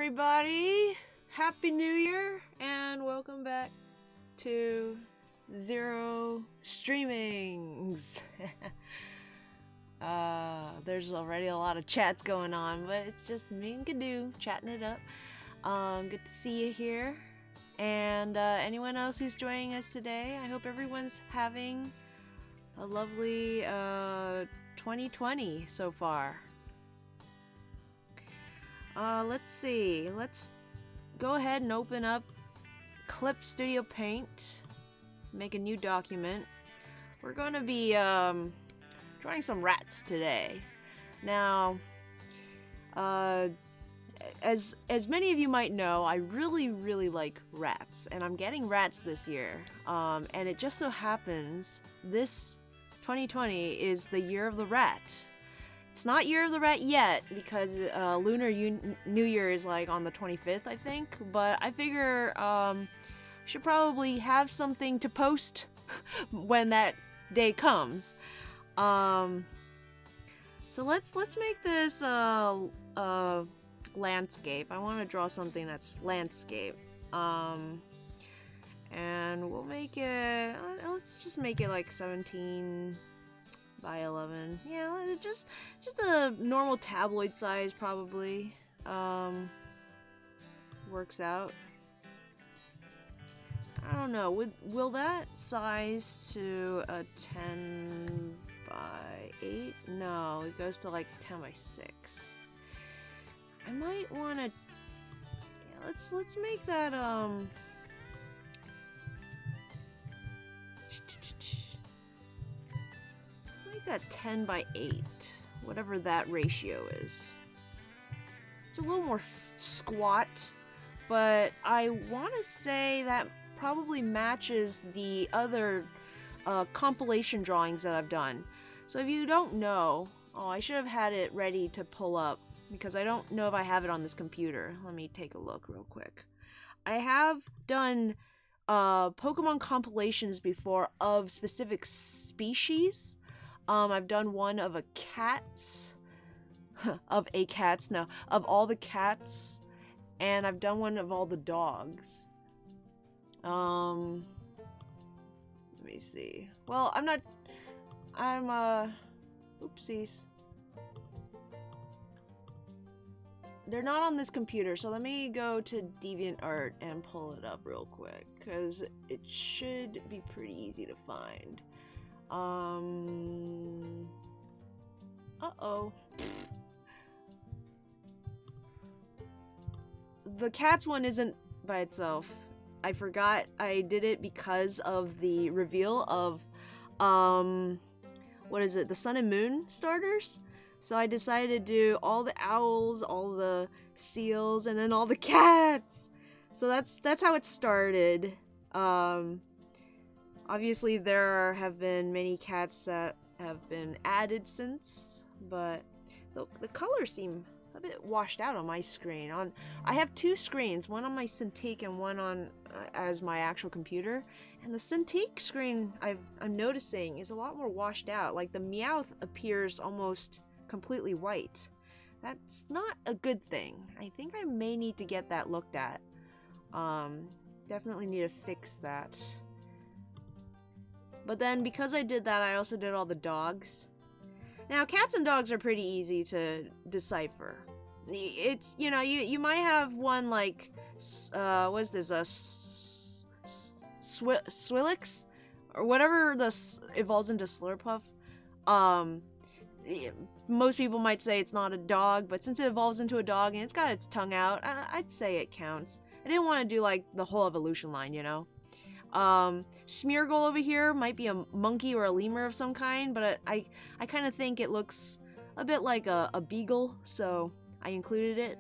everybody! Happy New Year and welcome back to Zero Streamings. There's already a lot of chats going on, but it's just me and Gadoo chatting it up. Good to see you here. And anyone else who's joining us today, I hope everyone's having a lovely 2020 so far. Let's see. Let's go ahead and open up Clip Studio Paint. Make a new document. We're going to be drawing some rats today. Now, as many of you might know, I really like rats, and I'm getting rats this year. And it just so happens this 2020 is the year of the rat. It's not Year of the Rat yet because Lunar New Year is like on the 25th, I think. But I figure should probably have something to post when that day comes. So let's make this landscape. I want to draw something that's landscape. And we'll make it. Let's just make it like 17 by 11. Yeah, just a normal tabloid size probably. Works out. I don't know. Will that size to a 10 by 8? No, it goes to like 10 by 6. I might want to. Yeah, let's make that that 10 by 8, whatever that ratio is. It's a little more squat, but I want to say that probably matches the other compilation drawings that I've done. So if you don't know, I should have had it ready to pull up because I don't know if I have it on this computer. Let me take a look real quick. I have done Pokemon compilations before of specific species. I've done one of of all the cats, and I've done one of all the dogs. Let me see. Well, oopsies. They're not on this computer, so let me go to DeviantArt and pull it up real quick, because it should be pretty easy to find. Uh-oh. The cats one isn't by itself. I forgot I did it because of the reveal of, what is it? The Sun and Moon starters? So I decided to do all the owls, all the seals, and then all the cats. So that's how it started. Obviously, there have been many cats that have been added since, but the colors seem a bit washed out on my screen. I have two screens, one on my Cintiq and one on as my actual computer. And the Cintiq screen I'm noticing is a lot more washed out. Like the Meowth appears almost completely white. That's not a good thing. I think I may need to get that looked at. Definitely need to fix that. But then, because I did that, I also did all the dogs. Now, cats and dogs are pretty easy to decipher. It's, you might have one like, what is this, Swillix? Or whatever evolves into Slurpuff. Most people might say it's not a dog, but since it evolves into a dog and it's got its tongue out, I'd say it counts. I didn't want to do, like, the whole evolution line, Smeargle over here might be a monkey or a lemur of some kind, but I kind of think it looks a bit like a beagle, so I included it.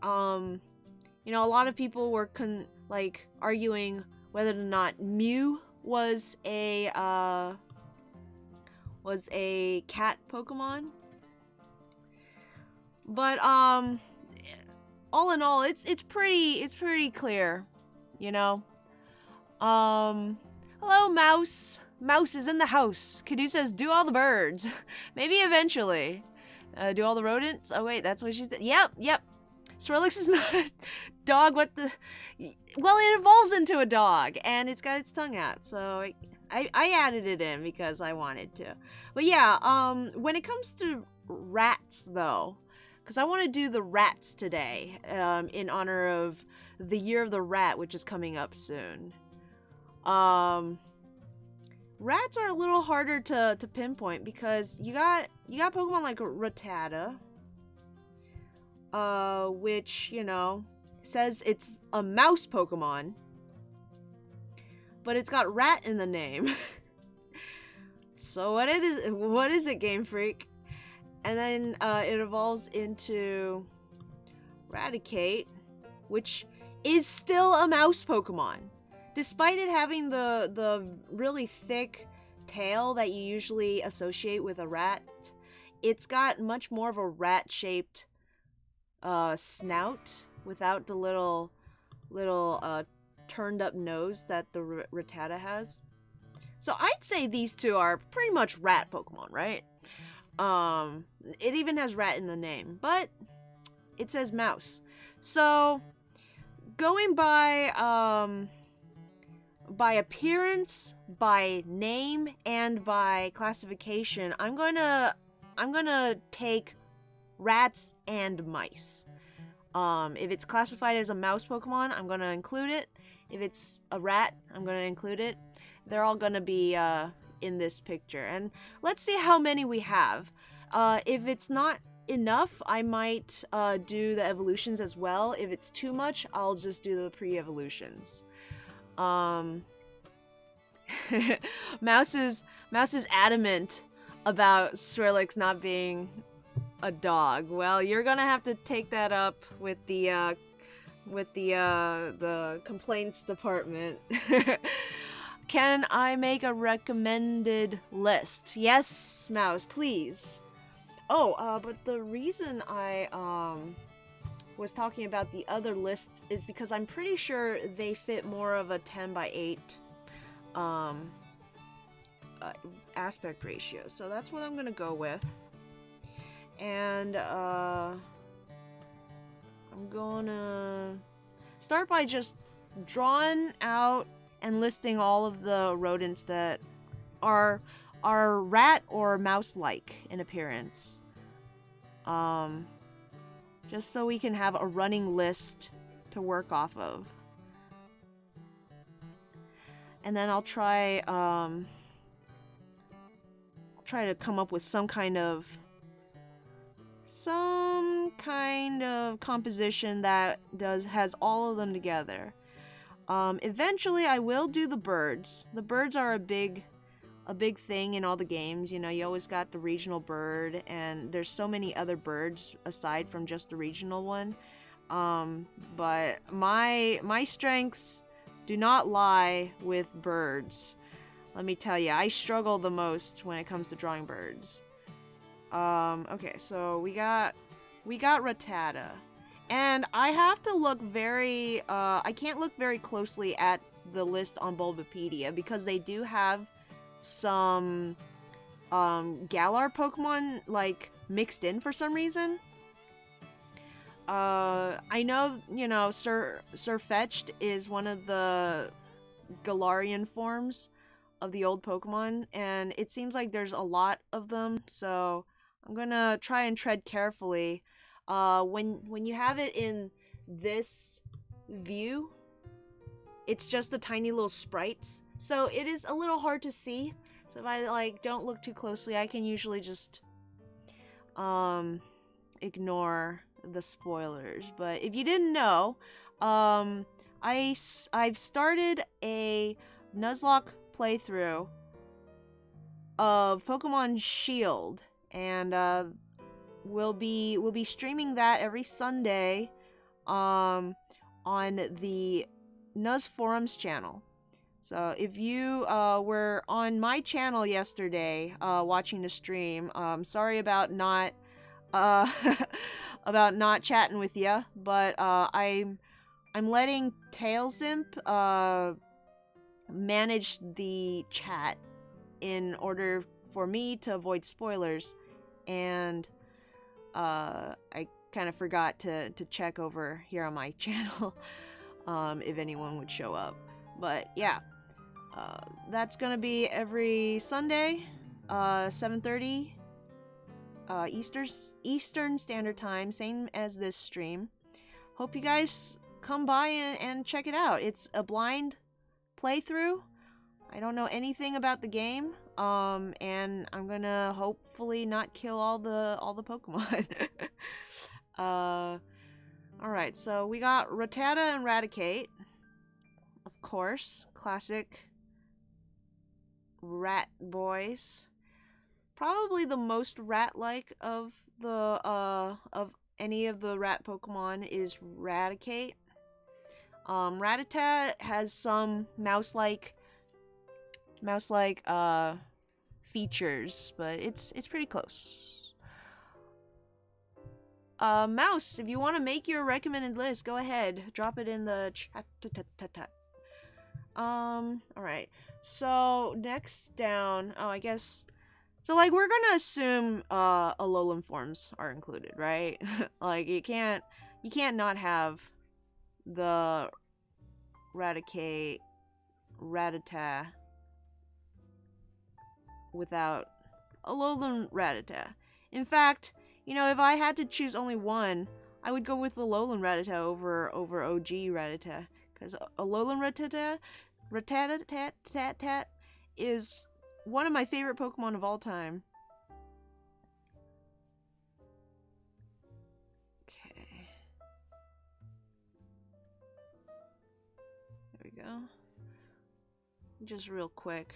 A lot of people were arguing whether or not Mew was a cat Pokemon. But all in all, it's pretty clear, Hello, Mouse. Mouse is in the house. Kadu says, do all the birds. Maybe eventually. Do all the rodents? Oh, wait, that's what she said. Yep. Swirlix is not a dog. What the? Well, it evolves into a dog, and it's got its tongue out. So I added it in because I wanted to. But yeah, when it comes to rats, though, because I want to do the rats today, in honor of the Year of the Rat, which is coming up soon. Rats are a little harder to pinpoint because you got Pokemon like Rattata, which, you know, says it's a mouse Pokemon, but it's got rat in the name. So what is it, Game Freak? And then it evolves into Raticate, which is still a mouse Pokemon. Despite it having the really thick tail that you usually associate with a rat, it's got much more of a rat-shaped snout without the little turned up nose that the Rattata has. So I'd say these two are pretty much rat Pokemon, right? It even has rat in the name, but it says mouse. So going by appearance, by name, and by classification, I'm gonna take rats and mice. If it's classified as a mouse Pokemon, I'm gonna include it. If it's a rat, I'm gonna include it. They're all gonna be in this picture, and let's see how many we have. If it's not enough, I might do the evolutions as well. If it's too much, I'll just do the pre-evolutions. Mouse is adamant about Swirlix not being a dog. Well, you're gonna have to take that up with the complaints department. Can I make a recommended list? Yes, Mouse, please. Oh, but the reason I was talking about the other lists is because I'm pretty sure they fit more of a 10 by 8 aspect ratio. So that's what I'm gonna go with. And I'm gonna start by just drawing out and listing all of the rodents that are rat or mouse-like in appearance. Just so we can have a running list to work off of. And then I'll try to come up with some kind of composition that has all of them together. Eventually I will do the birds. The birds are a big thing in all the games. You know, you always got the regional bird, and there's so many other birds aside from just the regional one. But my strengths do not lie with birds. Let me tell you, I struggle the most when it comes to drawing birds. Okay, so we got Rattata. And I have to look I can't look very closely at the list on Bulbapedia because they do have some Galar Pokemon like mixed in for some reason. I know, you know, Sirfetch'd is one of the Galarian forms of the old Pokemon, and it seems like there's a lot of them, so I'm gonna try and tread carefully. When you have it in this view, it's just the tiny little sprites, so it is a little hard to see. So if I don't look too closely, I can usually just ignore the spoilers. But if you didn't know, I've started a Nuzlocke playthrough of Pokemon Shield, and we'll be streaming that every Sunday on the Nuz Forums channel. So if you were on my channel yesterday watching the stream, sorry about not chatting with you, but I'm letting TailZimp manage the chat in order for me to avoid spoilers, and I kind of forgot to check over here on my channel if anyone would show up. But yeah, that's gonna be every Sunday, 7:30 Eastern Standard Time, same as this stream. Hope you guys come by and check it out. It's a blind playthrough. I don't know anything about the game, and I'm gonna hopefully not kill all the Pokemon. Alright, so we got Rattata and Raticate. Of course, classic rat boys. Probably the most rat-like of the of any of the rat Pokemon is Raticate. Rattata has some mouse-like features, but it's pretty close. Mouse, if you want to make your recommended list, go ahead. Drop it in the chat. Alright. So, next down... Oh, I guess... So, like, we're gonna assume, Alolan forms are included, right? Like, you can't not have the Raticate, Rattata without Alolan Rattata. In fact, you know, if I had to choose only one, I would go with Alolan Rattata over OG Rattata, because Alolan Rattata is one of my favorite Pokemon of all time. Okay. There we go. Just real quick.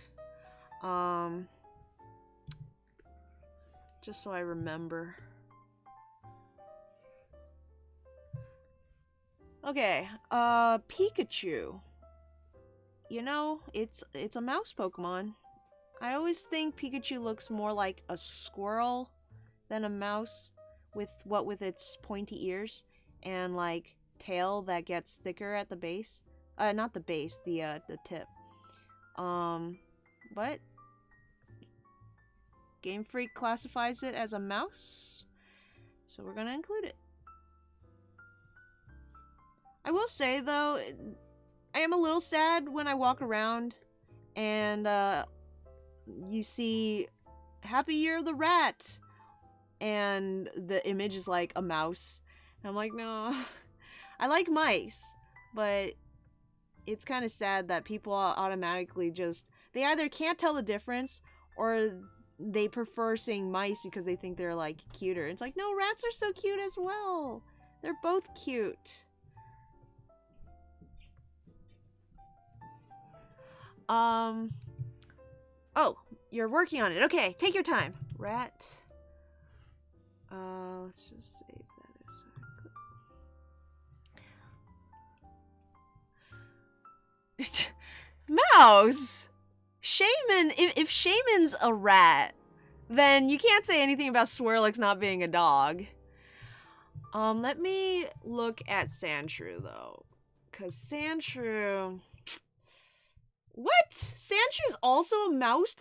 Just so I remember. Okay, Pikachu. You know, it's a mouse Pokemon. I always think Pikachu looks more like a squirrel than a mouse, with its pointy ears and like tail that gets thicker at the base. Not the base, the tip. But Game Freak classifies it as a mouse, so we're gonna include it. I will say though, I am a little sad when I walk around and you see Happy Year of the Rat and the image is like a mouse. And I'm like, no. I like mice, but it's kind of sad that people automatically just, they either can't tell the difference or they prefer saying mice because they think they're like cuter. It's like, no, rats are so cute as well. They're both cute. Oh, you're working on it. Okay, take your time. Rat. Let's just save that a sec. Mouse! Shaman, if Shaman's a rat, then you can't say anything about Swirlix not being a dog. Let me look at Sandshrew, though. Because Sandshrew... What? Sandshrew is also a mouse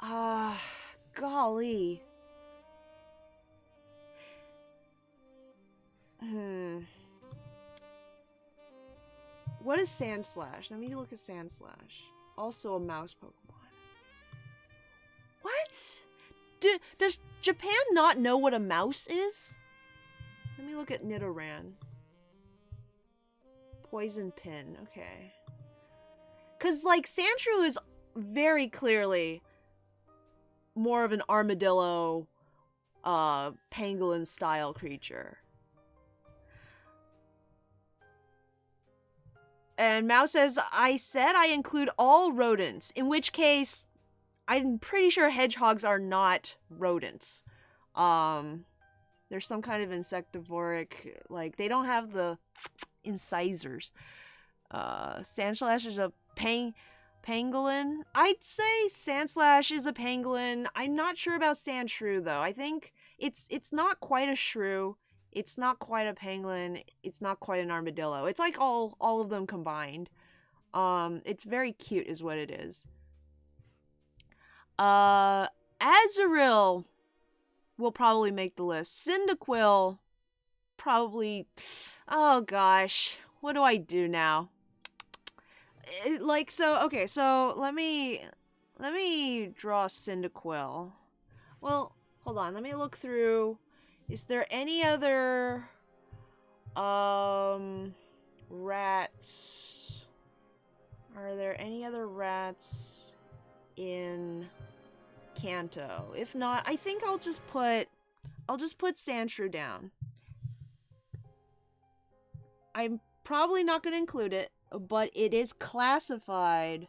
Pokemon? Golly. What is Sandslash? Let me look at Sandslash. Also a mouse Pokemon. What? Does Japan not know what a mouse is? Let me look at Nidoran. Poison Pin. Okay. Because, like, Sandshrew is very clearly more of an armadillo, pangolin-style creature. And Mouse says, I said I include all rodents, in which case, I'm pretty sure hedgehogs are not rodents. There's some kind of insectivoric, like, they don't have the incisors. Sandslash is a pangolin. I'd say Sandslash is a pangolin. I'm not sure about Sandshrew though. I think it's not quite a shrew. It's not quite a pangolin. It's not quite an armadillo. It's like all of them combined. It's very cute is what it is. Azurill. will probably make the list. Cyndaquil probably. Oh gosh, what do I do now? So let me draw Cyndaquil. Well, hold on. Let me look through. Is there any other rats? Are there any other rats in Kanto? If not, I think I'll just put Sandshrew down. I'm probably not going to include it, but it is classified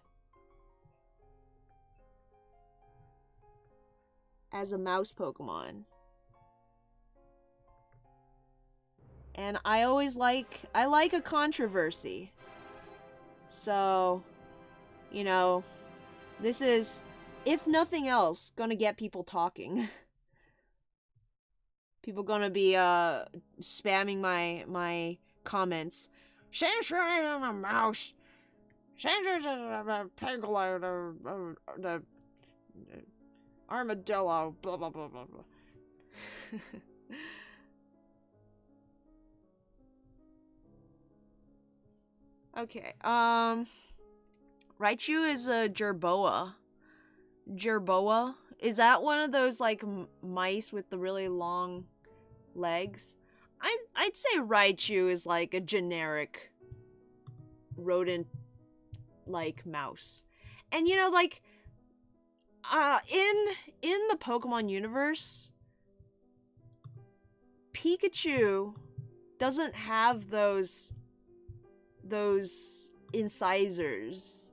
as a mouse Pokemon. And I like a controversy. So, you know, this is, if nothing else, gonna get people talking. People gonna be spamming my comments. Sandshrew is a mouse. Sandshrew is a pangolin, the armadillo, blah blah blah blah blah. Okay, Raichu is a Jerboa. Jerboa? Is that one of those, like, mice with the really long legs? I'd say Raichu is, like, a generic rodent, like, mouse. And, you know, like, in the Pokemon universe, Pikachu doesn't have those incisors,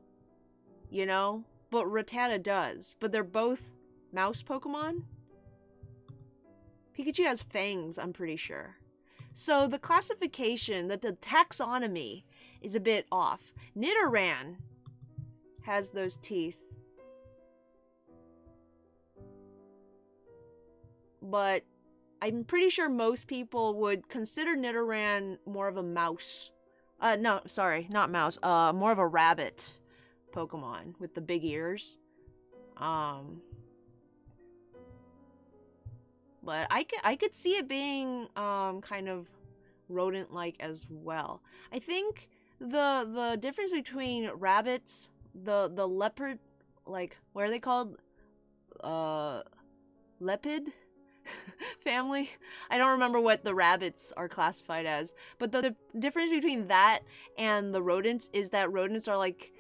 you know? But Rattata does. But they're both mouse Pokemon. Pikachu has fangs, I'm pretty sure. So the classification, the taxonomy is a bit off. Nidoran has those teeth. But I'm pretty sure most people would consider Nidoran more of a mouse. No, sorry, not mouse. More of a rabbit Pokemon with the big ears. But I could see it being kind of rodent-like as well. I think the difference between rabbits, the leopard, like, what are they called? Lepid family? I don't remember what the rabbits are classified as, but the difference between that and the rodents is that rodents are, like,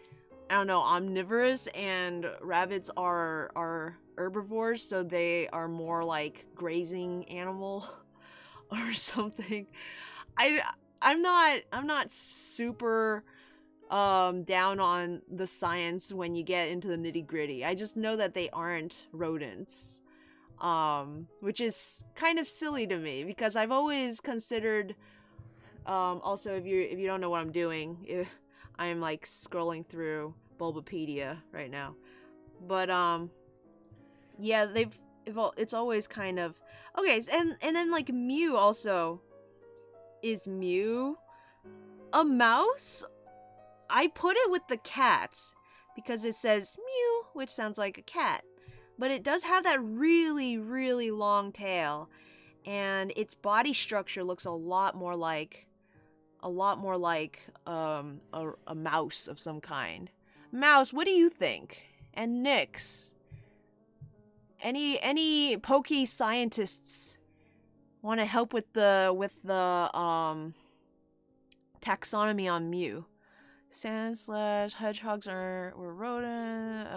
I don't know, omnivorous, and rabbits are herbivores, so they are more like grazing animal or something. I'm not super down on the science when you get into the nitty-gritty. I just know that they aren't rodents. Which is kind of silly to me, because I've always considered, also, if you don't know what I'm doing, I'm like scrolling through Bulbapedia right now, but yeah, it's always kind of okay. And then, like, Mew also, is Mew a mouse? I put it with the cats because it says Mew, which sounds like a cat. But it does have that really, really long tail, and its body structure looks a lot more like a mouse of some kind. Mouse, what do you think? And Nyx, any pokey scientists want to help with the taxonomy on Mew? Sand/hedgehogs were rodent,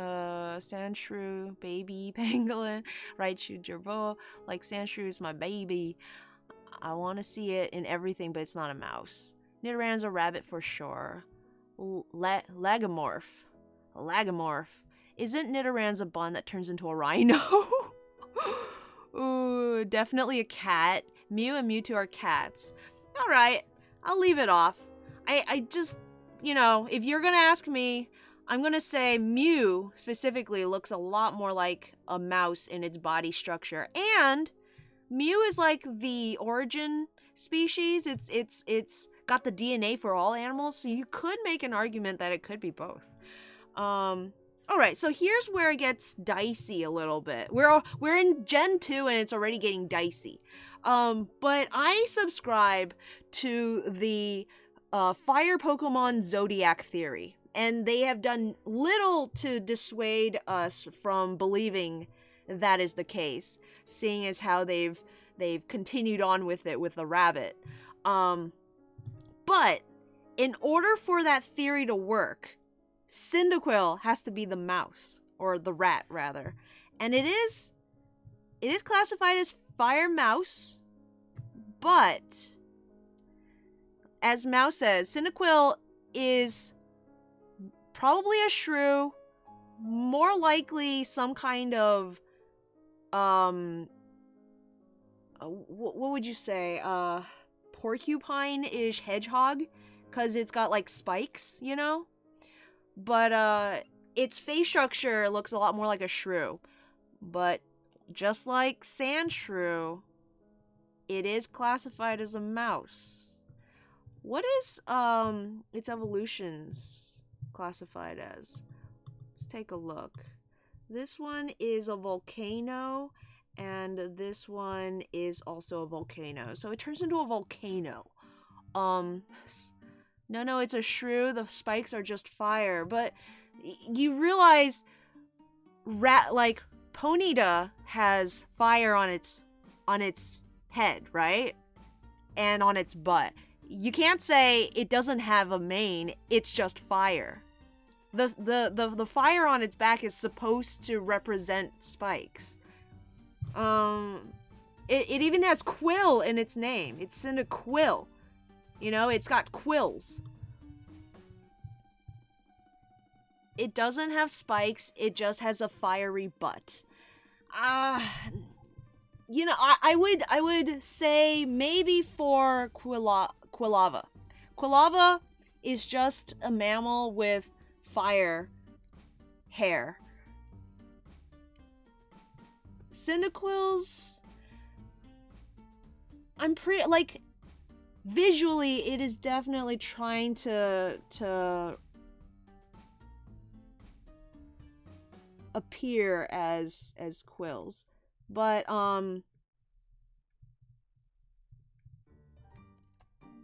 Sandshrew, baby pangolin, Raichu, Jerboa. Like, Sandshrew is my baby. I want to see it in everything, but it's not a mouse. Nidoran's a rabbit for sure. Lagomorph. Isn't Nidoran's a bun that turns into a rhino? Ooh, definitely a cat. Mew and Mewtwo are cats. Alright, I'll leave it off. I just, you know, if you're gonna ask me, I'm gonna say Mew specifically looks a lot more like a mouse in its body structure. And Mew is like the origin species. It's got the DNA for all animals, so you could make an argument that it could be both. All right, so here's where it gets dicey a little bit. We're in Gen 2 and it's already getting dicey. But I subscribe to the Fire Pokemon Zodiac theory, and they have done little to dissuade us from believing that is the case, seeing as how they've continued on with it with the rabbit. But in order for that theory to work, Cyndaquil has to be the mouse, or the rat rather, and it is classified as fire mouse, but as Mouse says, Cyndaquil is probably a shrew, more likely some kind of what would you say, porcupine-ish hedgehog, because it's got like spikes, you know? But its face structure looks a lot more like a shrew. But just like Sandshrew, it is classified as a mouse. What is its evolutions classified as? Let's take a look. This one is a volcano, and this one is also a volcano. So it turns into a volcano. No, it's a shrew. The spikes are just fire. But you realize Ponyta has fire on its head, right? And on its butt. You can't say it doesn't have a mane, it's just fire. The fire on its back is supposed to represent spikes. It even has quill in its name. It's Cyndaquil. You know, it's got quills. It doesn't have spikes, it just has a fiery butt. You know, I would say maybe for Quilava. Quilava is just a mammal with fire hair. Cyndaquil's, I'm pretty, like, visually it is definitely trying to appear as quills, but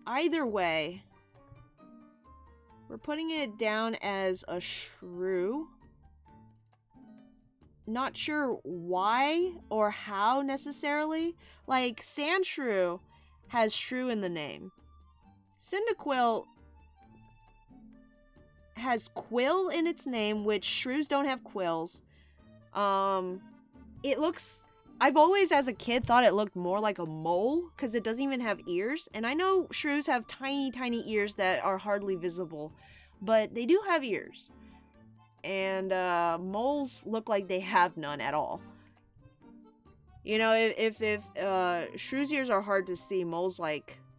either way, we're putting it down as a shrew. Not sure why or how necessarily. Like, Sandshrew has shrew in the name. Cyndaquil has quill in its name, which shrews don't have quills. It looks, I've always as a kid thought it looked more like a mole because it doesn't even have ears, and I know shrews have tiny ears that are hardly visible, but they do have ears, and moles look like they have none at all. You know, if shrews' ears are hard to see, moles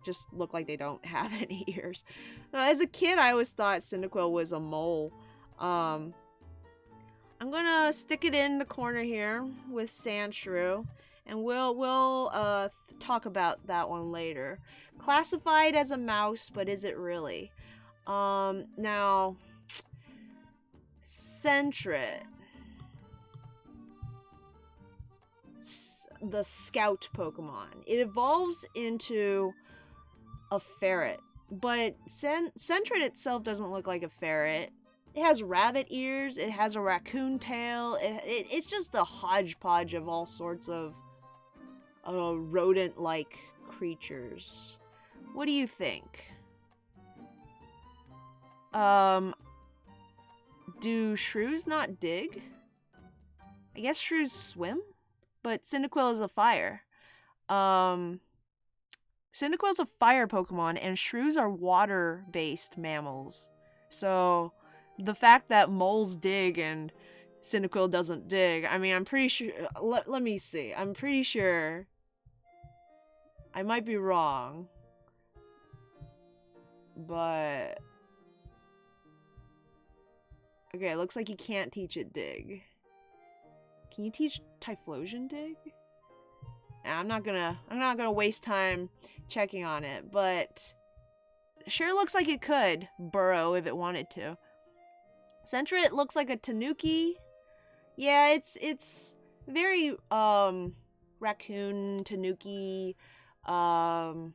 just look like they don't have any ears. As a kid, I always thought Cyndaquil was a mole. I'm gonna stick it in the corner here with Sandshrew, and we'll talk about that one later. Classified as a mouse, but is it really? Now, Sentret, the scout Pokemon. It evolves into a ferret, but Sentret itself doesn't look like a ferret. It has rabbit ears, it has a raccoon tail, it's just a hodgepodge of all sorts of rodent-like creatures. What do you think? Do shrews not dig? I guess shrews swim? But Cyndaquil is a fire. Cyndaquil's a fire Pokemon, and shrews are water-based mammals. So, the fact that moles dig and Cyndaquil doesn't dig, I mean, I'm pretty sure... Let me see. I'm pretty sure... I might be wrong. But... Okay, it looks like you can't teach it dig. Can you teach Typhlosion dig? Nah, I'm not gonna waste time checking on it, but sure looks like it could burrow if it wanted to. Sentret looks like a tanuki. Yeah, it's very raccoon, tanuki, flying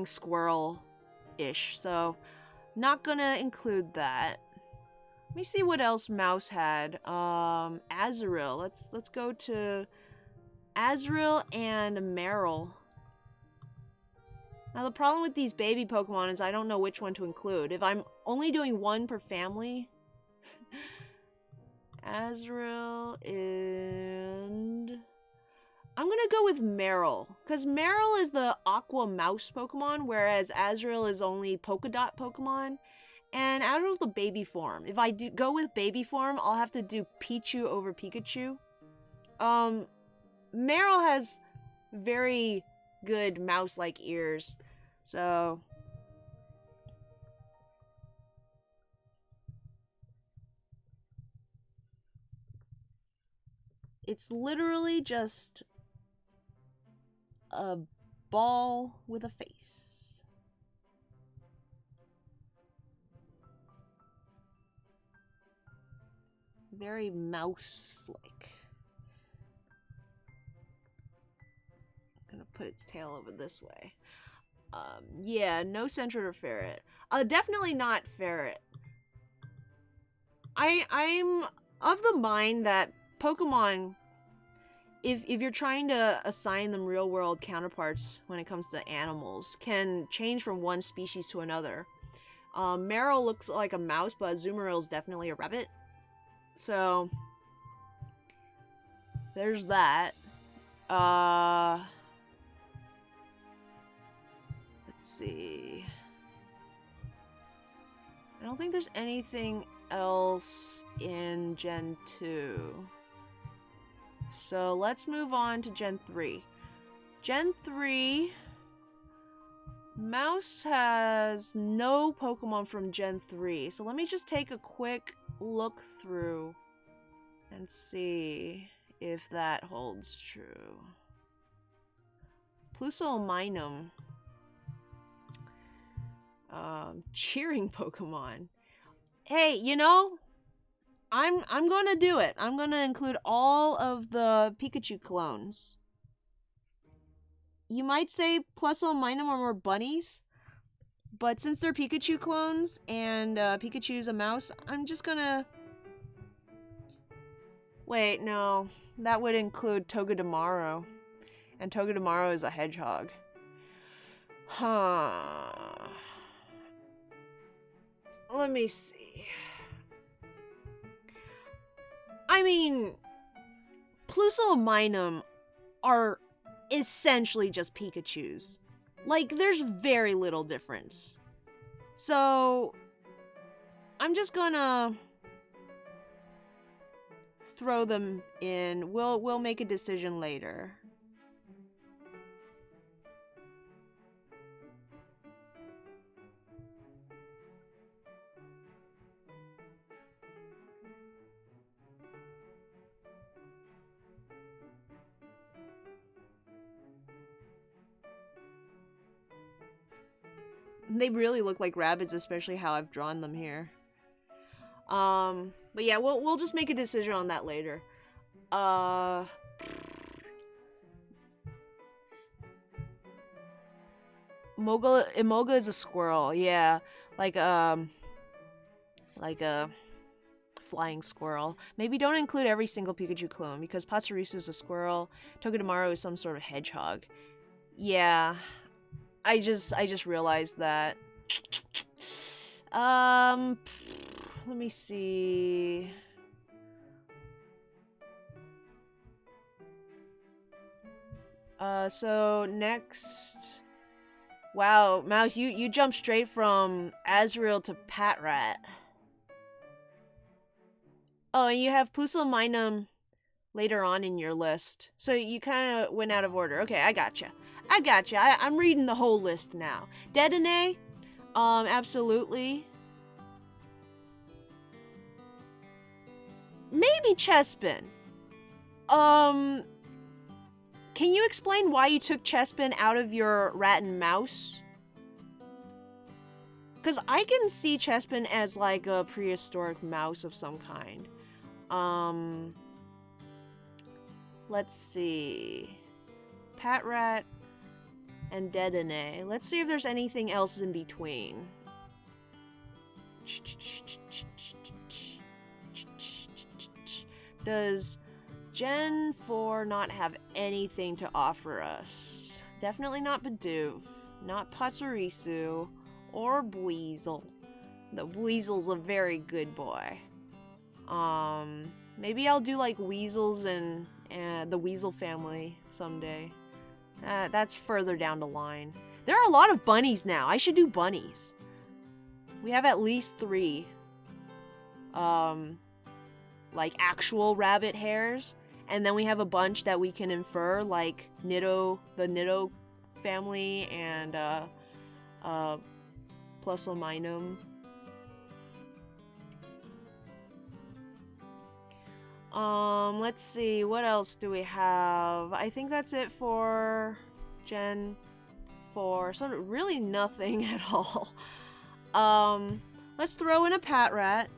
squirrel-ish. So not gonna include that. Let me see what else Mouse had. Azurill. Let's go to Azurill and Meryl. Now the problem with these baby Pokemon is I don't know which one to include. If I'm only doing one per family, Azurill and... I'm gonna go with Meryl, because Meryl is the Aqua Mouse Pokemon, whereas Azurill is only Polka Dot Pokemon, and Azurill's the baby form. If I go with baby form, I'll have to do Pichu over Pikachu. Meryl has very good mouse-like ears, so... It's literally just a ball with a face. Very mouse-like. I'm gonna put its tail over this way. Yeah, no Sentret or Ferret. Definitely not Ferret. I'm of the mind that Pokemon, if you're trying to assign them real-world counterparts when it comes to animals, can change from one species to another. Meryl looks like a mouse, but Azumarill is definitely a rabbit. So, there's that. Let's see. I don't think there's anything else in Gen 2. So let's move on to Gen 3. Gen 3, Mouse has no Pokemon from Gen 3. So let me just take a quick look through and see if that holds true. Plusominum. Cheering Pokemon. Hey, you know, I'm gonna do it. I'm gonna include all of the Pikachu clones. You might say Plusominum are more bunnies, but since they're Pikachu clones and Pikachu's a mouse, I'm just gonna... Wait, no. That would include Togedemaru. And Togedemaru is a hedgehog. Huh. Let me see. I mean, Plusominum are essentially just Pikachus. Like, there's very little difference. So, I'm just gonna throw them in. We'll make a decision later. They really look like rabbits, especially how I've drawn them here. But yeah, we'll just make a decision on that later. Emolga is a squirrel, yeah. Like a flying squirrel. Maybe don't include every single Pikachu clone, because Pachirisu is a squirrel, Togedemaru is some sort of hedgehog. Yeah. I just realized that. Let me see. So next. Wow, Mouse, you jumped straight from Azurill to Patrat. Oh, and you have Plusominum later on in your list. So you kind of went out of order. Okay, I gotcha. I'm reading the whole list now. Dedenne, absolutely. Maybe Chespin. Can you explain why you took Chespin out of your rat and mouse? Because I can see Chespin as like a prehistoric mouse of some kind. Let's see. Patrat and Dedenne. Let's see if there's anything else in between. Does Gen 4 not have anything to offer us? Definitely not Bidoof, not Patsurisu, or Buizel. The Buizel's a very good boy. Maybe I'll do like Weasels and the Weasel family someday. That's further down the line. There are a lot of bunnies now. I should do bunnies. We have at least 3. Like actual rabbit hairs. And then we have a bunch that we can infer, like Nitto, the Nitto family, and Plusominum. Let's see, what else do we have? I think that's it for Gen 4. So really nothing at all. Let's throw in a Patrat.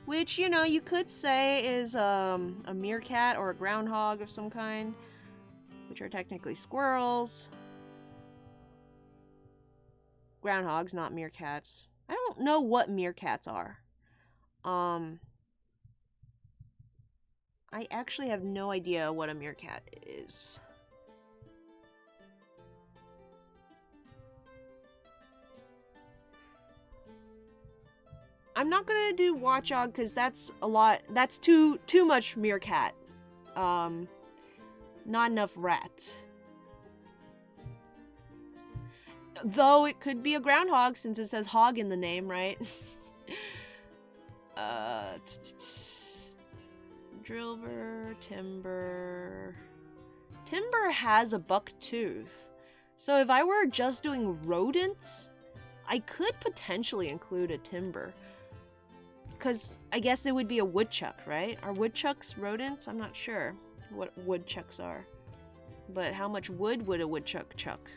Which, you know, you could say is a meerkat or a groundhog of some kind, which are technically squirrels. Groundhogs, not meerkats. I don't know what meerkats are. I actually have no idea what a meerkat is. I'm not gonna do Watchog because that's a lot. That's too much meerkat. Not enough rat. Though it could be a groundhog since it says hog in the name, right? Drilbur, Timber. Timber has a buck tooth. So if I were just doing rodents, I could potentially include a Timber. Because I guess it would be a woodchuck, right? Are woodchucks rodents? I'm not sure what woodchucks are. But how much wood would a woodchuck chuck?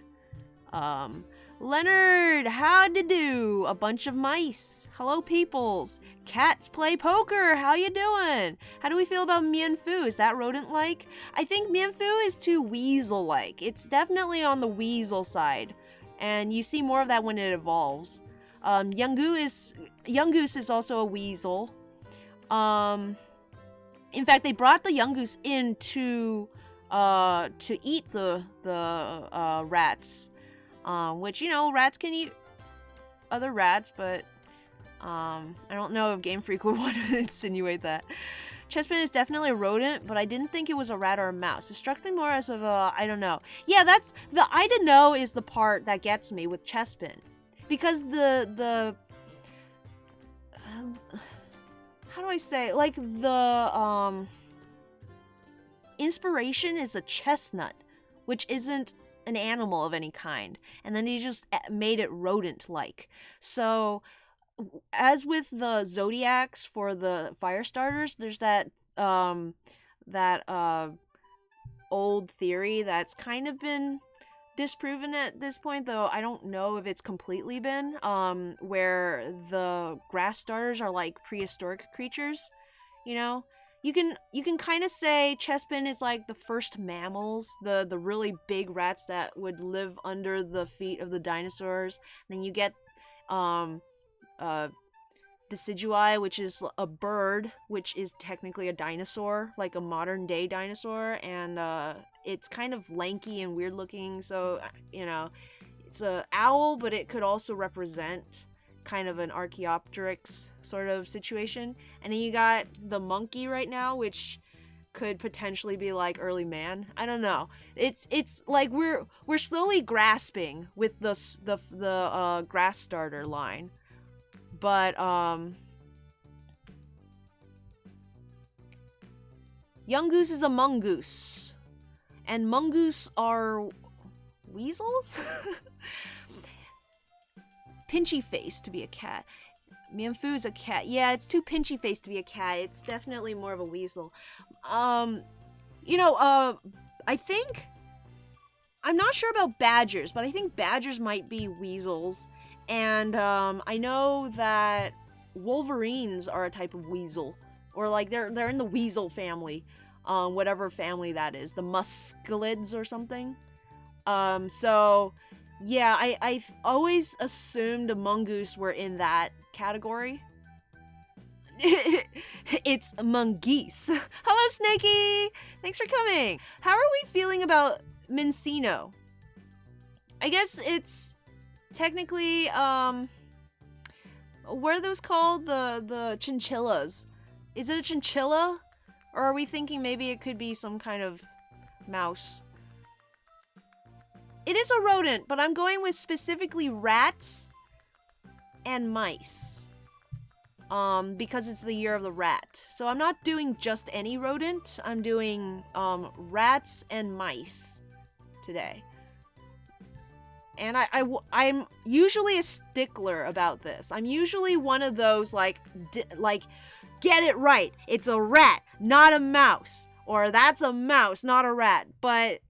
Leonard, how'd you do? A bunch of mice. Hello, peoples. Cats play poker. How you doing? How do we feel about Mienfu? Is that rodent-like? I think Mienfu is too weasel-like. It's definitely on the weasel side. And you see more of that when it evolves. Yungoos is also a weasel. In fact, they brought the Yungoos in to eat the rats. Which, you know, rats can eat other rats, but I don't know if Game Freak would want to insinuate that. Chespin is definitely a rodent, but I didn't think it was a rat or a mouse. It struck me more as of a, I don't know. Yeah, that's, the I don't know is the part that gets me with Chespin. Because the how do I say, like, the, inspiration is a chestnut, which isn't an animal of any kind, and then he just made it rodent-like. So, as with the Zodiacs for the fire starters, there's that old theory that's kind of been disproven at this point, though I don't know if it's completely been, where the grass starters are like prehistoric creatures, you know? You can kind of say Chespin is like the first mammals, the really big rats that would live under the feet of the dinosaurs. Then you get Decidui, which is a bird, which is technically a dinosaur, like a modern day dinosaur, and it's kind of lanky and weird looking, so, you know, it's a owl, but it could also represent kind of an Archaeopteryx sort of situation. And then you got the monkey right now, which could potentially be like early man. I don't know. It's like we're slowly grasping with the grass starter line. But Yungoos is a mongoose. And mongoose are weasels? pinchy face to be a cat. Mienfoo is a cat. Yeah, it's too pinchy face to be a cat. It's definitely more of a weasel. You know, I think, I'm not sure about badgers, but I think badgers might be weasels. And I know that wolverines are a type of weasel, or like they're in the weasel family, whatever family that is, the muscelids or something. So yeah, I've always assumed mongoose were in that category. It's mongoose. Hello, Snakey! Thanks for coming. How are we feeling about Mincino? I guess it's technically, what are those called? The chinchillas. Is it a chinchilla? Or are we thinking maybe it could be some kind of mouse? It is a rodent, but I'm going with specifically rats and mice. Because it's the year of the rat. So I'm not doing just any rodent. I'm doing, rats and mice today. And I'm usually a stickler about this. I'm usually one of those, like, get it right. It's a rat, not a mouse. Or that's a mouse, not a rat. But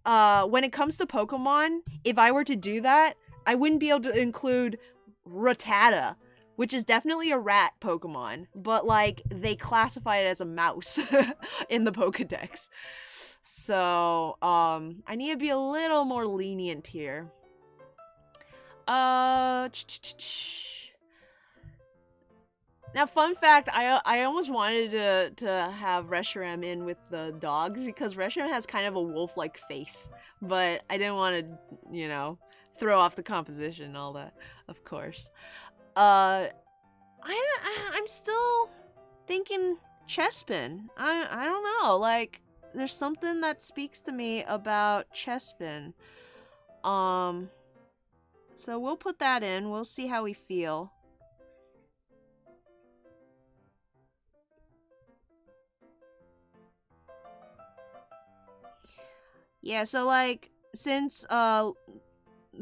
when it comes to Pokemon, if I were to do that, I wouldn't be able to include Rattata, which is definitely a rat Pokemon, but like they classify it as a mouse in the Pokedex. So I need to be a little more lenient here. Now, fun fact, I almost wanted to have Reshiram in with the dogs because Reshiram has kind of a wolf-like face, but I didn't want to, you know, throw off the composition and all that, of course. I'm still thinking Chespin. I don't know, like, there's something that speaks to me about Chespin. So we'll put that in, we'll see how we feel. Yeah, so like, since the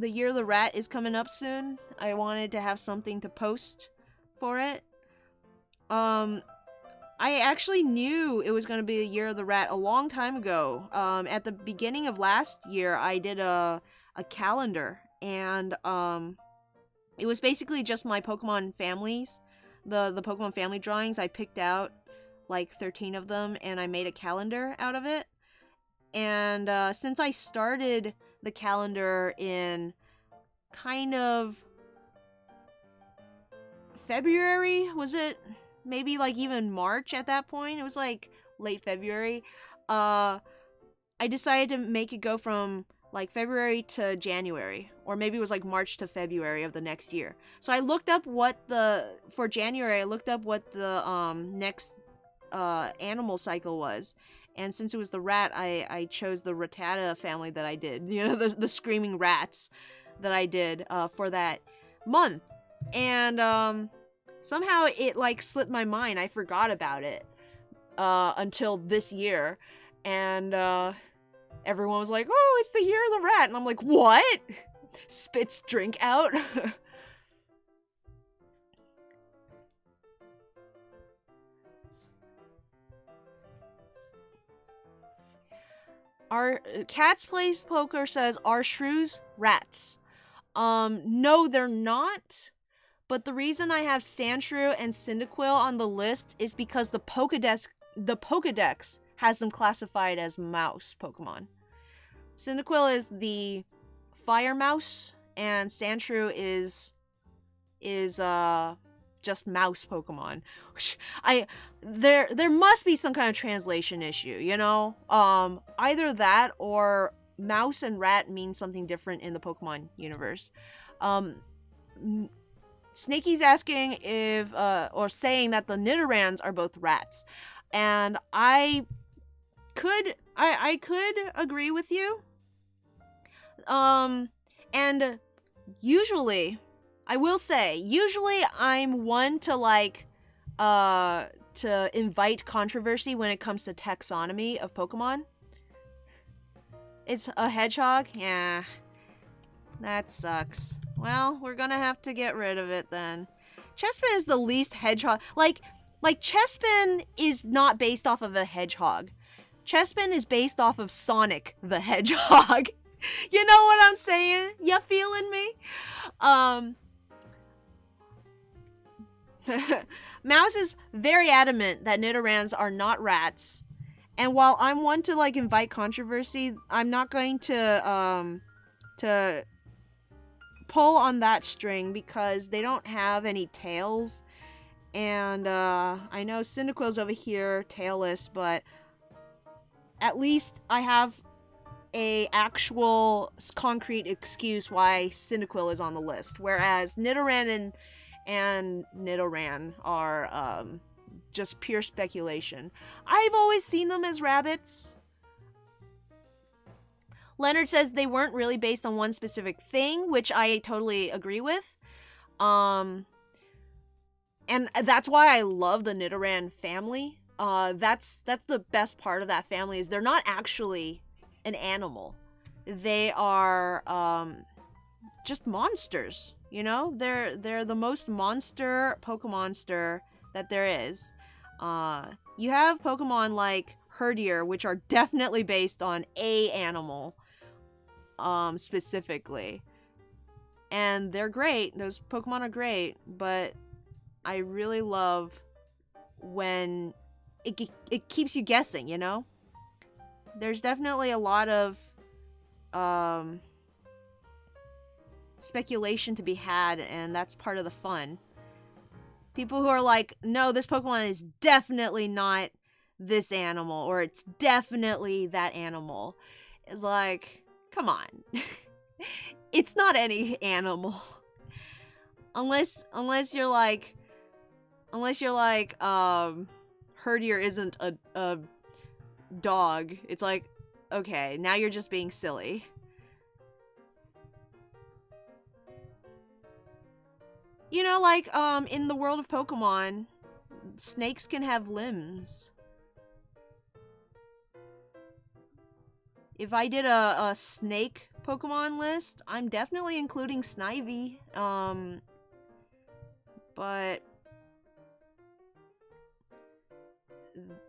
Year of the Rat is coming up soon, I wanted to have something to post for it. I actually knew it was going to be the Year of the Rat a long time ago. At the beginning of last year, I did a calendar, and it was basically just my Pokemon families, the Pokemon family drawings. I picked out like 13 of them, and I made a calendar out of it. And since I started the calendar in kind of February, was it? Maybe like even March at that point. It was like late February. I decided to make it go from like February to January, or maybe it was like March to February of the next year. So I looked up for January, I looked up what the next animal cycle was. And since it was the rat, I chose the Rattata family that I did. You know, the screaming rats that I did for that month. And somehow it like slipped my mind. I forgot about it until this year. And everyone was like, oh, it's the Year of the Rat. And I'm like, what? Spits drink out. Our Cats Plays Poker says, are shrews rats? No, they're not. But the reason I have Sandshrew and Cyndaquil on the list is because the Pokedex has them classified as mouse Pokemon. Cyndaquil is the fire mouse, and Sandshrew is just mouse Pokemon. There must be some kind of translation issue, you know? Either that or mouse and rat mean something different in the Pokemon universe. Snakey's asking if, or saying that the Nidorans are both rats. And I could agree with you. And usually, I will say, usually I'm one to like, to invite controversy when it comes to taxonomy of Pokemon. It's a hedgehog? Yeah. That sucks. Well, we're gonna have to get rid of it then. Chespin is the least hedgehog. Like Chespin is not based off of a hedgehog. Chespin is based off of Sonic the Hedgehog. You know what I'm saying? You feeling me? Mouse is very adamant that Nidorans are not rats. And while I'm one to like invite controversy, I'm not going to pull on that string because they don't have any tails. And I know Cyndaquil's over here tailless, but at least I have a actual concrete excuse why Cyndaquil is on the list. Whereas Nidoran and Nidoran are just pure speculation. I've always seen them as rabbits. Leonard says they weren't really based on one specific thing, which I totally agree with. And that's why I love the Nidoran family. That's the best part of that family is they're not actually an animal. They are just monsters, you know? They're the most monster Pokemonster that there is. You have Pokemon like Herdier, which are definitely based on a animal, specifically. And they're great. Those Pokemon are great, but I really love when it keeps you guessing, you know? There's definitely a lot of speculation to be had, and that's part of the fun. People who are like, no, this Pokemon is definitely not this animal, or it's definitely that animal. It's like, come on. It's not any animal. Unless you're like, Herdier isn't a dog. It's like, okay, now you're just being silly. You know, like, in the world of Pokemon, snakes can have limbs. If I did a snake Pokemon list, I'm definitely including Snivy. But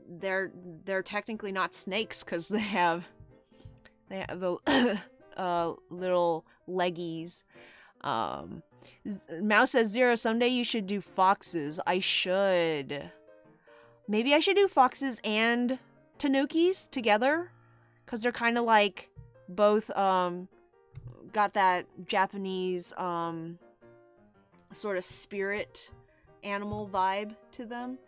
they're technically not snakes because they have the little leggies. Mouse says, Zero, someday you should do foxes. I should. Maybe I should do foxes and tanukis together. Because they're kind of like both got that Japanese sort of spirit animal vibe to them.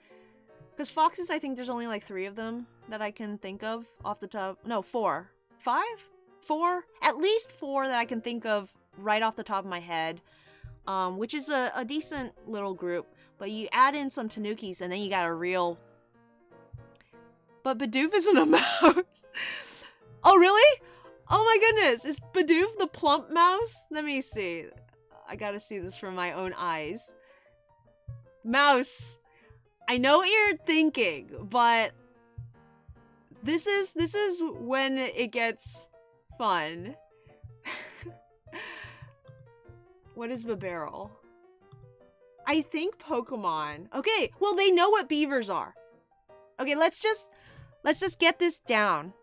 Because foxes, I think there's only like 3 of them that I can think of off the top. No, 4. 5? 4? At least 4 that I can think of right off the top of my head. Which is a decent little group. But you add in some tanukis and then you got a real... But Bidoof isn't a mouse. Oh, really? Oh my goodness. Is Bidoof the plump mouse? Let me see. I gotta see this from my own eyes. Mouse. I know what you're thinking, but this is when it gets fun. What is Bibarel? I think Pokemon. Okay, well they know what beavers are. Okay, let's just get this down.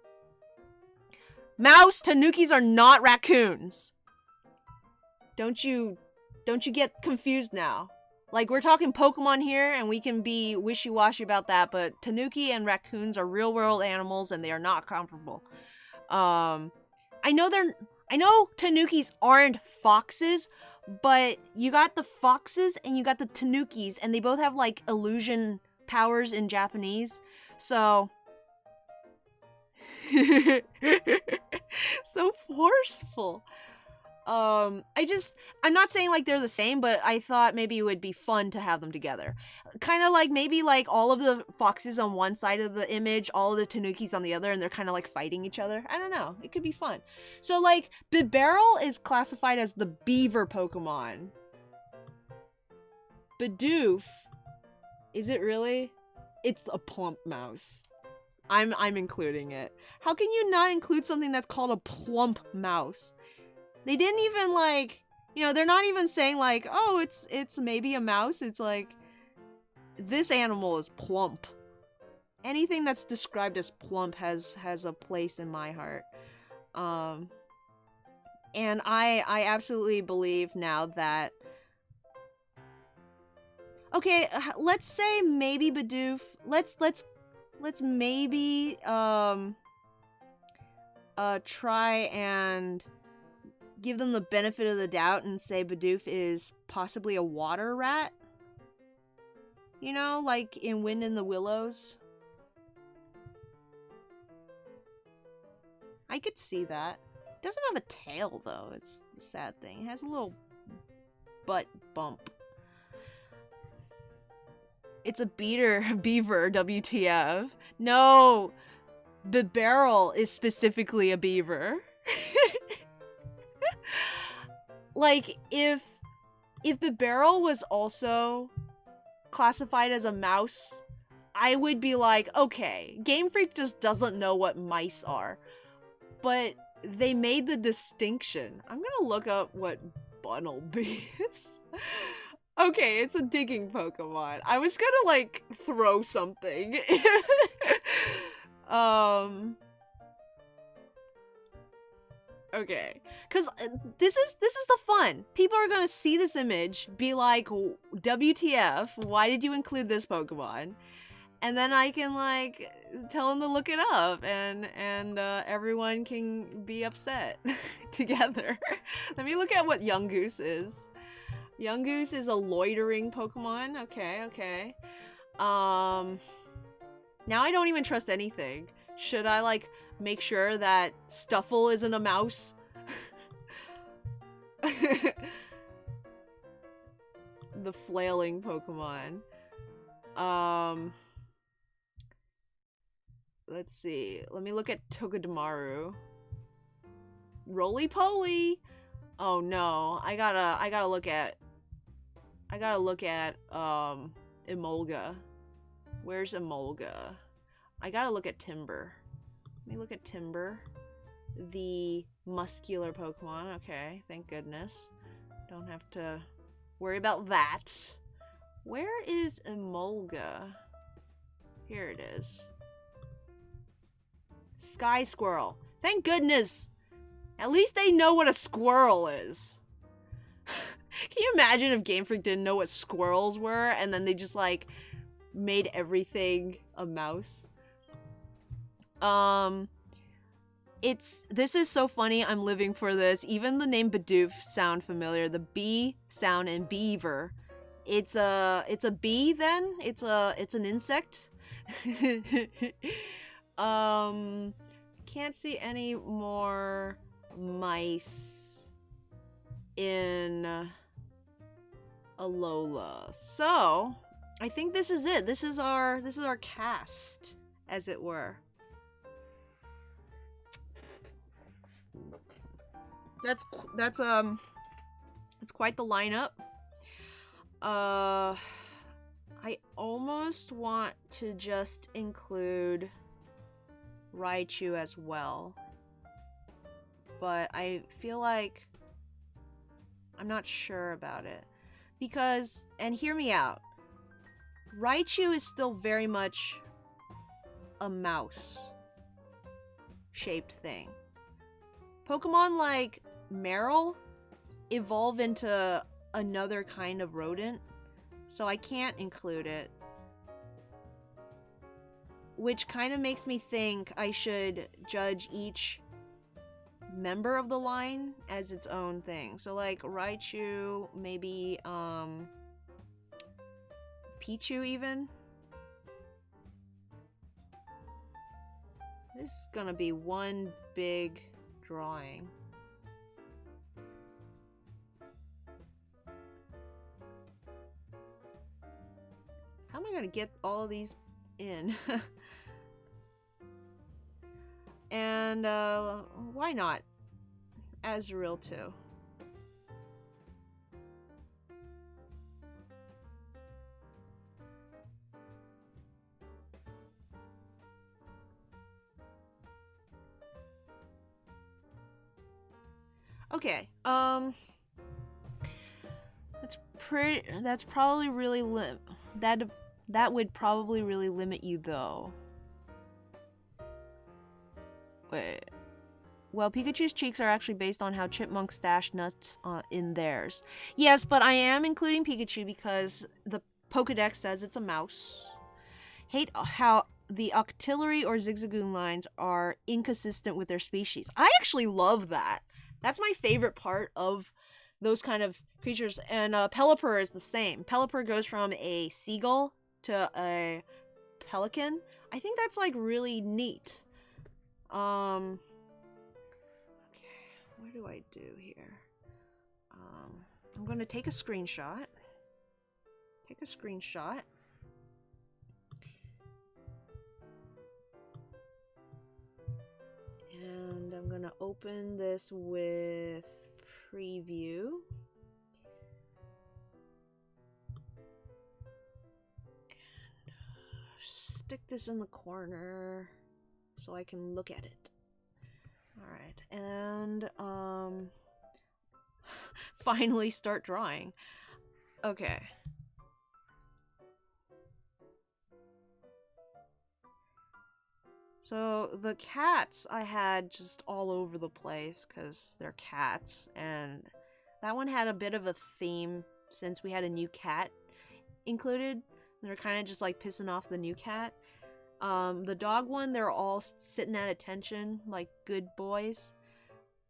Mouse tanukis are not raccoons. Don't you get confused now. Like, we're talking Pokemon here, and we can be wishy-washy about that, but tanuki and raccoons are real-world animals, and they are not comparable. I know tanukis aren't foxes, but you got the foxes and you got the tanukis, and they both have, like, illusion powers in Japanese, so... So forceful. I'm not saying like they're the same, but I thought maybe it would be fun to have them together. Kind of like maybe like all of the foxes on one side of the image, all of the tanukis on the other, and they're kind of like fighting each other. I don't know. It could be fun. So like Bibarel is classified as the beaver Pokemon. Bidoof, is it really? It's a plump mouse. I'm including it. How can you not include something that's called a plump mouse? They didn't even, like, You know, they're not even saying like, oh, it's maybe a mouse. It's like, this animal is plump. Anything that's described as plump has a place in my heart. And I absolutely believe now that, okay, let's say maybe Bidoof, let's maybe try and give them the benefit of the doubt and say Bidoof is possibly a water rat. You know, like in Wind in the Willows. I could see that. It doesn't have a tail, though. It's the sad thing. It has a little butt bump. It's a beaver, WTF. No! Bibarel is specifically a beaver. Like, if Bibarel was also classified as a mouse, I would be like, okay, Game Freak just doesn't know what mice are. But they made the distinction. I'm gonna look up what Bunnelby is. Okay, it's a digging Pokemon. I was gonna, like, throw something. Okay. Because this is the fun. People are gonna see this image, be like, WTF, why did you include this Pokemon? And then I can, like, tell them to look it up, and everyone can be upset together. Let me look at what Yungoos is. Yungoos is a loitering Pokemon. Okay. Now I don't even trust anything. Should I, like, make sure that Stuffle isn't a mouse? The flailing Pokemon. Let's see. Let me look at Togedemaru. Roly-poly! Oh no. I gotta look at Emolga. Where's Emolga? I gotta look at Timber. Let me look at Timber. The muscular Pokemon. Okay, thank goodness. Don't have to worry about that. Where is Emolga? Here it is. Sky Squirrel. Thank goodness! At least they know what a squirrel is. Can you imagine if Game Freak didn't know what squirrels were and then they just, like, made everything a mouse? This is so funny. I'm living for this. Even the name Bidoof sound familiar. The B sound in beaver. It's a bee then? It's an insect? Can't see any more mice in Alola. So, I think this is it. This is our cast, as it were. That's quite the lineup. I almost want to just include Raichu as well, but I feel like I'm not sure about it because, and hear me out, Raichu is still very much a mouse shaped thing. Pokemon like Marill evolve into another kind of rodent, so I can't include it. Which kind of makes me think I should judge each member of the line as its own thing. So like Raichu, maybe Pichu even. This is gonna be one big drawing. How am I gonna get all of these in? And why not Azurill too? Okay, That's probably really that would probably really limit you though. Wait. Well, Pikachu's cheeks are actually based on how Chipmunk stashed nuts in theirs. Yes, but I am including Pikachu because the Pokedex says it's a mouse. Hate how the Octillery or Zigzagoon lines are inconsistent with their species. I actually love that. That's my favorite part of those kind of creatures. And Pelipper is the same. Pelipper goes from a seagull to a pelican. I think that's like really neat. Okay, what do I do here? I'm going to take a screenshot. And I'm going to open this with preview. And stick this in the corner so I can look at it. Alright, and finally start drawing. Okay. So the cats I had just all over the place because they're cats, and that one had a bit of a theme since we had a new cat included. They're kind of just like pissing off the new cat. The dog one, they're all sitting at attention like good boys.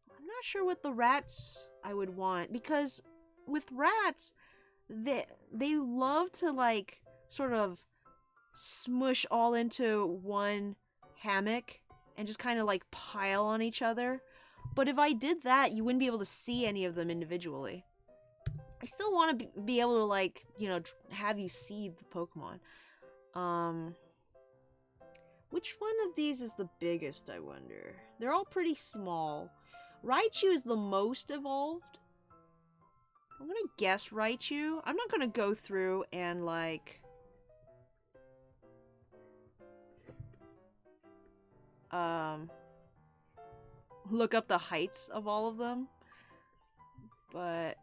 I'm not sure what the rats I would want, because with rats, they love to like sort of smush all into one hammock and just kind of like pile on each other. But if I did that, you wouldn't be able to see any of them individually. I still want to be able to, like, you know, have you see the Pokemon. Which one of these is the biggest, I wonder? They're all pretty small. Raichu is the most evolved. I'm gonna guess Raichu. I'm not gonna go through and, like, look up the heights of all of them. But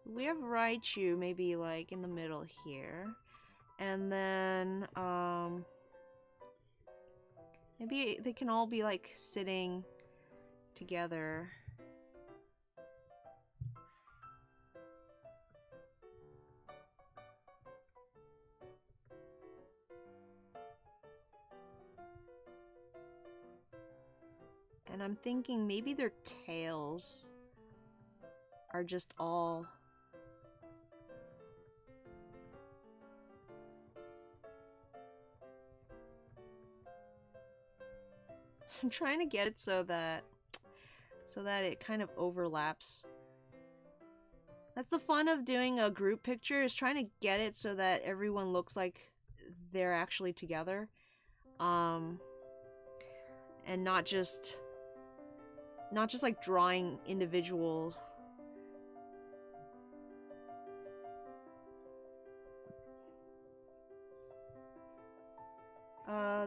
we have Raichu maybe like in the middle here. And then maybe they can all be like sitting together. And I'm thinking maybe their tails are just all... I'm trying to get it so that it kind of overlaps. That's the fun of doing a group picture, is trying to get it so that everyone looks like they're actually together. And not just like drawing individual.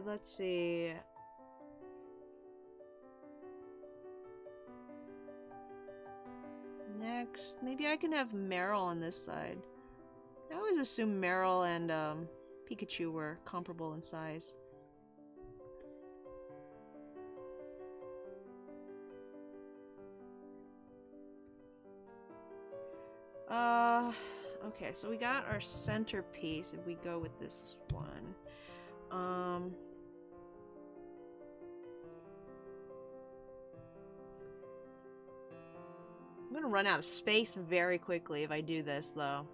Let's see. Next, maybe I can have Meryl on this side. I always assumed Meryl and Pikachu were comparable in size. Okay, so we got our centerpiece if we go with this one. I'm gonna run out of space very quickly if I do this, though.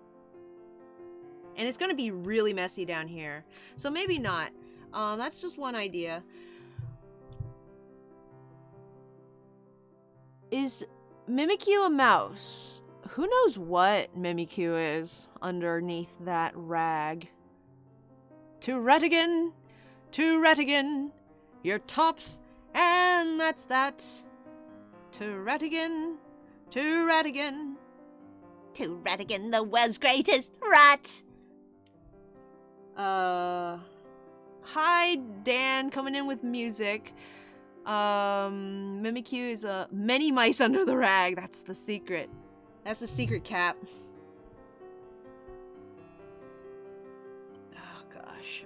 And it's gonna be really messy down here. So maybe not. That's just one idea. Is Mimikyu a mouse? Who knows what Mimikyu is underneath that rag? To Ratigan, your tops, and that's that. To Ratigan, the world's greatest rat. Hi, Dan, coming in with music. Mimikyu is many mice under the rag. That's the secret. That's the secret, Cap. Oh gosh.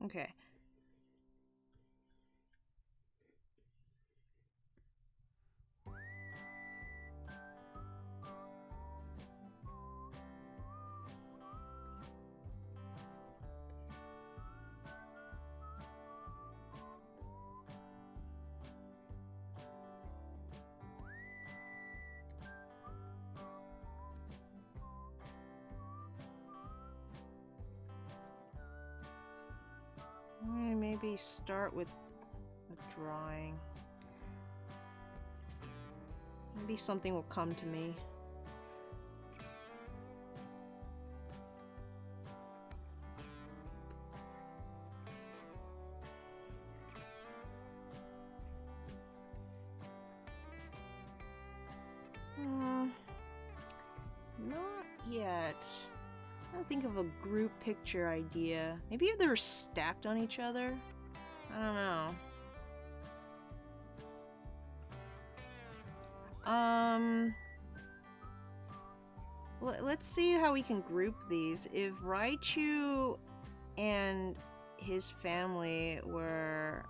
Okay. Maybe start with a drawing. Maybe something will come to me. Not yet. I don't think of a group picture idea. Maybe if they're stacked on each other? I don't know. Let's see how we can group these. If Raichu and his family were...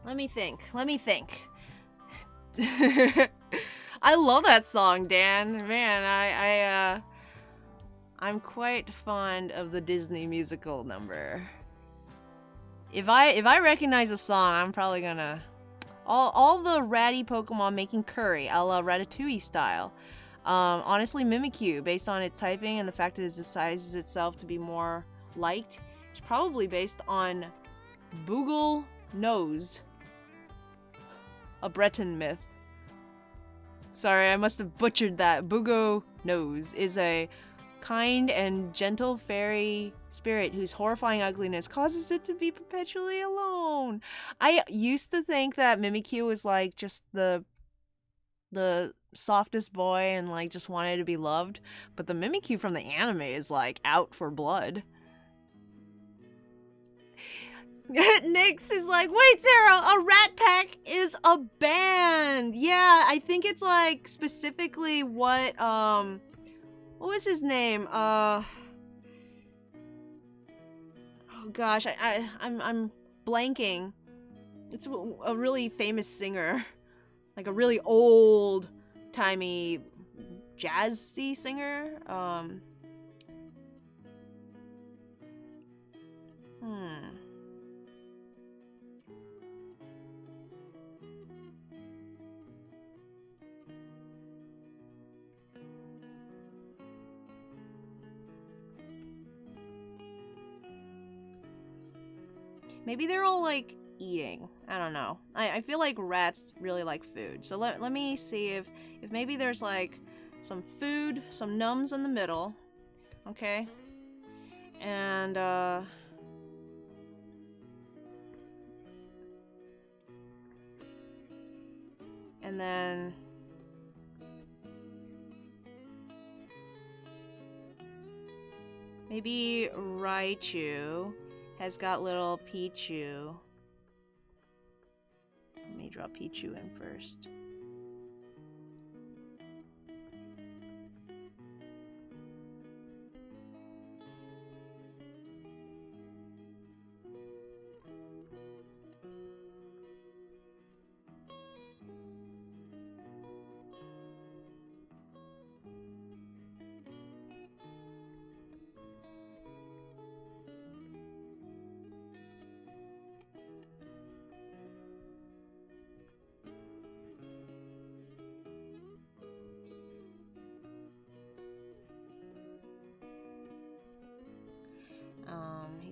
Let me think. I love that song, Dan. Man, I'm quite fond of the Disney musical number. If I recognize a song, I'm probably gonna... All the ratty Pokemon making curry, a la Ratatouille style. Honestly, Mimikyu, based on its typing and the fact that it decides itself to be more liked, is probably based on Boogle Nose, a Breton myth. Sorry, I must have butchered that. Boogle Nose is a kind and gentle fairy spirit whose horrifying ugliness causes it to be perpetually alone. I used to think that Mimikyu was like just the softest boy and like just wanted to be loved, but the Mimikyu from the anime is like out for blood. Nyx is like, wait, Sarah, a Rat Pack is a band. Yeah, I think it's like specifically what was his name? Oh gosh, I'm blanking. It's a really famous singer, like a really old timey jazzy singer. Maybe they're all like eating. I don't know. I feel like rats really like food. So let me see if maybe there's like some food, some nums in the middle. Okay. And then maybe Raichu has got little Pichu. Let me draw Pichu in first.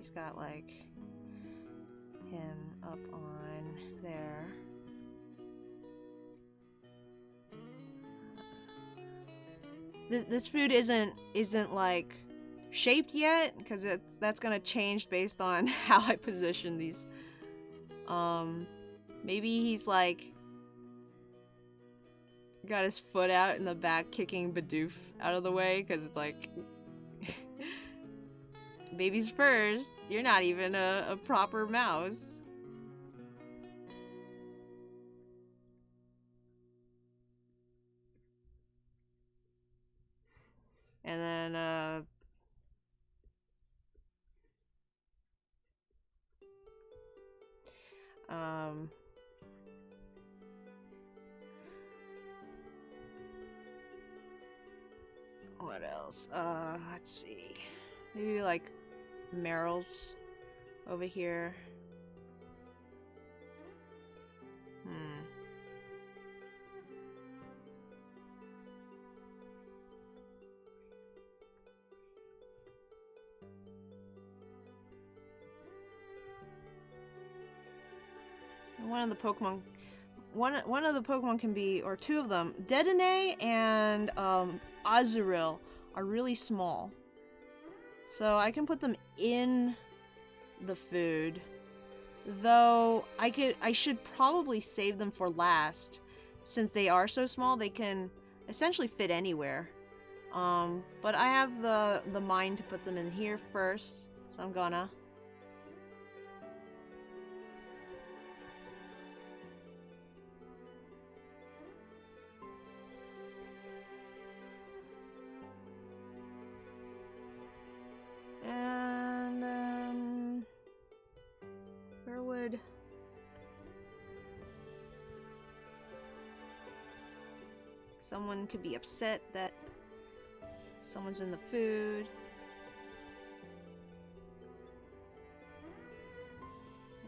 he's got like him up on there. This food isn't like shaped yet, because that's gonna change based on how I position these. Maybe he's like got his foot out in the back kicking Bidoof out of the way, because it's like babies first, you're not even a proper mouse. And then what else? Let's see. Maybe like Meryl's over here. One of the Pokemon can be, or two of them, Dedenne and Azurill are really small. So I can put them in the food. Though I should probably save them for last, since they are so small. They can essentially fit anywhere. But I have the mind to put them in here first, so I'm gonna. And where would someone could be upset that someone's in the food?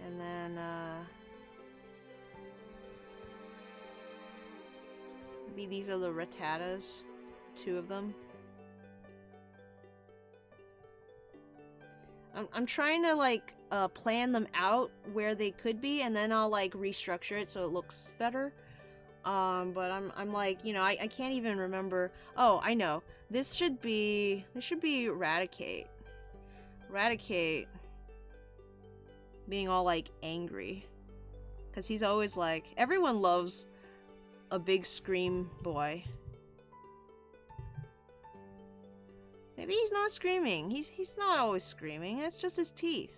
And then maybe these are the Rattatas, two of them. I'm trying to like plan them out where they could be, and then I'll like restructure it so it looks better. But I'm like, you know, I can't even remember. Oh, I know. This should be Raticate. Raticate being all like angry, because he's always like, everyone loves a big scream boy. Maybe he's not screaming. He's not always screaming. It's just his teeth.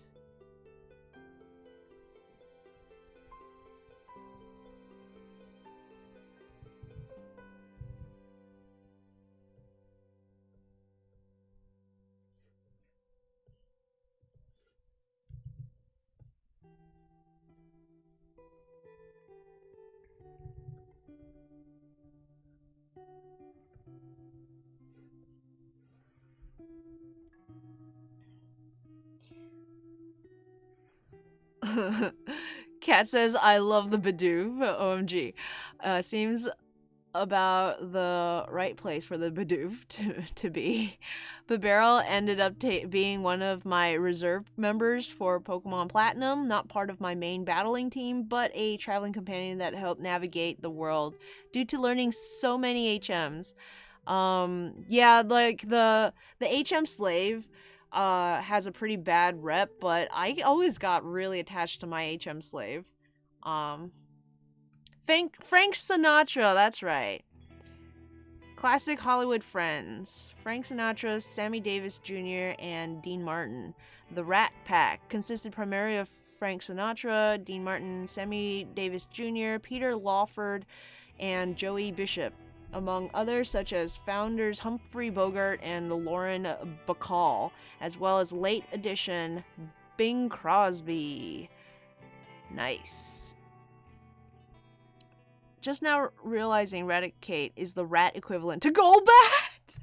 Cat says, I love the Bidoof. OMG. Seems about the right place for the Bidoof to be. Bibarel ended up being one of my reserve members for Pokemon Platinum, not part of my main battling team, but a traveling companion that helped navigate the world due to learning so many HMs. Yeah, like the HM slave has a pretty bad rep, but I always got really attached to my HM slave. Frank Sinatra, that's right. Classic Hollywood friends. Frank Sinatra, Sammy Davis Jr., and Dean Martin. The Rat Pack consisted primarily of Frank Sinatra, Dean Martin, Sammy Davis Jr., Peter Lawford, and Joey Bishop, among others such as founders Humphrey Bogart and Lauren Bacall, as well as late addition Bing Crosby. Nice. Just now realizing Raticate is the rat equivalent to Golbat!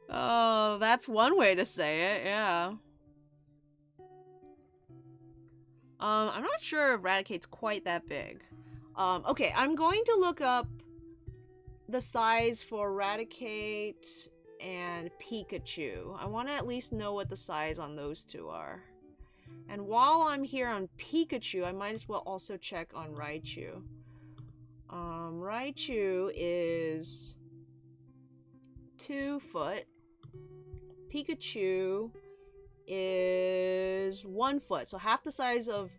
Oh, that's one way to say it, yeah. I'm not sure if Raticate's quite that big. Okay, I'm going to look up the size for Raticate and Pikachu. I want to at least know what the size on those two are. And while I'm here on Pikachu, I might as well also check on Raichu. Raichu is 2 foot. Pikachu is 1 foot, so half the size of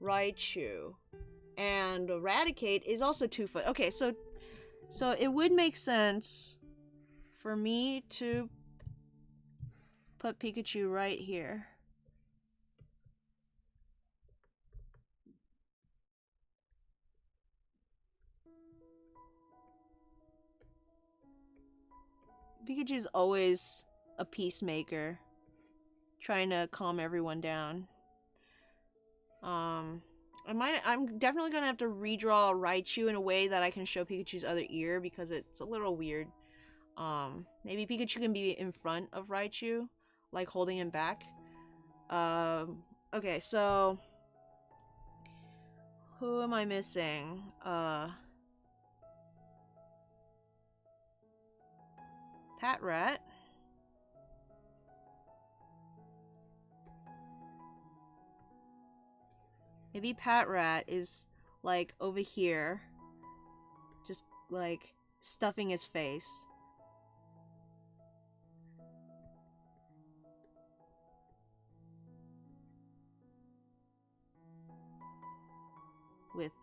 Raichu. And Raticate is also 2 foot. Okay, so it would make sense for me to put Pikachu right here. Pikachu's always a peacemaker, trying to calm everyone down. I'm definitely gonna have to redraw Raichu in a way that I can show Pikachu's other ear because it's a little weird. Maybe Pikachu can be in front of Raichu, like holding him back. Okay, so who am I missing? Patrat. Maybe Patrat is like over here, just like stuffing his face.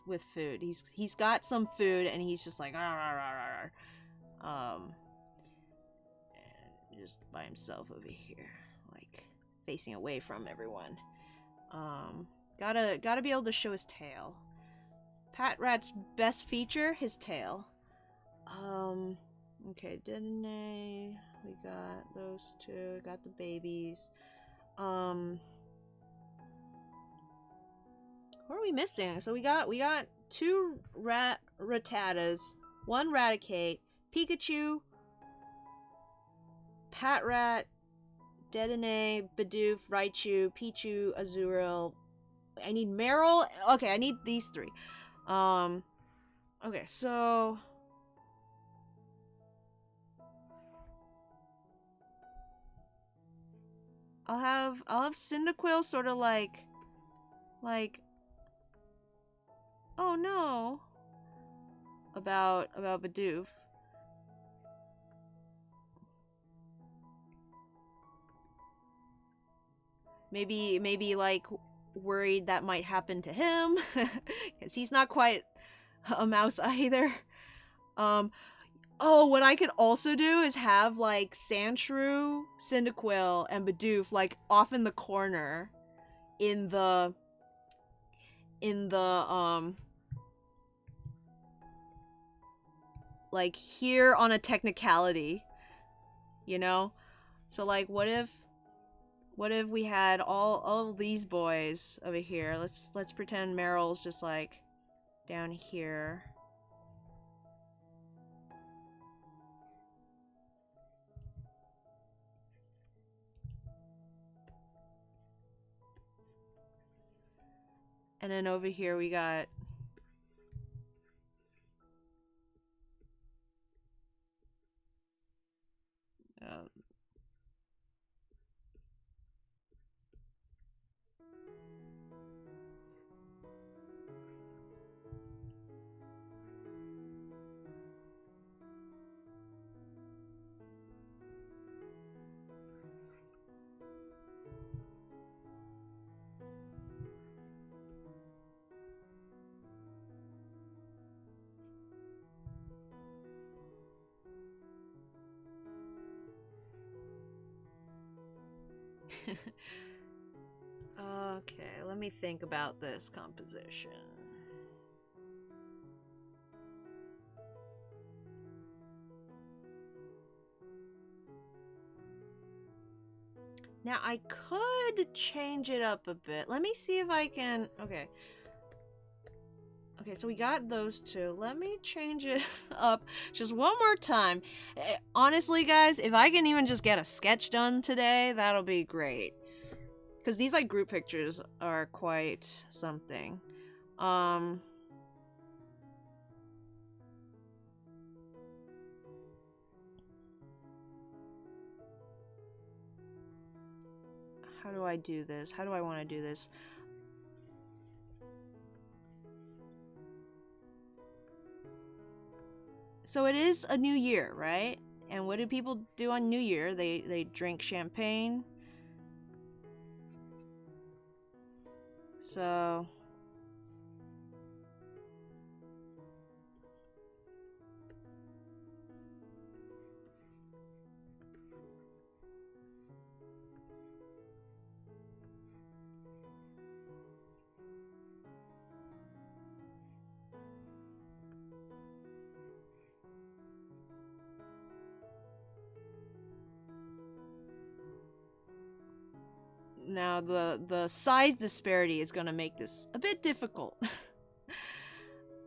With food. He's got some food and he's just like and just by himself over here, like facing away from everyone. Gotta be able to show his tail. Patrat's best feature, his tail. Okay, Dedenne, we got those two, got the babies. What are we missing? So we got 2 Rattatas, 1 Raticate, Pikachu, Patrat, Dedenne, Bidoof, Raichu, Pichu, Azurill. I need Marill. Okay, I need these 3. Okay, so I'll have Cyndaquil sort of like oh no about Bidoof. Maybe like worried that might happen to him because he's not quite a mouse either. Oh, what I could also do is have like Sandshrew, Cyndaquil, and Bidoof like off in the corner in the like here on a technicality, you know? So like what if we had all these boys over here? Let's pretend Meryl's just like down here. And then over here we got okay, let me think about this composition. Now, I could change it up a bit. Let me see if I can... Okay. Okay, so we got those 2. Let me change it up just one more time. Honestly, guys, if I can even just get a sketch done today, that'll be great. Because these, like, group pictures are quite something. how do I do this? How do I want to do this? So it is a new year, right? And what do people do on New Year? They drink champagne. So now the size disparity is gonna make this a bit difficult.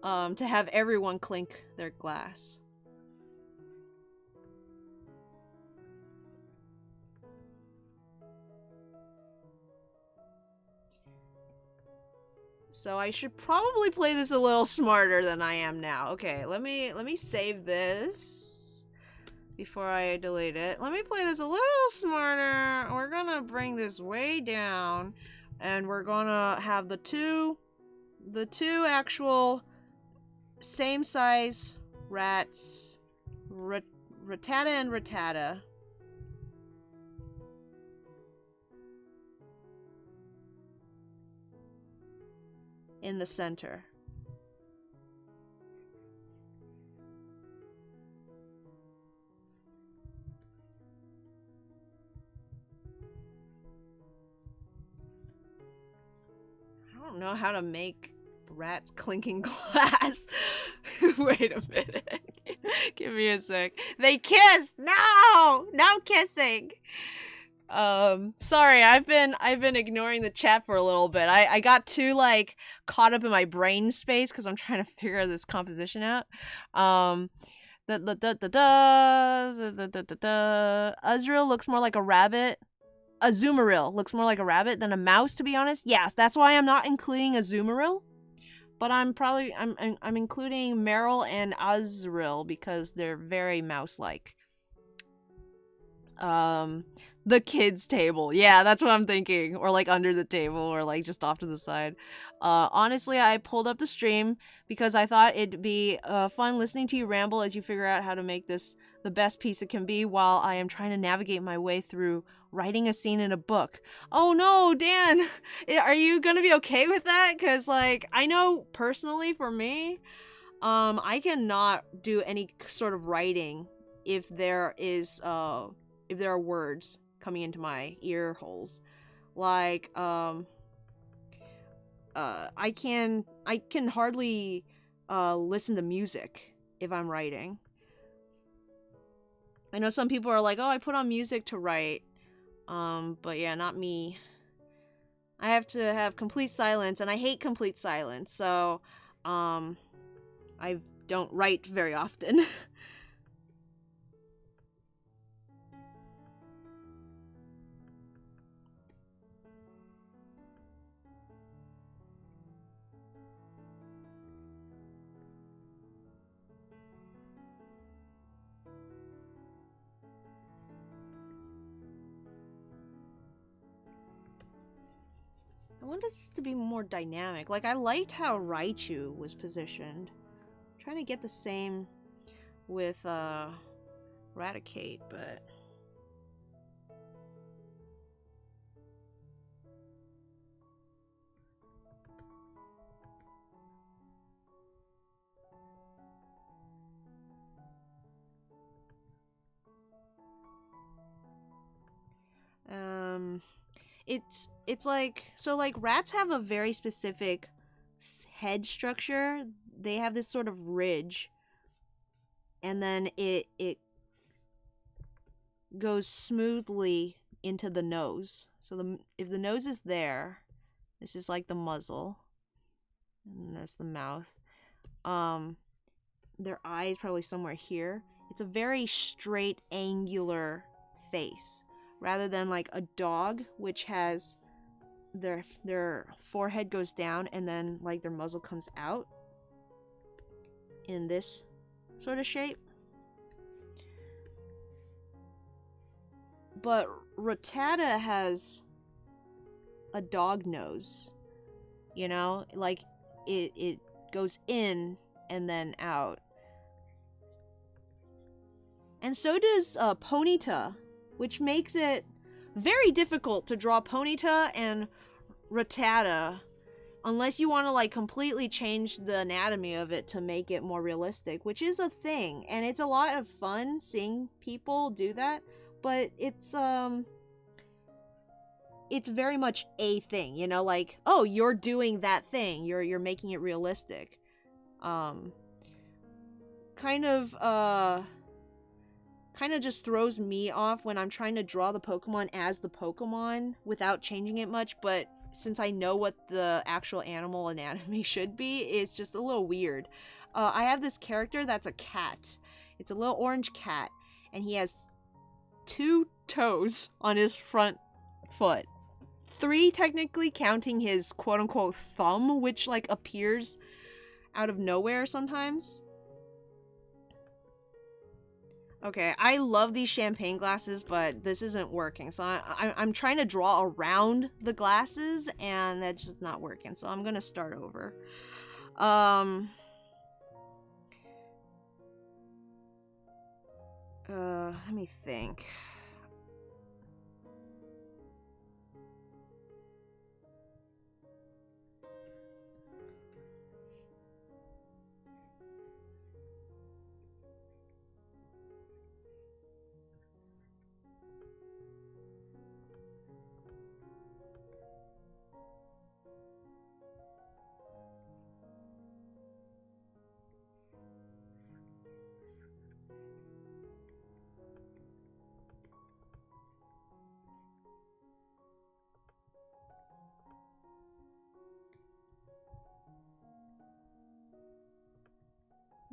To have everyone clink their glass. So I should probably play this a little smarter than I am now. Okay, let me save this before I delete it. Let me play this a little smarter. We're gonna bring this way down, and we're gonna have the two actual same size rats, Rattata and Rattata. In the center. I don't know how to make rats clinking glass. Wait a minute. Give me a sec. They kiss! No! No kissing! Sorry, I've been ignoring the chat for a little bit. I got too, like, caught up in my brain space because I'm trying to figure this composition out. Azrael looks more like a rabbit. Azumarill looks more like a rabbit than a mouse, to be honest. Yes, that's why I'm not including Azumarill. But I'm including Meryl and Azrael because they're very mouse-like. The kids' table. Yeah, that's what I'm thinking. Or like under the table or like just off to the side. Honestly, I pulled up the stream because I thought it'd be fun listening to you ramble as you figure out how to make this the best piece it can be while I am trying to navigate my way through writing a scene in a book. Oh no, Dan! Are you gonna be okay with that? Because, like, I know personally for me, I cannot do any sort of writing if there are words coming into my ear holes. Like, I can hardly listen to music if I'm writing. I know some people are like, oh, I put on music to write. But yeah, not me. I have to have complete silence, and I hate complete silence, so, I don't write very often. I want this to be more dynamic. Like, I liked how Raichu was positioned. I'm trying to get the same with, Raticate, but... It's like, so like rats have a very specific head structure. They have this sort of ridge, and then it goes smoothly into the nose. So if the nose is there, this is like the muzzle, and that's the mouth. Their eye is probably somewhere here. It's a very straight, angular face, rather than like a dog, which has their forehead goes down and then like their muzzle comes out in this sort of shape. But Rattata has a dog nose. You know, like it goes in and then out. And so does Ponyta, which makes it very difficult to draw Ponyta and Rattata unless you want to like completely change the anatomy of it to make it more realistic, which is a thing, and it's a lot of fun seeing people do that, but it's very much a thing, you know, like, oh, you're doing that thing, you're making it realistic. Kind of just throws me off when I'm trying to draw the Pokemon as the Pokemon without changing it much, but since I know what the actual animal anatomy should be, it's just a little weird. I have this character that's a cat. It's a little orange cat, and he has 2 toes on his front foot. 3 technically, counting his quote-unquote thumb, which like appears out of nowhere sometimes. Okay, I love these champagne glasses, but this isn't working. So I'm trying to draw around the glasses, and that's just not working. So I'm gonna start over. Let me think.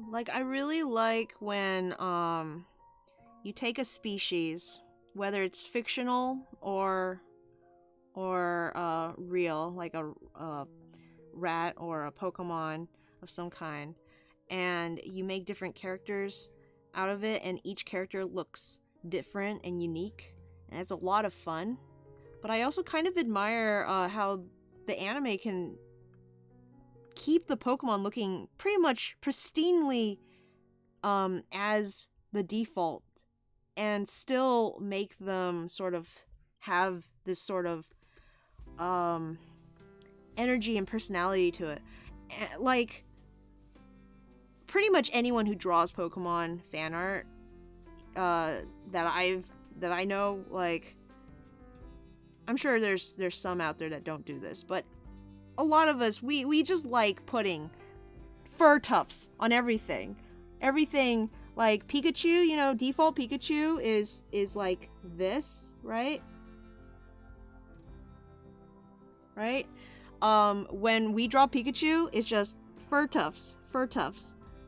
Like, I really like when, you take a species, whether it's fictional or real, like a rat or a Pokemon of some kind, and you make different characters out of it, and each character looks different and unique, and it's a lot of fun. But I also kind of admire how the anime can keep the Pokemon looking pretty much pristinely as the default, and still make them sort of have this sort of energy and personality to it. Like, pretty much anyone who draws Pokemon fan art that I know, like, I'm sure there's some out there that don't do this, but a lot of us, we just like putting fur tufts on everything. Everything, like Pikachu, you know, default Pikachu is like this, right? Right? When we draw Pikachu, it's just fur tufts,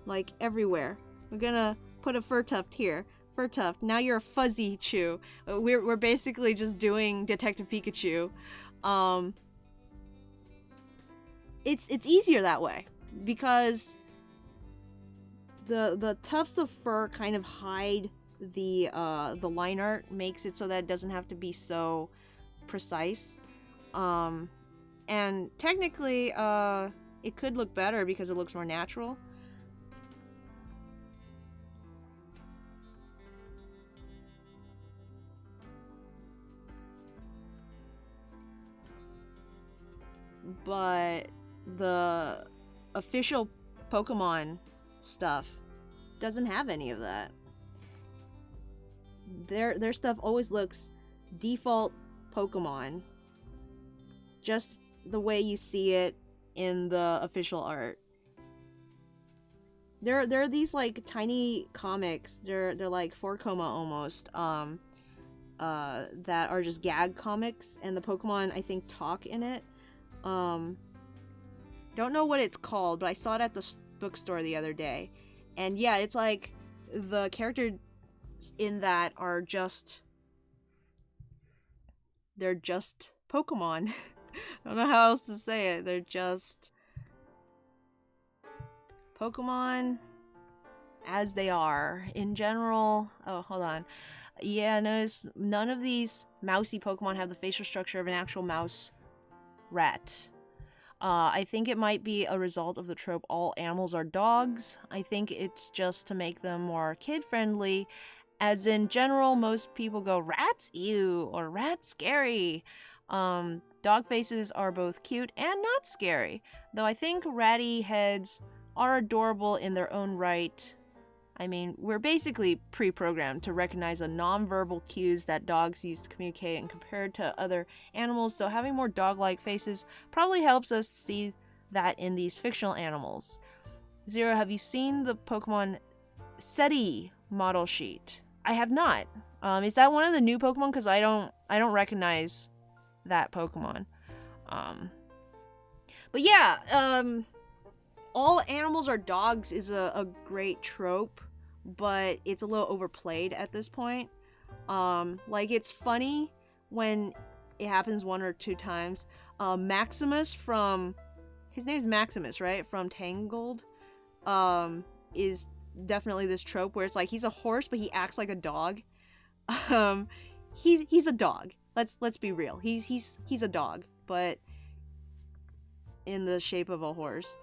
like everywhere. We're gonna put a fur tuft here, fur tuft. Now you're a fuzzy chew. We're basically just doing Detective Pikachu. It's easier that way because the tufts of fur kind of hide the line art, makes it so that it doesn't have to be so precise. And technically it could look better because it looks more natural. But the official Pokemon stuff doesn't have any of that. Their stuff always looks default Pokemon, just the way you see it in the official art. There are these like tiny comics. They're like 4-koma almost. That are just gag comics, and the Pokemon I think talk in it. Don't know what it's called, but I saw it at the bookstore the other day. And yeah, it's like the characters in that are just... they're just Pokemon. I don't know how else to say it. They're just Pokemon as they are. In general... oh, hold on. Yeah, notice none of these mousy Pokemon have the facial structure of an actual mouse rat. I think it might be a result of the trope all animals are dogs. I think it's just to make them more kid-friendly, as in general, most people go, rats, ew, or rats, scary. Dog faces are both cute and not scary, though I think ratty heads are adorable in their own right. I mean, we're basically pre-programmed to recognize the nonverbal cues that dogs use to communicate and compared to other animals, so having more dog-like faces probably helps us see that in these fictional animals. Zero, have you seen the Pokemon SETI model sheet? I have not. Is that one of the new Pokemon? Because I don't recognize that Pokemon. But yeah, all animals are dogs is a great trope, but it's a little overplayed at this point. Like, it's funny when it happens one or two times. Maximus from, his name's Maximus, right? From Tangled, is definitely this trope where it's like he's a horse, but he acts like a dog. He's a dog. Let's be real. He's a dog, but in the shape of a horse.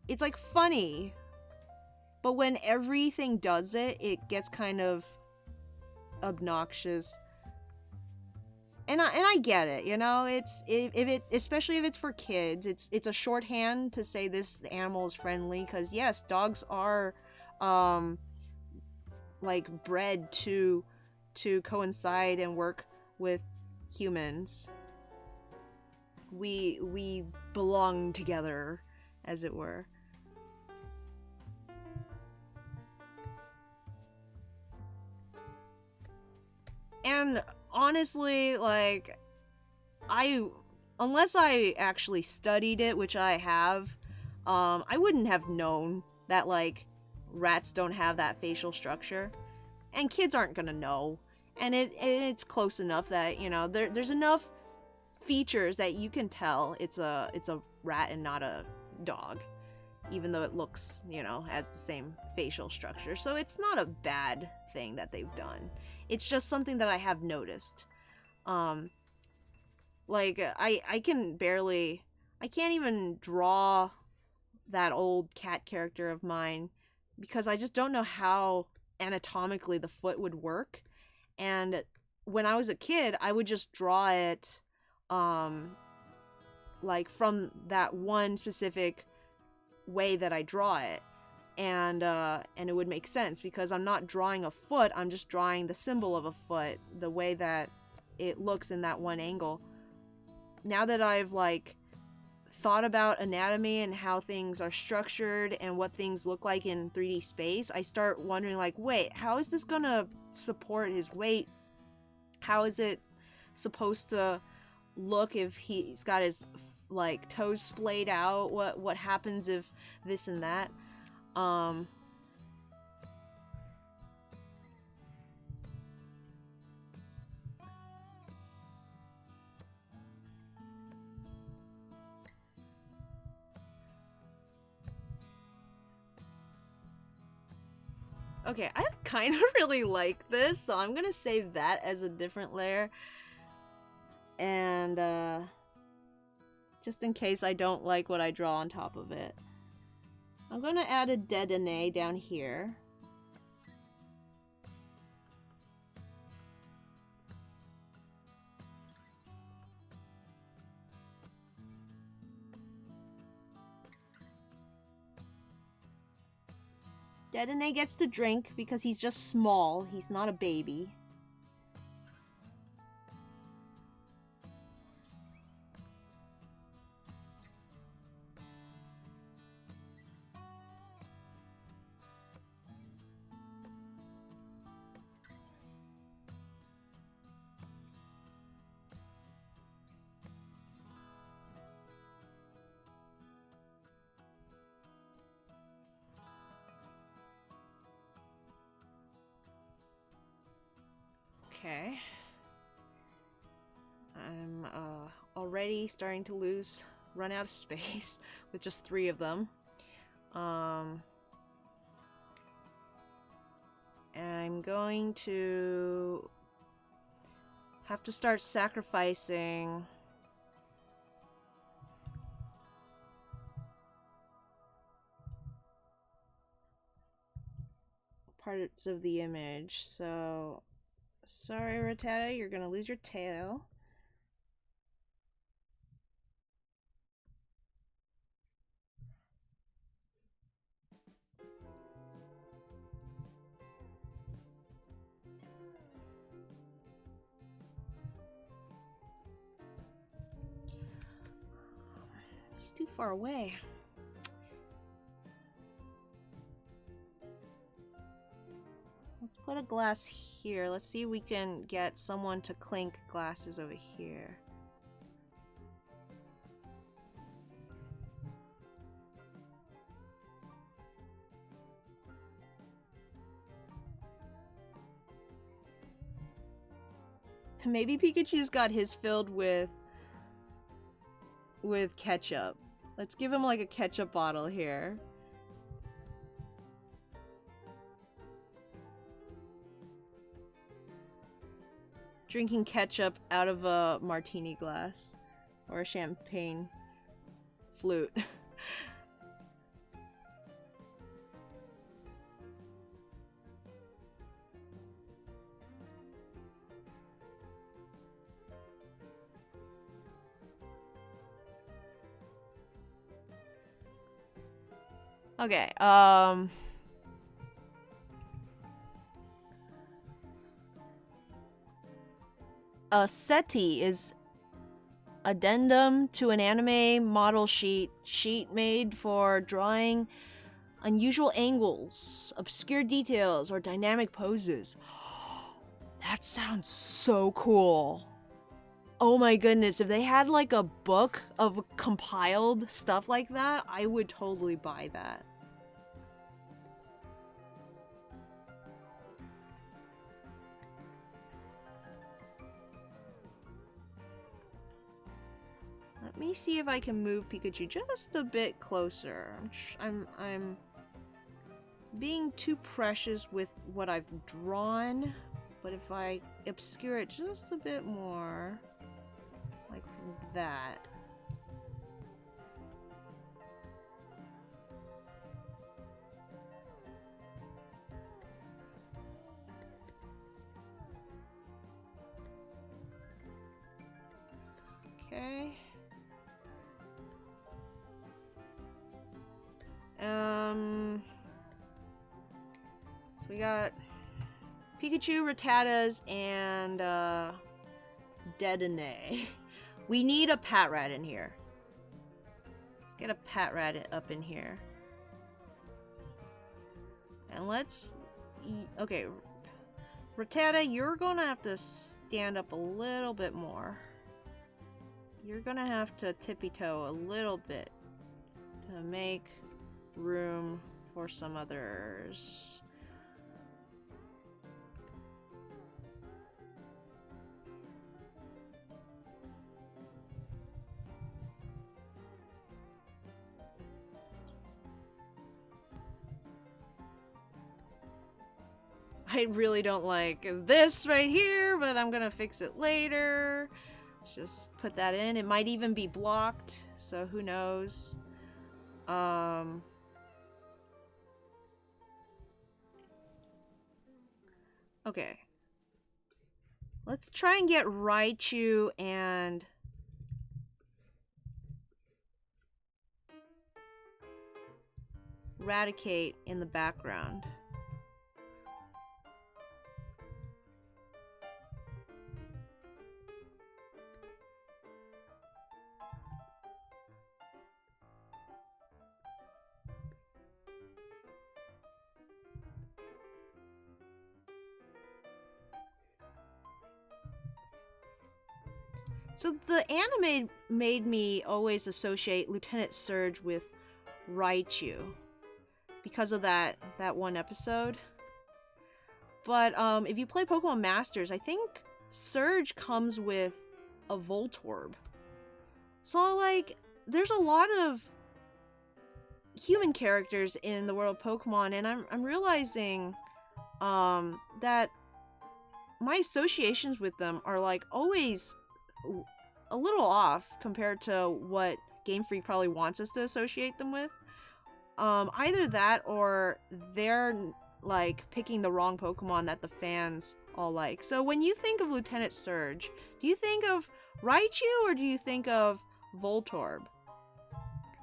It's like funny, but when everything does it, it gets kind of obnoxious. And I get it, you know. It's if it, especially if it's for kids, it's a shorthand to say this animal is friendly, because yes, dogs are like bred to coincide and work with humans. We belong together, as it were. And honestly, like, unless I actually studied it, which I have, I wouldn't have known that, like, rats don't have that facial structure. And kids aren't gonna know. And it's close enough that, you know, there's enough features that you can tell it's a rat and not a dog, even though it looks, you know, has the same facial structure. So it's not a bad thing that they've done. It's just something that I have noticed. Like, I can't even draw that old cat character of mine because I just don't know how anatomically the foot would work. And when I was a kid, I would just draw it like from that one specific way that I draw it, and it would make sense because I'm not drawing a foot, I'm just drawing the symbol of a foot, the way that it looks in that one angle. Now that I've like thought about anatomy and how things are structured and what things look like in 3D space, I start wondering, like, wait, how is this gonna support his weight? How is it supposed to look if he's got his like toes splayed out? What happens if this and that? Okay, I kind of really like this, so I'm gonna save that as a different layer. And just in case I don't like what I draw on top of it, I'm gonna add a Dedenne down here. Dedenne gets to drink because he's just small, he's not a baby. Okay. I'm already starting to run out of space with just 3 of them. I'm going to Have to start sacrificing. Parts of the image. So, sorry, Rattata, you're gonna lose your tail. He's too far away. Let's put a glass here. Let's see if we can get someone to clink glasses over here. Maybe Pikachu's got his filled with ketchup. Let's give him like a ketchup bottle here. Drinking ketchup out of a martini glass or a champagne flute. Okay, a SETI is addendum to an anime model sheet made for drawing unusual angles, obscure details, or dynamic poses. That sounds so cool. Oh my goodness, if they had like a book of compiled stuff like that, I would totally buy that. Let me see if I can move Pikachu just a bit closer. I'm being too precious with what I've drawn, but if I obscure it just a bit more, like that. Okay. So we got Pikachu, Rattatas, and Dedenne. We need a Patrat in here. Let's get a Patrat up in here. And let's... Okay. Rattata, you're gonna have to stand up a little bit more. You're gonna have to tippy-toe a little bit to make room for some others. I really don't like this right here, but I'm gonna fix it later. Let's just put that in. It might even be blocked, so who knows. Okay. Let's try and get Raichu and Raticate in the background. So the anime made me always associate Lieutenant Surge with Raichu because of that one episode. But if you play Pokemon Masters, I think Surge comes with a Voltorb. So like, there's a lot of human characters in the world of Pokemon, and I'm realizing that my associations with them are like always a little off compared to what Game Freak probably wants us to associate them with. Either that or they're like picking the wrong Pokemon that the fans all like. So when you think of Lieutenant Surge, do you think of Raichu or do you think of Voltorb?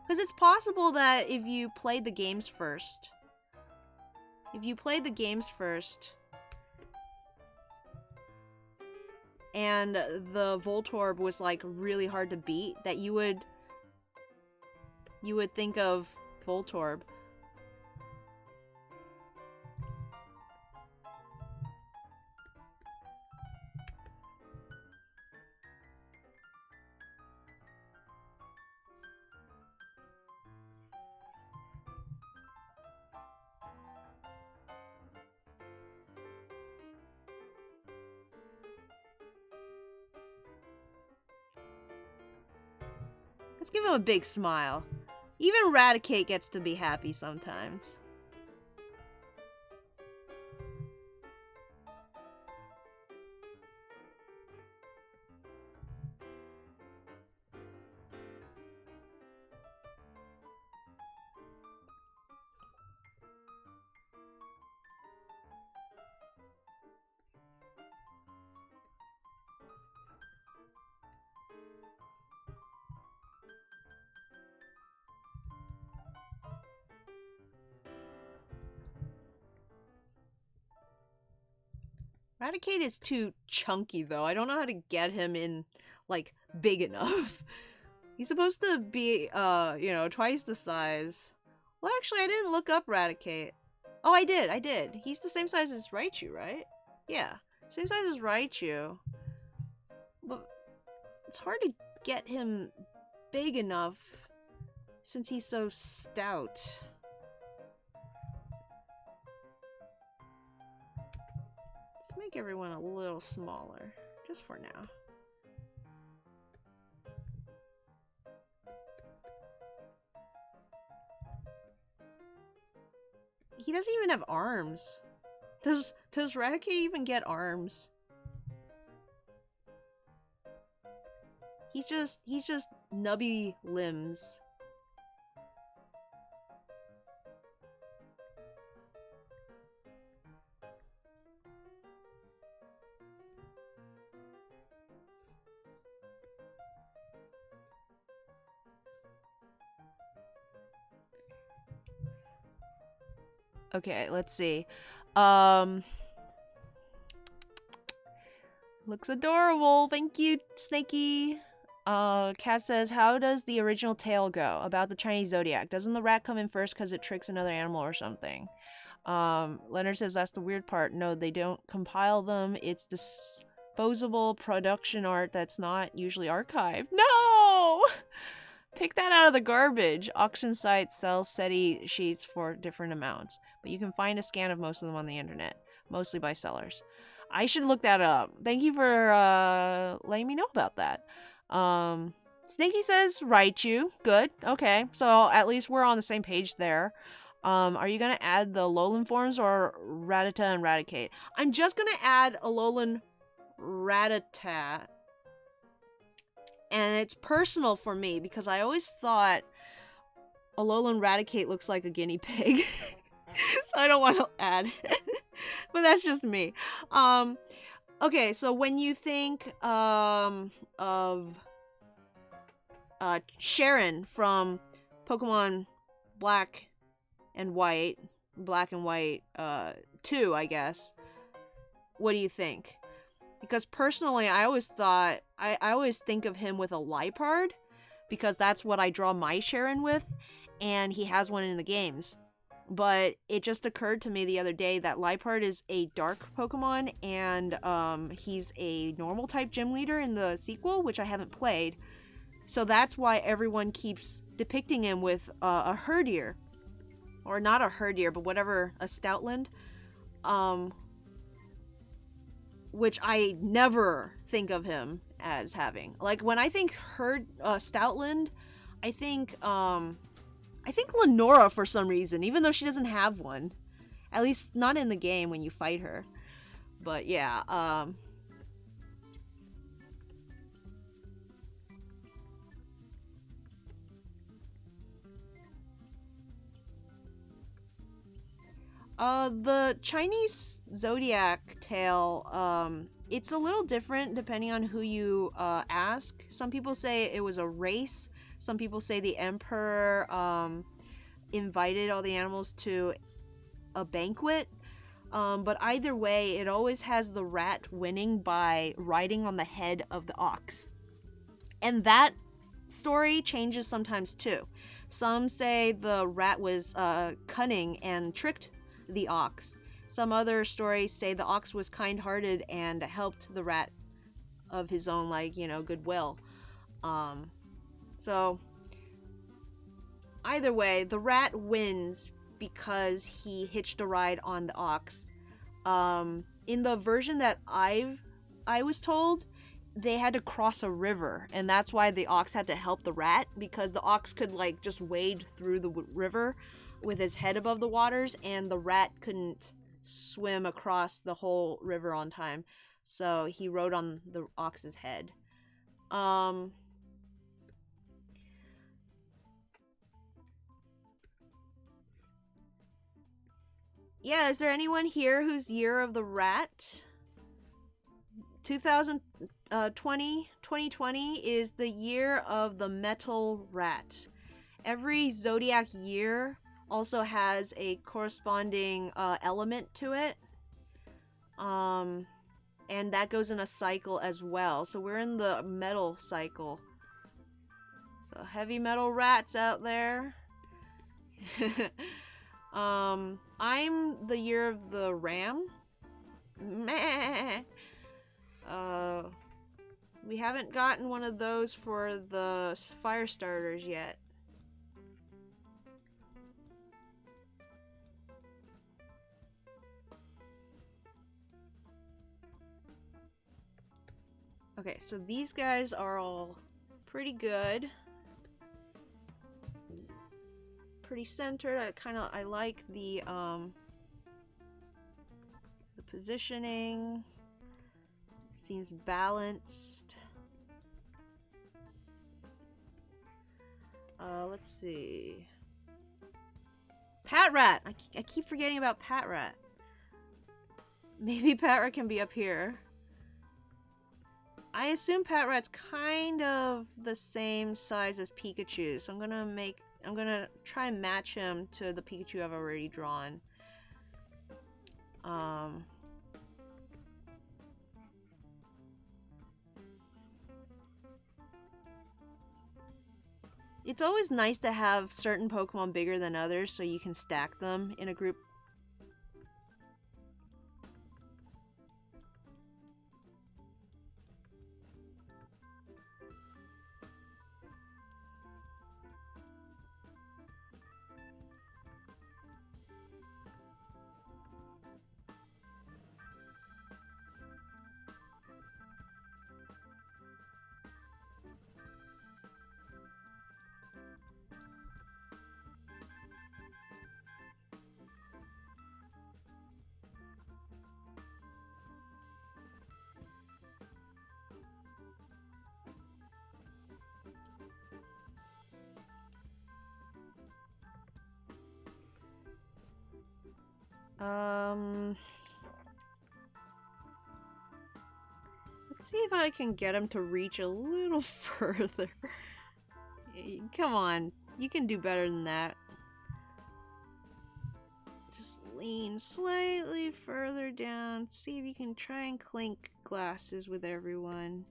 Because it's possible that if you played the games first, and the Voltorb was like really hard to beat, that you would think of Voltorb. Let's give him a big smile. Even Raticate gets to be happy sometimes. Raticate is too chunky, though. I don't know how to get him in, like, big enough. He's supposed to be, you know, twice the size. Well, actually, I didn't look up Raticate. Oh, I did. He's the same size as Raichu, right? Yeah, same size as Raichu. But it's hard to get him big enough since he's so stout. Let's make everyone a little smaller, just for now. He doesn't even have arms. Does Raticate even get arms? He's just nubby limbs. Okay, let's see. Looks adorable. Thank you, Snakey. Cat says, how does the original tale go about the Chinese zodiac? Doesn't the rat come in first because it tricks another animal or something? Leonard says, that's the weird part. No, they don't compile them. It's disposable production art that's not usually archived. No! Pick that out of the garbage. Auction sites sell SETI sheets for different amounts, but you can find a scan of most of them on the internet, mostly by sellers. I should look that up. Thank you for letting me know about that. Snakey says Raichu. Good. Okay, so at least we're on the same page there. Are you gonna add the Alolan forms or Rattata and Raticate? I'm just gonna add Alolan Rattata. And it's personal for me because I always thought Alolan Raticate looks like a guinea pig. So I don't want to add it. But that's just me. Okay, so when you think of Sharon from Pokemon Black and White 2, I guess, what do you think? Because personally, I always thought, I always think of him with a Liepard, because that's what I draw my Sharon with, and he has one in the games. But it just occurred to me the other day that Liepard is a dark Pokemon, and he's a normal type gym leader in the sequel, which I haven't played. So that's why everyone keeps depicting him with a Herdier. Or not a Herdier, but whatever, a Stoutland. Which I never think of him as having. Like, when I think Stoutland, I think Lenora for some reason, even though she doesn't have one. At least not in the game when you fight her. But yeah, the Chinese zodiac tale, it's a little different depending on who you ask. Some people say it was a race. Some people say the emperor invited all the animals to a banquet. But either way, it always has the rat winning by riding on the head of the ox. And that story changes sometimes too. Some say the rat was cunning and tricked the ox. Some other stories say the ox was kind-hearted and helped the rat of his own, goodwill. So either way, the rat wins because he hitched a ride on the ox. In the version that I was told, they had to cross a river, and that's why the ox had to help the rat, because the ox could just wade through the river with his head above the waters, and the rat couldn't swim across the whole river on time, so he rode on the ox's head. Yeah, is there anyone here whose year of the rat? 2020 is the year of the metal rat. Every zodiac year also has a corresponding element to it. And that goes in a cycle as well. So we're in the metal cycle. So heavy metal rats out there. I'm the year of the ram. Meh. We haven't gotten one of those for the fire starters yet. Okay, so these guys are all pretty good. Pretty centered. I like the positioning. Seems balanced. Let's see. Pat Rat! I keep forgetting about Pat Rat. Maybe Pat Rat can be up here. I assume Pat Rat's kind of the same size as Pikachu, so I'm gonna try and match him to the Pikachu I've already drawn. It's always nice to have certain Pokemon bigger than others so you can stack them in a group. Let's see if I can get him to reach a little further. Come on, you can do better than that. Just lean slightly further down. See if you can try and clink glasses with everyone.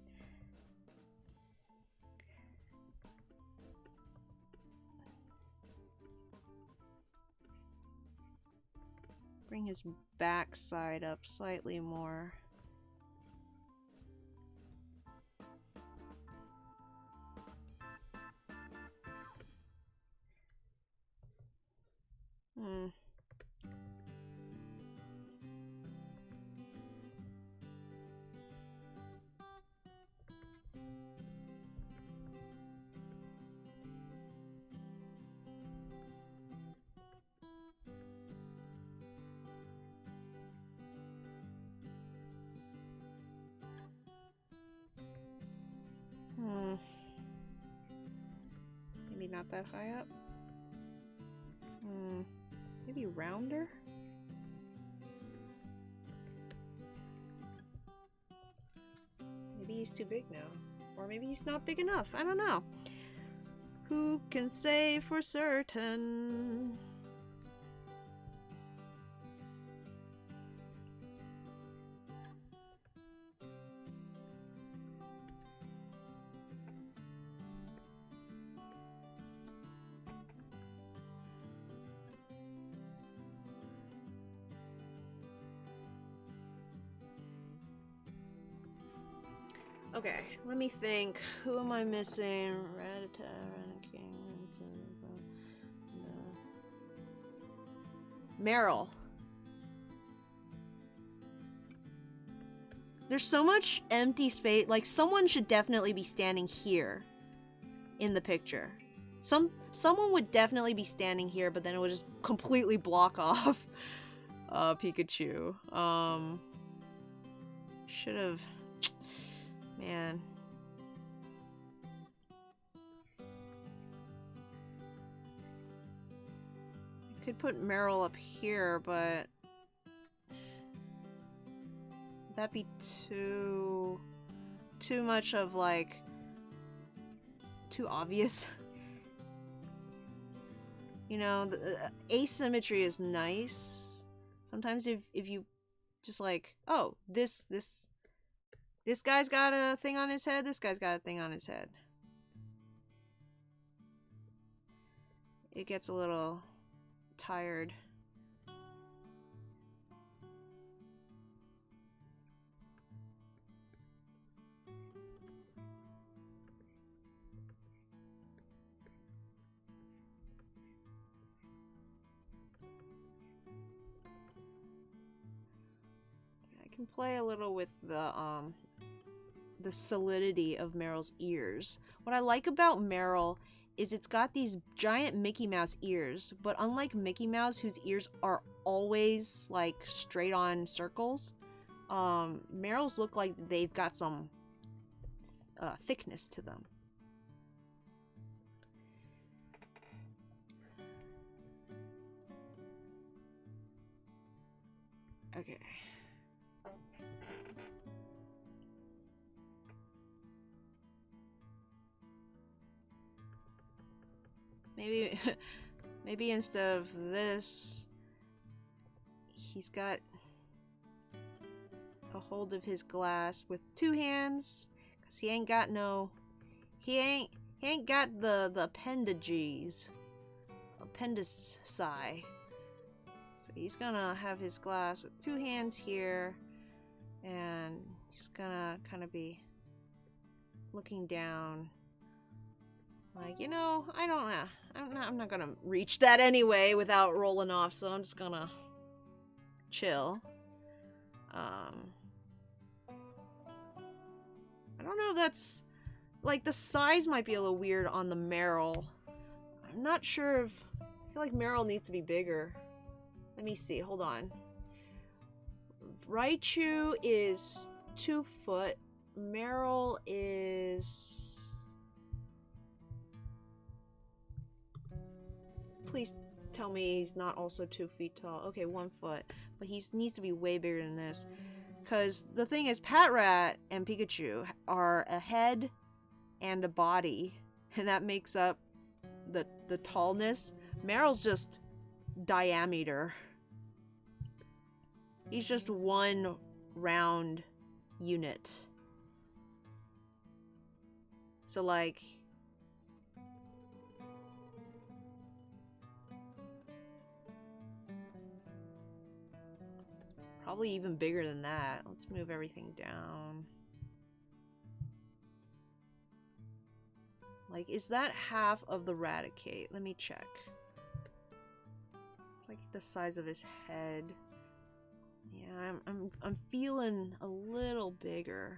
Bring his backside up slightly more. not that high up. Maybe rounder? Maybe he's too big now. Or maybe he's not big enough. I don't know. Who can say for certain? Okay, let me think. Who am I missing? Meryl. There's so much empty space. Like, someone should definitely be standing here in the picture. Someone would definitely be standing here, but then it would just completely block off Pikachu. Should have... Man. I could put Meryl up here, but that'd be too much of, like, too obvious. You know, the asymmetry is nice. Sometimes if you just like, oh, this guy's got a thing on his head, this guy's got a thing on his head. It gets a little tired. I can play a little with the solidity of Meryl's ears. What I like about Meryl is it's got these giant Mickey Mouse ears, but unlike Mickey Mouse, whose ears are always like straight on circles, Meryl's look like they've got some thickness to them. Okay. Maybe instead of this, he's got a hold of his glass with two hands, cause he ain't got the appendici. So he's gonna have his glass with two hands here, and he's gonna kind of be looking down. Like, you know, I don't know. I'm not gonna reach that anyway without rolling off, so I'm just gonna chill. I don't know if that's... Like, the size might be a little weird on the Meryl. I'm not sure if... I feel like Meryl needs to be bigger. Let me see, hold on. Raichu is 2 foot. Meryl is... Please tell me he's not also 2 feet tall. Okay, 1 foot. But he needs to be way bigger than this. Because the thing is, Patrat and Pikachu are a head and a body. And that makes up the tallness. Meryl's just diameter. He's just one round unit. So, like... Probably even bigger than that. Let's move everything down. Like, is that half of the Raticate? Let me check. It's like the size of his head. Yeah, I'm feeling a little bigger.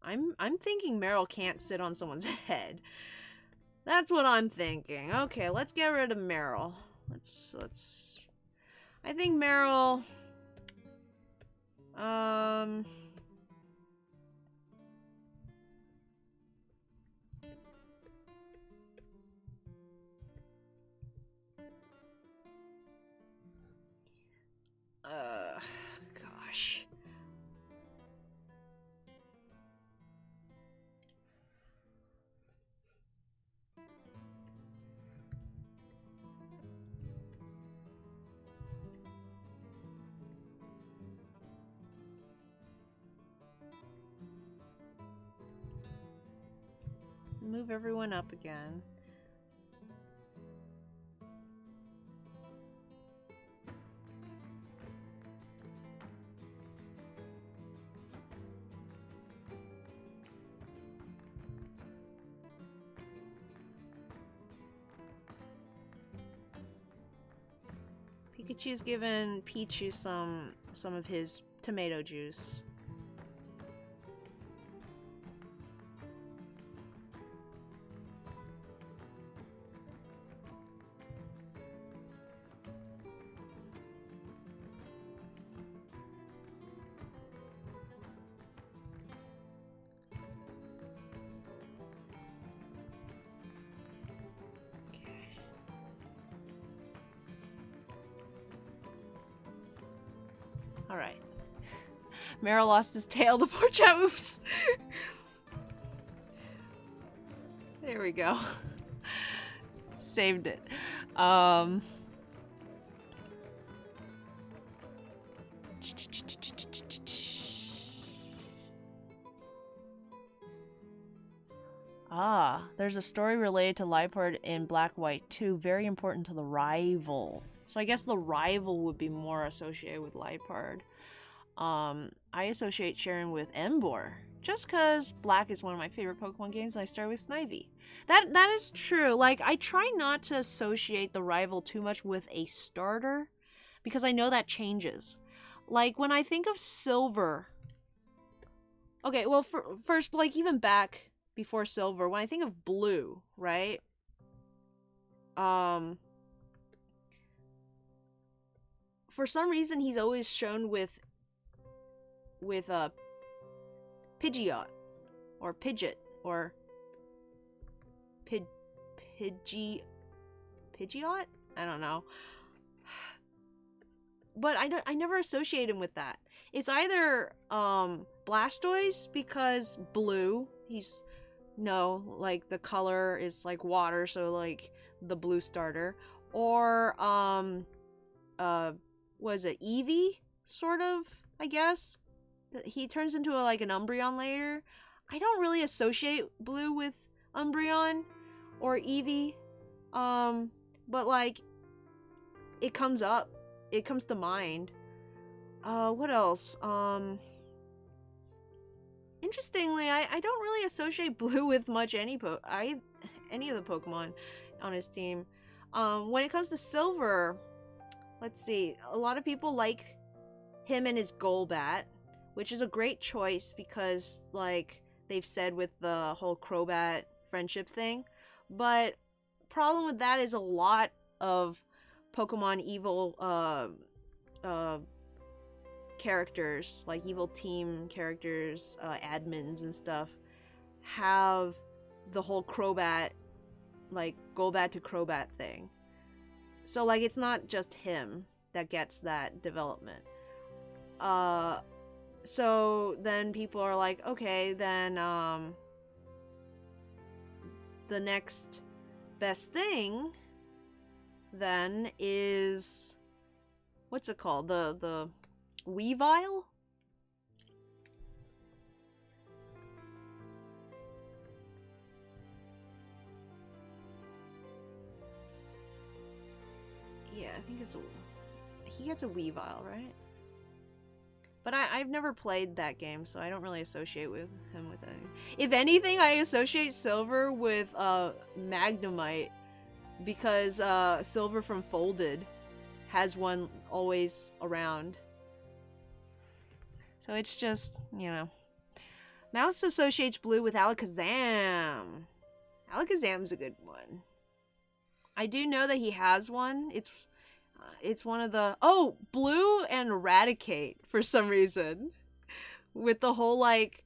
I'm thinking Meryl can't sit on someone's head. That's what I'm thinking. Okay, let's get rid of Meryl. Let's... I think Meryl... Um... Gosh. Move everyone up again. Pikachu's given Pichu some of his tomato juice. Alright. Meryl lost his tail. The poor chap. Oops. There we go. Saved it. There's a story related to Liepard in Black White 2, very important to the rival. So I guess the rival would be more associated with Liepard. I associate Sharon with Emboar, just because Black is one of my favorite Pokemon games and I started with Snivy. That is true. Like, I try not to associate the rival too much with a starter, because I know that changes. Like, when I think of Silver... Okay, well, first, like, even back before Silver, when I think of Blue, right? For some reason, he's always shown with Pidgeot, or Pidgeot, or Pidgeot? I don't know. But I never associate him with that. It's either Blastoise, because blue, like the color is like water, so like the blue starter, or what is it, Eevee, sort of, I guess. He turns into like an Umbreon later. I don't really associate Blue with Umbreon or Eevee, but like it comes to mind. What else? Interestingly, I don't really associate Blue with much any of the Pokemon on his team. When it comes to Silver, let's see. A lot of people like him and his Golbat, which is a great choice because, like, they've said with the whole Crobat friendship thing. But problem with that is a lot of Pokemon evil characters, like evil team characters, admins and stuff, have the whole Crobat, like Golbat to Crobat thing. So like it's not just him that gets that development. So then people are like, okay, then the next best thing then is, what's it called? The Weavile? Yeah, I think he gets a Weavile, right? But I've never played that game, so I don't really associate with him with anything. If anything, I associate Silver with Magnemite, because Silver from Folded has one always around. So it's just, you know. Mouse associates Blue with Alakazam. Alakazam's a good one. I do know that he has one. It's It's one of the... Oh! Blue and Raticate, for some reason. With the whole, like,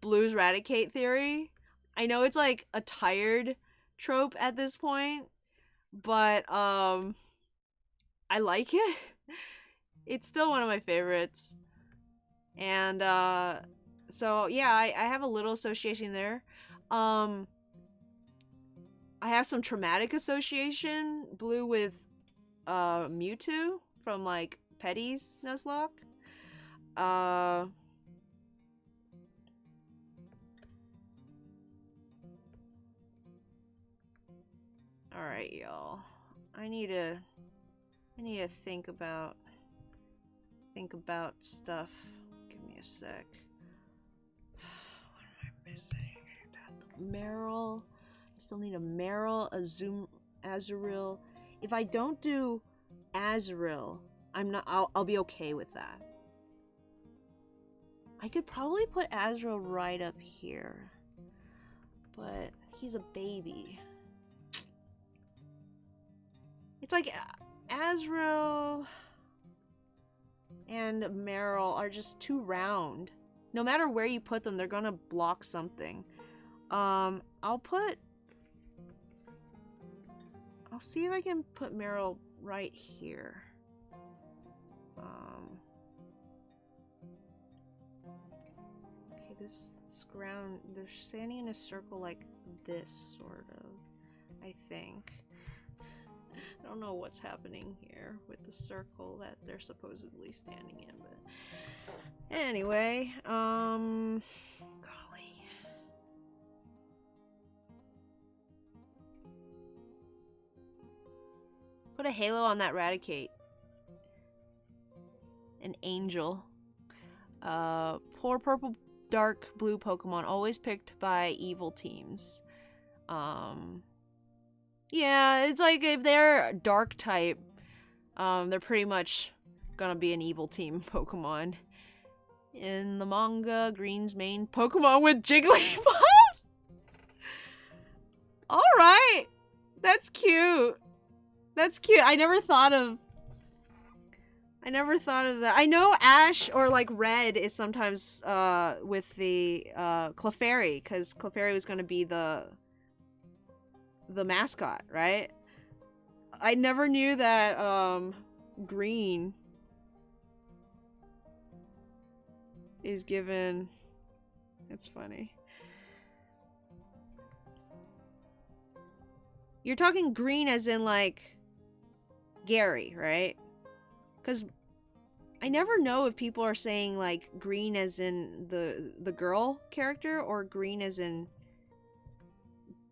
Blue's Raticate theory. I know it's, like, a tired trope at this point. But, I like it. It's still one of my favorites. And, so, yeah, I have a little association there. I have some traumatic association. Blue with Mewtwo from like Petty's Nuzlocke. Alright, y'all. I need to think about stuff. Give me a sec. What am I missing? Meryl. I still need a Meryl, a Azurill. If I don't do Azurill, I'll be okay with that. I could probably put Azurill right up here. But he's a baby. It's like Azurill and Meryl are just too round. No matter where you put them, they're gonna block something. I'll see if I can put Meryl right here. Okay, this ground, they're standing in a circle like this, sort of, I think. I don't know what's happening here with the circle that they're supposedly standing in, but anyway, golly. Put a halo on that Raticate. An angel. Poor purple, dark blue Pokemon, always picked by evil teams. Yeah, it's like if they're dark type, they're pretty much gonna be an evil team Pokemon. In the manga, Green's main Pokemon with Jigglypuff? Alright! That's cute. That's cute. I never thought of that. I know Ash or like Red is sometimes with the Clefairy, because Clefairy was gonna be the mascot, right? I never knew that Green is given. It's funny. You're talking Green as in like Gary, right? Because I never know if people are saying like Green as in the girl character or Green as in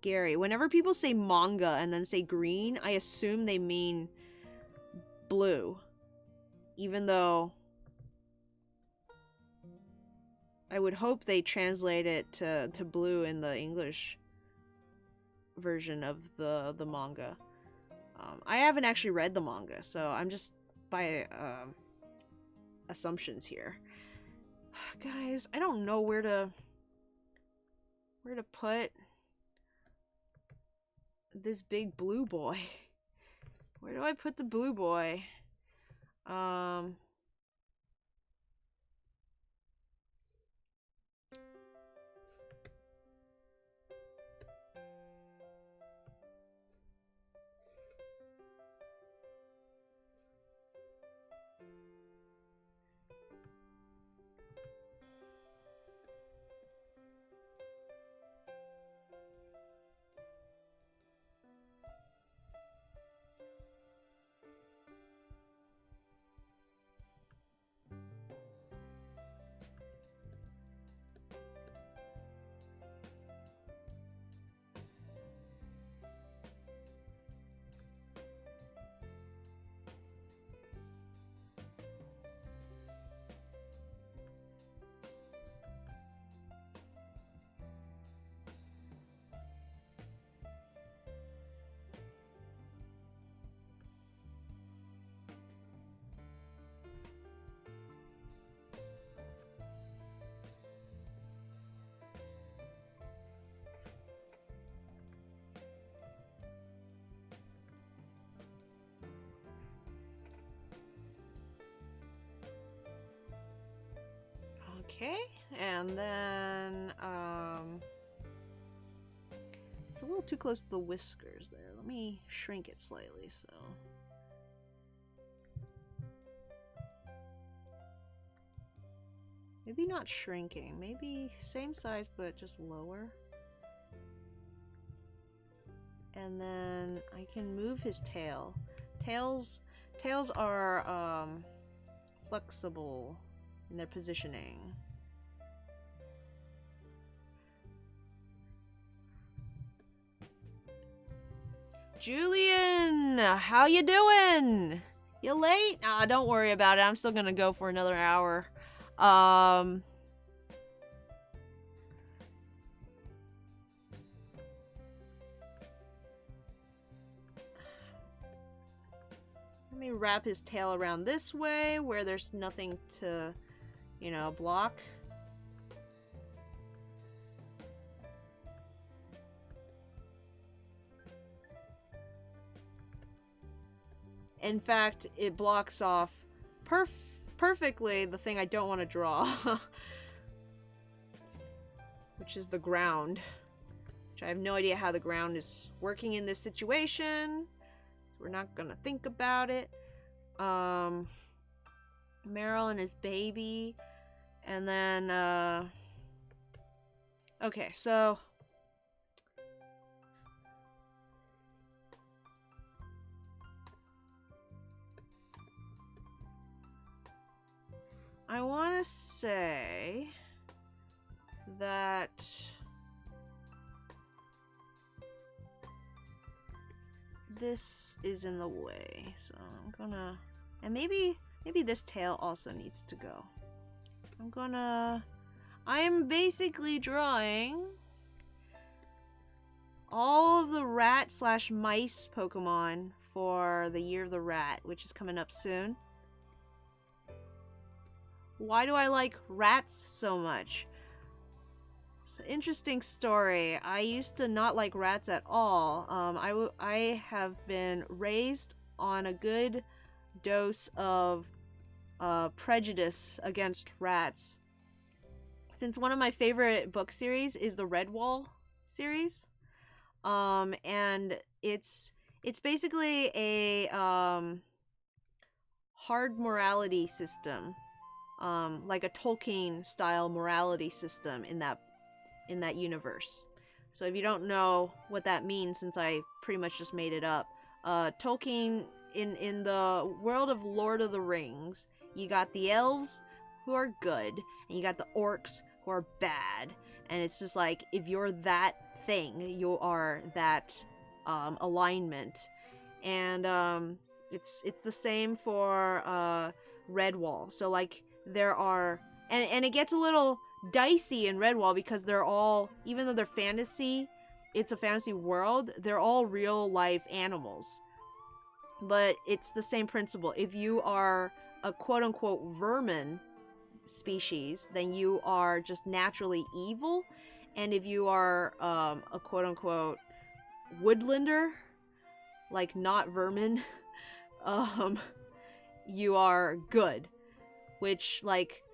Gary. Whenever people say manga and then say Green, I assume they mean blue. Even though I would hope they translate it to blue in the English version of the manga. I haven't actually read the manga, so I'm just by assumptions here. Guys, I don't know where to put this big blue boy. Where do I put the blue boy? Okay, and then, it's a little too close to the whiskers there. Let me shrink it slightly, so. Maybe not shrinking, maybe same size but just lower. And then I can move his tail. Tails are flexible in their positioning. Julian, how you doing? You late? Ah, don't worry about it. I'm still gonna go for another hour. Let me wrap his tail around this way where there's nothing to, you know, block. In fact, it blocks off perfectly the thing I don't want to draw. Which is the ground. Which I have no idea how the ground is working in this situation. We're not gonna think about it. Meryl and his baby. And then, okay, so... I want to say that this is in the way, so I'm gonna, and maybe this tail also needs to go. I am basically drawing all of the rat/mice Pokemon for the Year of the Rat, which is coming up soon. Why do I like rats so much? It's an interesting story. I used to not like rats at all. I have been raised on a good dose of prejudice against rats. Since one of my favorite book series is the Redwall series. And it's basically a hard morality system. Like a Tolkien-style morality system in that universe. So if you don't know what that means, since I pretty much just made it up, Tolkien, in the world of Lord of the Rings, you got the elves who are good, and you got the orcs who are bad. And it's just like, if you're that thing, you are that alignment. And it's the same for Redwall. So like, there are, and it gets a little dicey in Redwall because they're all, even though they're fantasy, it's a fantasy world, they're all real life animals. But it's the same principle. If you are a quote-unquote vermin species, then you are just naturally evil. And if you are a quote-unquote woodlander, like not vermin, you are good. Which, like,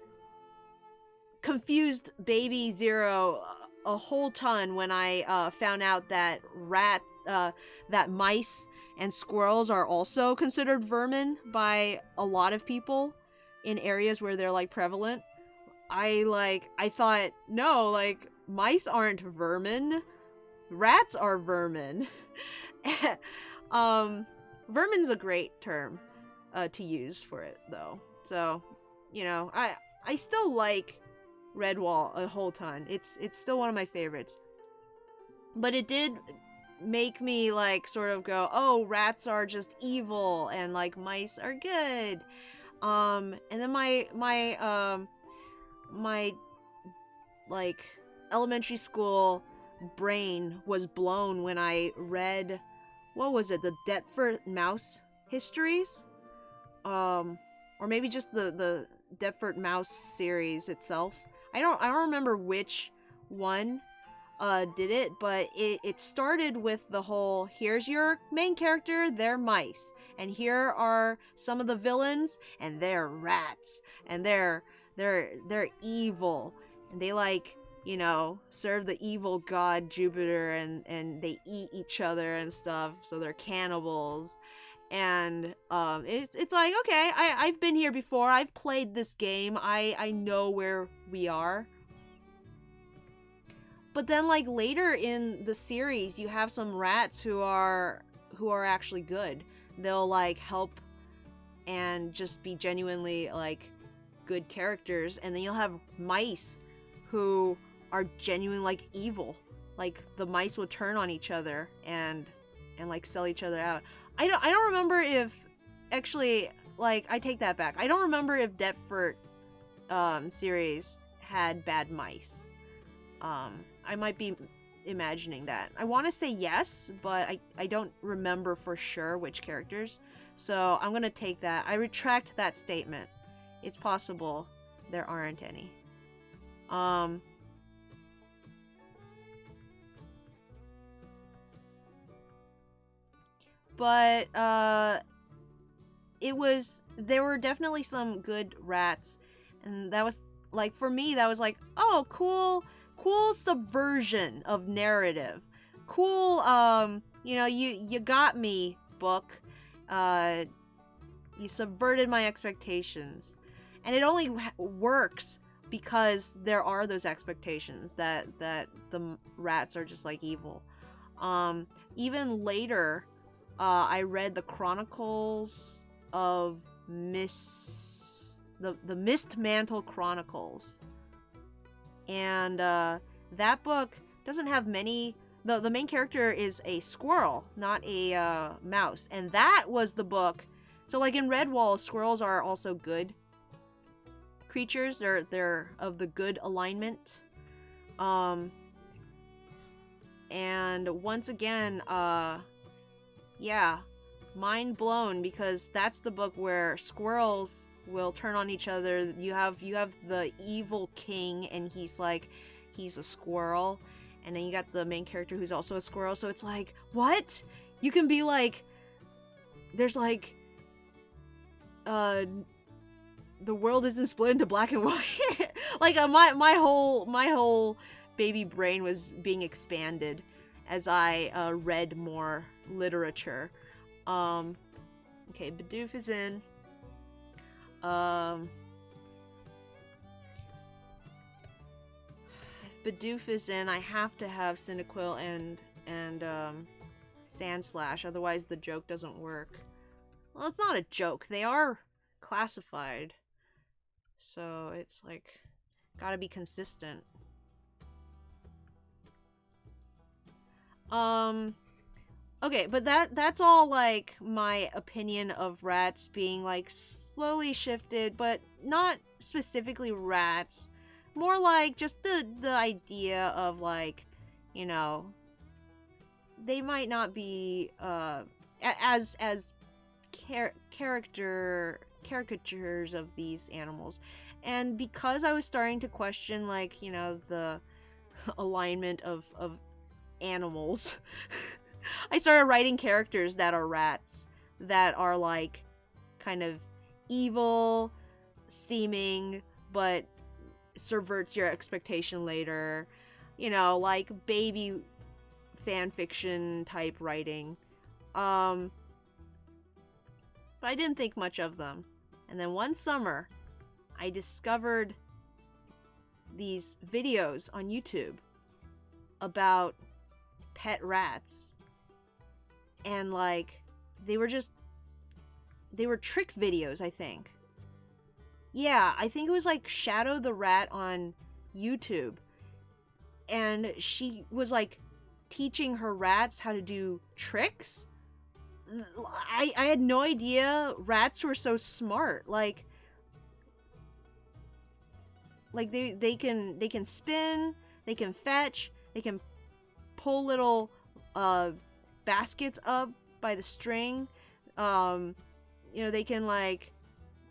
confused Baby Zero a whole ton when I found out that that mice and squirrels are also considered vermin by a lot of people in areas where they're, like, prevalent. I thought, no, like, mice aren't vermin. Rats are vermin. Vermin's a great term to use for it, though. So... You know, I still like Redwall a whole ton. It's still one of my favorites. But it did make me, like, sort of go, oh, rats are just evil, and, like, mice are good. And then my like, elementary school brain was blown when I read, what was it, the Deptford Mouse histories? Or maybe just the Deptford Mouse series itself. I don't remember which one did it, but it started with the whole, here's your main character, they're mice, and here are some of the villains, and they're rats, and they're They're evil, and they like, you know, serve the evil god Jupiter, and they eat each other and stuff, so they're cannibals. And it's like, okay, I've been here before. I've played this game. I know where we are. But then like later in the series, you have some rats who are actually good. They'll like help and just be genuinely like good characters, and then you'll have mice who are genuinely like evil. Like the mice will turn on each other and like sell each other out. I don't remember if actually, like, I take that back. I don't remember if Deptford series had bad mice. I might be imagining that. I want to say yes, but I don't remember for sure which characters. So I'm going to take that. I retract that statement. It's possible there aren't any. But there were definitely some good rats, and that was like, for me, that was like, oh, cool subversion of narrative. Cool, you know, you got me, book. You subverted my expectations. And it only works because there are those expectations that the rats are just like evil. Even later, I read the Chronicles of the Mistmantle Chronicles. And that book doesn't have many. The main character is a squirrel, not a mouse. And that was the book. So like in Redwall, squirrels are also good creatures. They're of the good alignment. And once again, yeah, mind blown, because that's the book where squirrels will turn on each other. You have the evil king, and he's a squirrel, and then you got the main character who's also a squirrel. So it's like, what? You can be like, there's like, the world isn't split into black and white. Like my whole baby brain was being expanded as I read more literature. Okay, Bidoof is in. If Bidoof is in, I have to have Cyndaquil and Sandslash, otherwise the joke doesn't work. Well, it's not a joke. They are classified. So it's like, gotta be consistent. Okay, but that's all like my opinion of rats being like slowly shifted, but not specifically rats. More like just the idea of like, you know, they might not be as caricatures of these animals. And because I was starting to question, like, you know, the alignment of animals, I started writing characters that are rats, that are like kind of evil seeming, but subverts your expectation later. You know, like baby fan fiction type writing. But I didn't think much of them. And then one summer, I discovered these videos on YouTube about pet rats. And like, they were trick videos, I think. Yeah, I think it was like Shadow the Rat on YouTube. And she was like teaching her rats how to do tricks. I had no idea rats were so smart. Like they can spin, they can fetch, they can pull little baskets up by the string. You know, they can like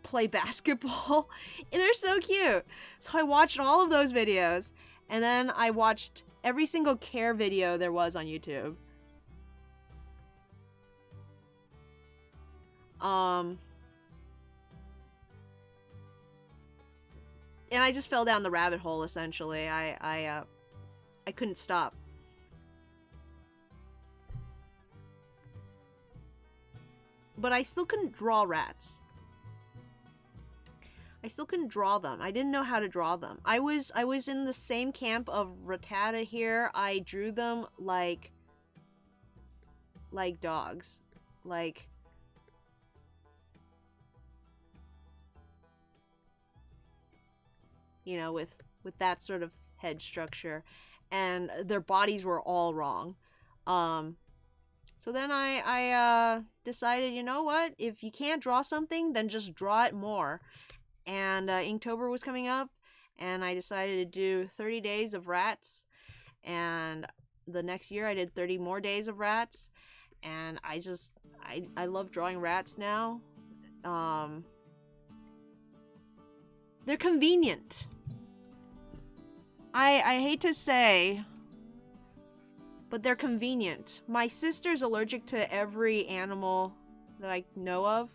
play basketball. And they're so cute. So I watched all of those videos, and then I watched every single care video there was on YouTube. and I just fell down the rabbit hole, essentially. I couldn't stop. But I still couldn't draw rats. I still couldn't draw them. I didn't know how to draw them. I was in the same camp of Rattata here. I drew them like dogs. Like, you know, with that sort of head structure, and their bodies were all wrong. So then I decided, you know what? If you can't draw something, then just draw it more. And Inktober was coming up, and I decided to do 30 days of rats. And the next year I did 30 more days of rats. And I love drawing rats now. They're convenient. I hate to say, but they're convenient. My sister's allergic to every animal that I know of.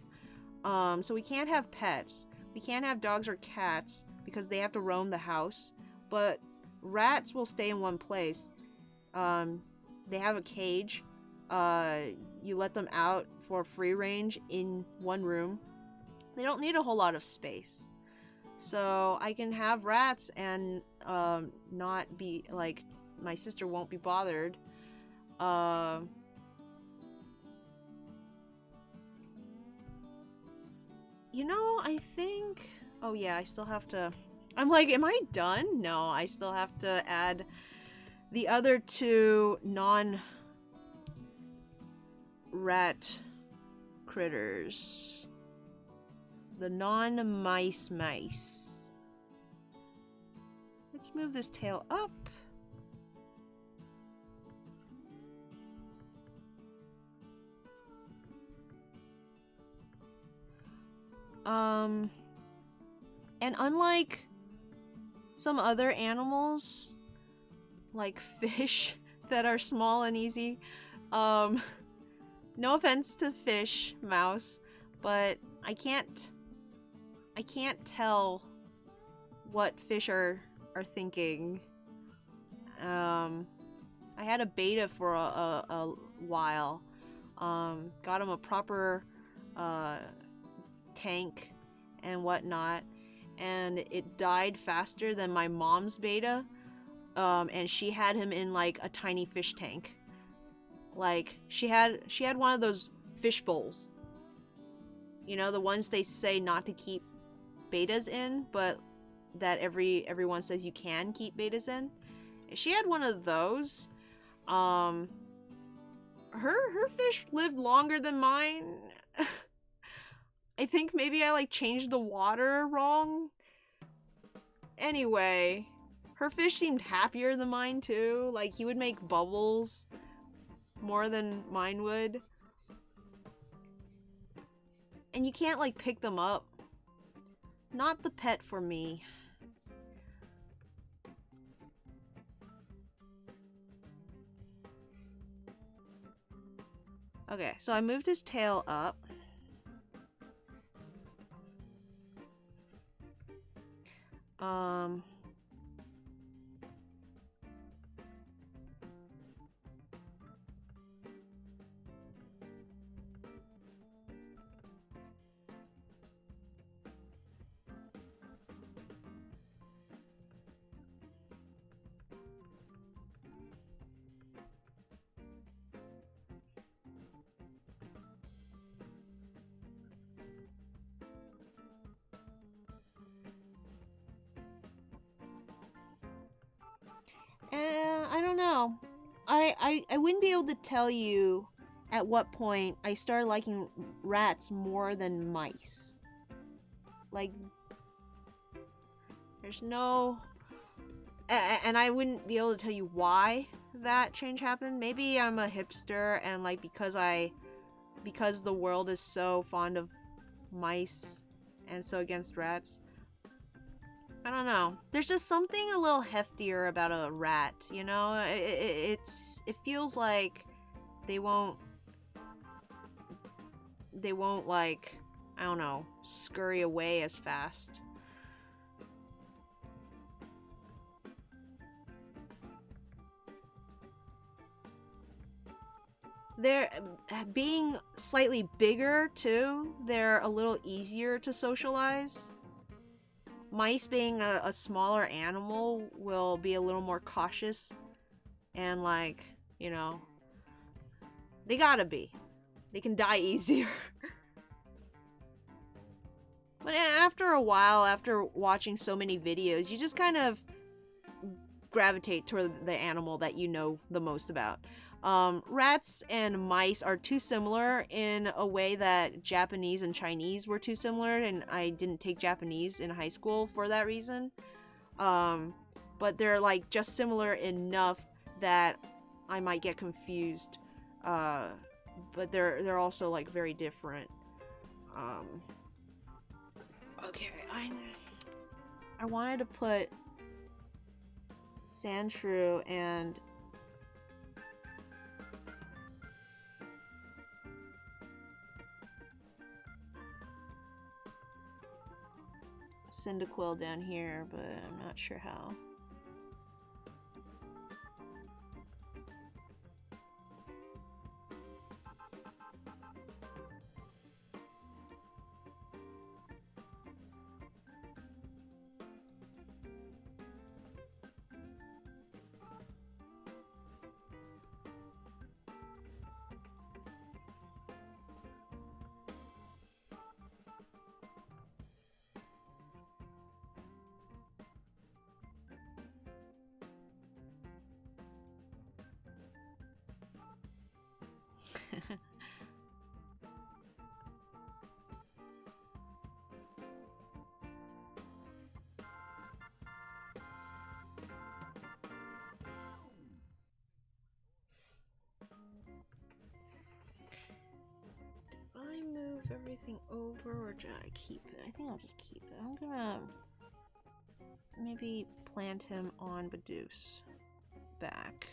So we can't have pets. We can't have dogs or cats because they have to roam the house. But rats will stay in one place. They have a cage. You let them out for free range in one room. They don't need a whole lot of space. So I can have rats and not be like, my sister won't be bothered. You know, I think... Oh yeah, I still have to... I'm like, am I done? No, I still have to add the other two non-rat critters. The non-mice mice. Let's move this tail up. And unlike some other animals, like fish that are small and easy, no offense to fish, mouse, but I can't tell what fish are thinking. I had a beta for a while. Got him a proper tank and whatnot, and it died faster than my mom's beta. And she had him in like a tiny fish tank. Like she had one of those fish bowls. You know, the ones they say not to keep betas in, but that everyone says you can keep betas in. She had one of those. Her fish lived longer than mine. I think maybe I like changed the water wrong. Anyway, her fish seemed happier than mine too. Like he would make bubbles more than mine would. And you can't like pick them up. Not the pet for me. Okay, so I moved his tail up. I don't know. I wouldn't be able to tell you at what point I started liking rats more than mice. Like, there's no... And I wouldn't be able to tell you why that change happened. Maybe I'm a hipster and like because the world is so fond of mice and so against rats. I don't know. There's just something a little heftier about a rat, you know? It feels like they won't like, I don't know, scurry away as fast. They're being slightly bigger too. They're a little easier to socialize. Mice being a smaller animal will be a little more cautious and like, you know, they gotta be. They can die easier. But after a while, after watching so many videos, you just kind of gravitate toward the animal that you know the most about. Rats and mice are too similar in a way that Japanese and Chinese were too similar, and I didn't take Japanese in high school for that reason. But they're like just similar enough that I might get confused. But they're also like very different. Okay, I wanted to put Sandshrew and Cyndaquil down here, but I'm not sure how. I move everything over or did I keep it? I think I'll just keep it. I'm gonna maybe plant him on Bidoof's back.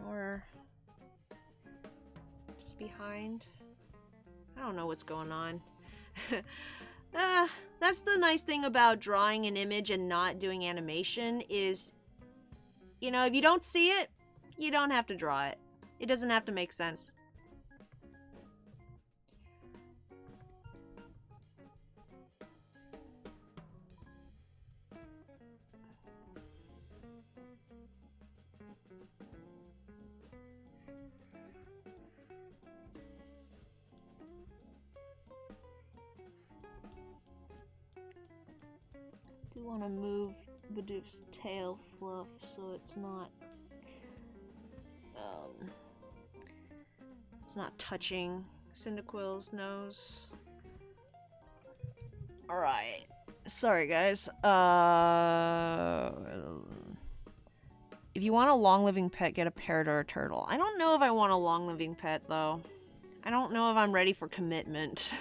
Or just behind. I don't know what's going on. That's the nice thing about drawing an image and not doing animation is, you know, if you don't see it, you don't have to draw it. It doesn't have to make sense. Do want to move Bidoof's tail fluff so it's not touching Cyndaquil's nose. Alright. Sorry guys. If you want a long-living pet, get a parrot or a turtle. I don't know if I want a long-living pet though. I don't know if I'm ready for commitment.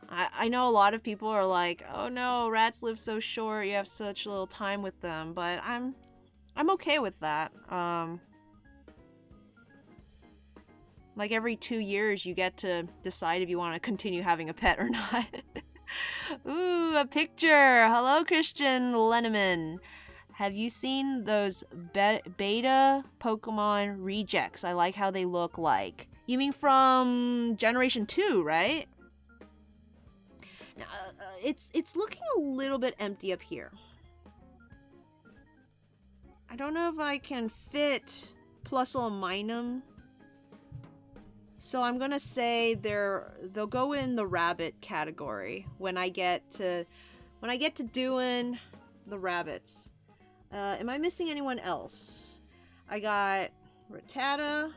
I know a lot of people are like, oh no, rats live so short, you have such little time with them, but I'm okay with that. Like every 2 years you get to decide if you want to continue having a pet or not. Ooh, a picture! Hello, Christian Lenneman. Have you seen those beta Pokemon rejects? I like how they look like. You mean from Generation 2, right? Now, it's looking a little bit empty up here. I don't know if I can fit Plusle Minum. So I'm gonna say they'll go in the rabbit category when I get to doing the rabbits. Am I missing anyone else? I got Rattata,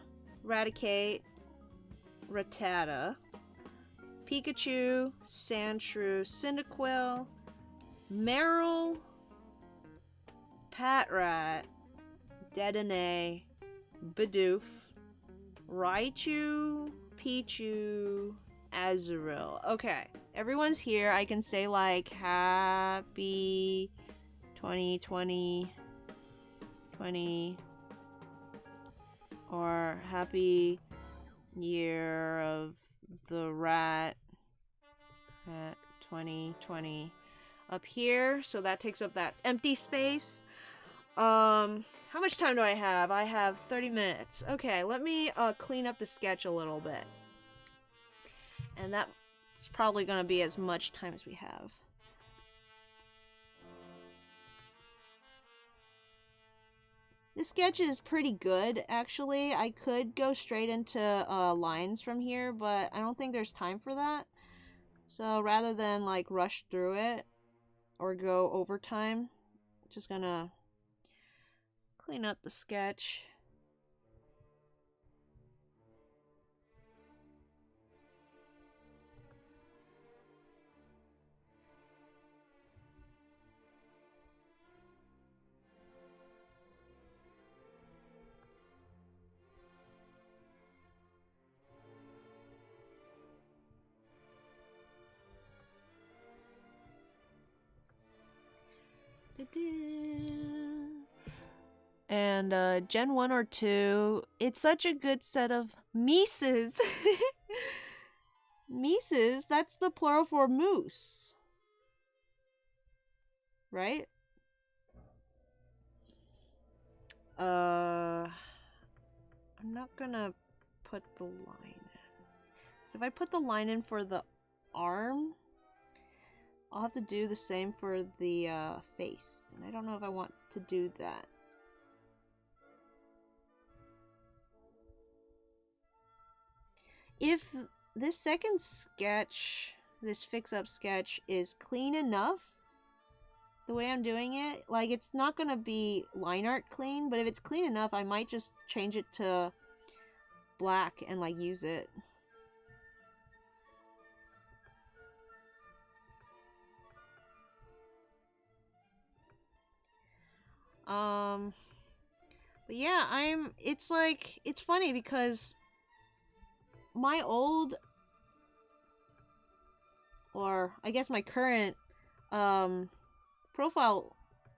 Raticate, Rattata, Pikachu, Sandshrew, Cyndaquil, Marill, Patrat, Dedenne, Bidoof, Raichu, Pichu, Azurill. Okay, everyone's here. I can say like happy 2020 or happy year of the rat at 2020 up here, so that takes up that empty space. How much time do I have? I have 30 minutes. Okay, let me clean up the sketch a little bit. And that's probably going to be as much time as we have. This sketch is pretty good, actually. I could go straight into lines from here, but I don't think there's time for that. So rather than like rush through it or go overtime, just gonna clean up the sketch. And Gen 1 or 2, it's such a good set of Mises. Mises, that's the plural for moose. Right? I'm not gonna put the line in. So if I put the line in for the arm, I'll have to do the same for the face. And I don't know if I want to do that. If this second sketch, this fix-up sketch, is clean enough, the way I'm doing it, like, it's not gonna be line art clean, but if it's clean enough, I might just change it to black and, like, use it. But yeah, it's like, it's funny because my old, or I guess my current, profile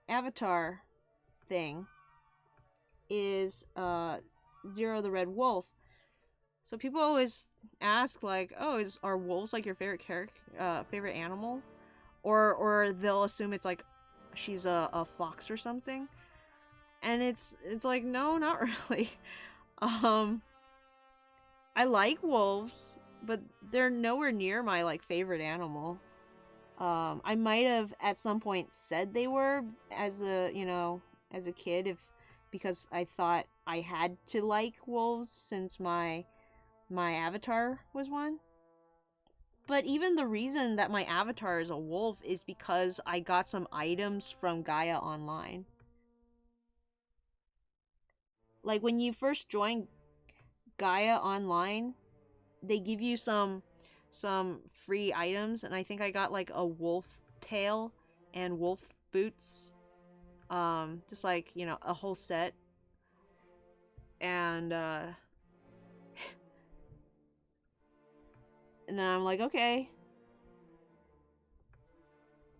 avatar thing is, Zero the Red Wolf. So people always ask, like, oh, are wolves, like, your favorite favorite animal? Or they'll assume it's, like, she's a fox or something. And it's like, no, not really. I like wolves, but they're nowhere near my, like, favorite animal. I might have at some point said they were as a kid, because I thought I had to like wolves since my avatar was one. But even the reason that my avatar is a wolf is because I got some items from Gaia Online. Like, when you first join Gaia Online, they give you some free items, and I think I got, like, a wolf tail and wolf boots, just, like, a whole set. And and then I'm like, okay,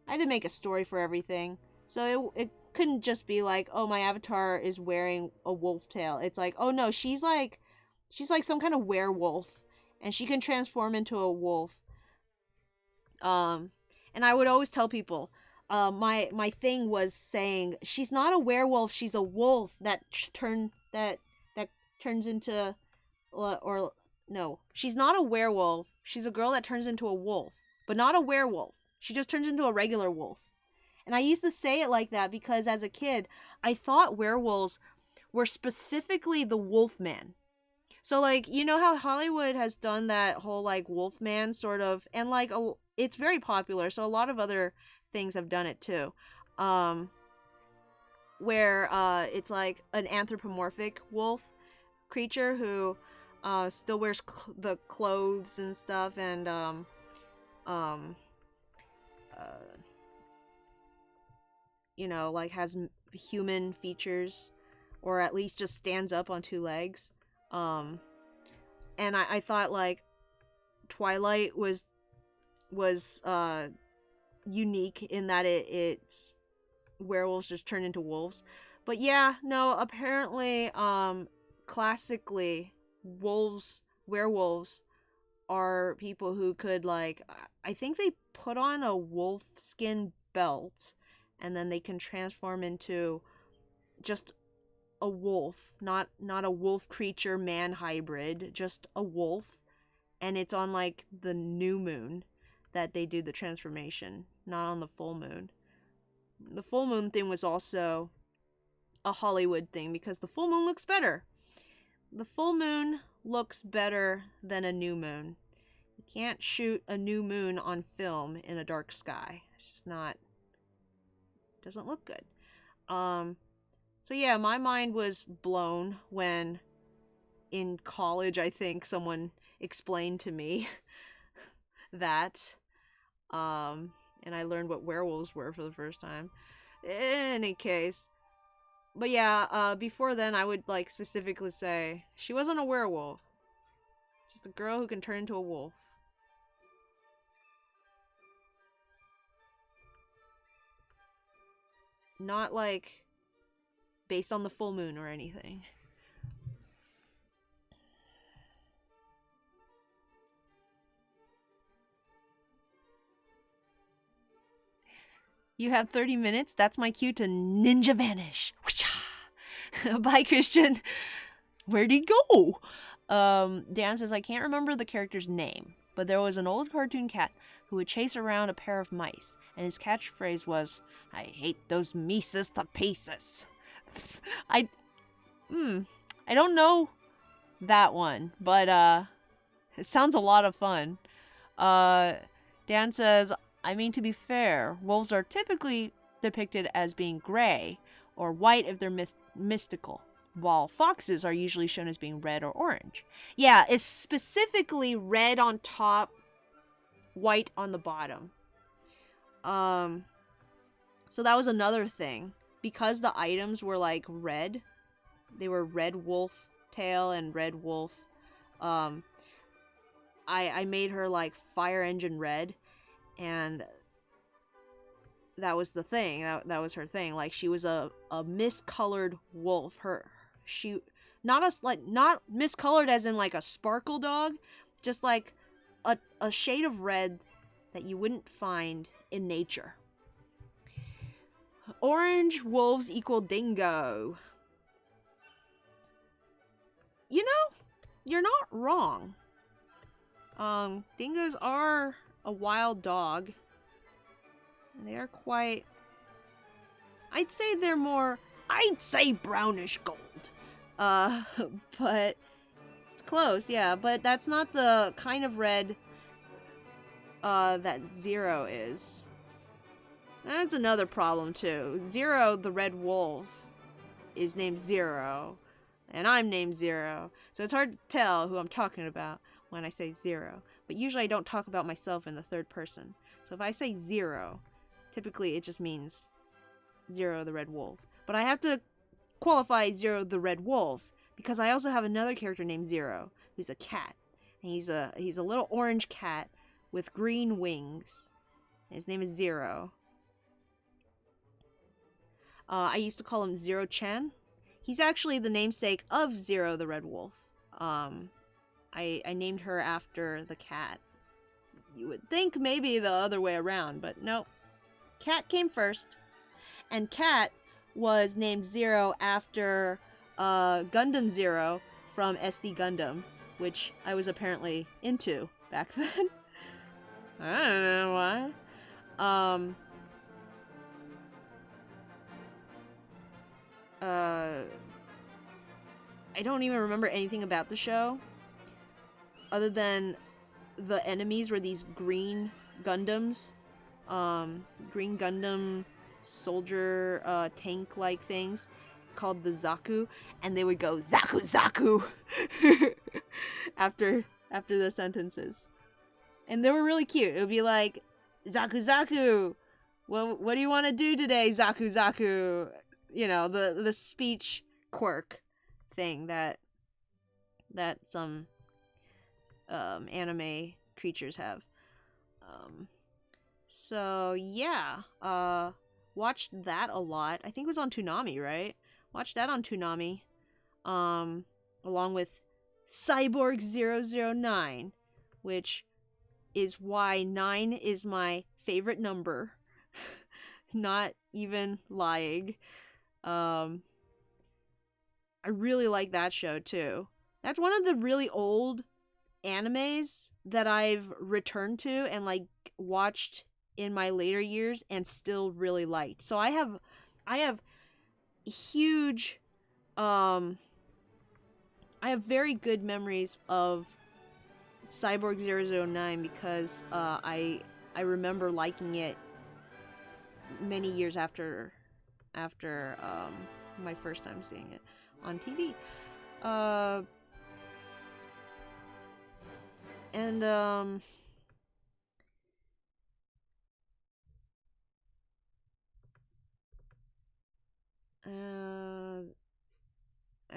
I had to make a story for everything, so it couldn't just be like, oh, my avatar is wearing a wolf tail. It's like, oh no, she's like some kind of werewolf, and she can transform into a wolf. And I would always tell people, my thing was saying, she's not a werewolf, she's a wolf that turns into, or no, she's not a werewolf, she's a girl that turns into a wolf, but not a werewolf. She just turns into a regular wolf. And I used to say it like that because as a kid, I thought werewolves were specifically the Wolfman. So, like, you know how Hollywood has done that whole, like, Wolfman sort of, and, like, it's very popular, so a lot of other things have done it too. Where it's like an anthropomorphic wolf creature who still wears the clothes and stuff, and like, has human features, or at least just stands up on two legs. And I thought, like, Twilight was unique in that it's werewolves just turn into wolves. But yeah, no, apparently, classically, werewolves are people who could, like, I think they put on a wolf skin belt, and then they can transform into just a wolf, not a wolf creature man hybrid, just a wolf, and it's on like the new moon that they do the transformation, not on the full moon. The full moon thing was also a Hollywood thing because the full moon looks better. The full moon looks better than a new moon. You can't shoot a new moon on film in a dark sky. It's just not, doesn't look good. So yeah, my mind was blown when in college, I think, someone explained to me that. And I learned what werewolves were for the first time. In any case. But yeah, before then I would like specifically say she wasn't a werewolf. Just a girl who can turn into a wolf. Not like based on the full moon or anything. You have 30 minutes. That's my cue to ninja vanish. Bye, Christian. Where'd he go? Dan says, I can't remember the character's name, but there was an old cartoon cat who would chase around a pair of mice, and his catchphrase was, I hate those Mises to pieces. I don't know that one, but it sounds a lot of fun. Dan says, I mean, to be fair, wolves are typically depicted as being gray or white if they're mystical, while foxes are usually shown as being red or orange. Yeah, it's specifically red on top, white on the bottom. So that was another thing. Because the items were like red, they were red wolf tail and red wolf. I made her like fire engine red, and that was the thing. That was her thing. Like she was a miscolored wolf. She not miscolored as in like a sparkle dog, just like a shade of red that you wouldn't find in nature. Orange wolves equal dingo. You know, you're not wrong. Dingoes are a wild dog. They are quite... I'd say brownish gold. But it's close, yeah. But that's not the kind of red that Zero is. That's another problem, too. Zero, the red wolf, is named Zero. And I'm named Zero. So it's hard to tell who I'm talking about when I say Zero. But usually I don't talk about myself in the third person. So if I say Zero, typically it just means Zero, the red wolf. But I have to qualify Zero, the red wolf, because I also have another character named Zero, who's a cat. And he's a little orange cat with green wings. His name is Zero. I used to call him Zero-chan. He's actually the namesake of Zero the Red Wolf. I named her after the cat. You would think maybe the other way around, but nope. Cat came first. And Cat was named Zero after Gundam Zero from SD Gundam, which I was apparently into back then. I don't know why. I don't even remember anything about the show other than the enemies were these green Gundams, green Gundam soldier tank like things called the Zaku, and they would go Zaku Zaku after the sentences, and they were really cute. It would be like Zaku Zaku, well, what do you want to do today, Zaku Zaku? You know, the speech quirk thing that some anime creatures have. So yeah, watched that a lot. I think it was on Toonami, right? Watched that on Toonami, along with Cyborg 009, which is why 9 is my favorite number. Not even lying. I really like that show too. That's one of the really old animes that I've returned to and like watched in my later years and still really liked. So I have huge I have very good memories of Cyborg 009 because I remember liking it many years after my first time seeing it on TV. I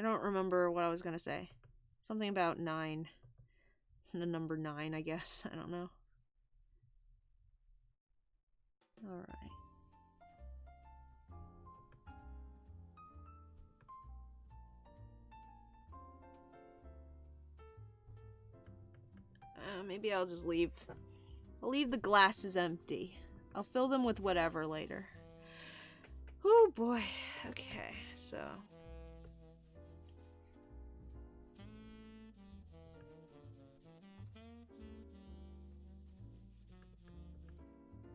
don't remember what I was gonna say. Something about 9. The number 9, I guess. I don't know. Alright. Maybe I'll just leave. I'll leave the glasses empty. I'll fill them with whatever later. Oh boy. Okay, so.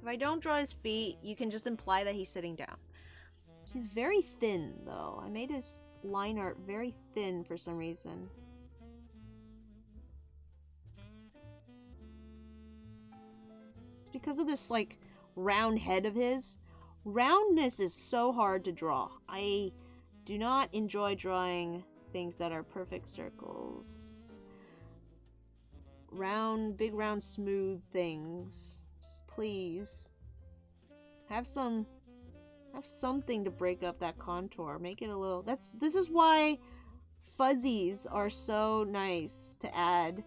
If I don't draw his feet, you can just imply that he's sitting down. He's very thin, though. I made his line art very thin for some reason. It's because of this, like, round head of his. Roundness is so hard to draw. I do not enjoy drawing things that are perfect circles. Round, big round, smooth things. Just please. Have something to break up that contour. Make it a little... This is why fuzzies are so nice to add.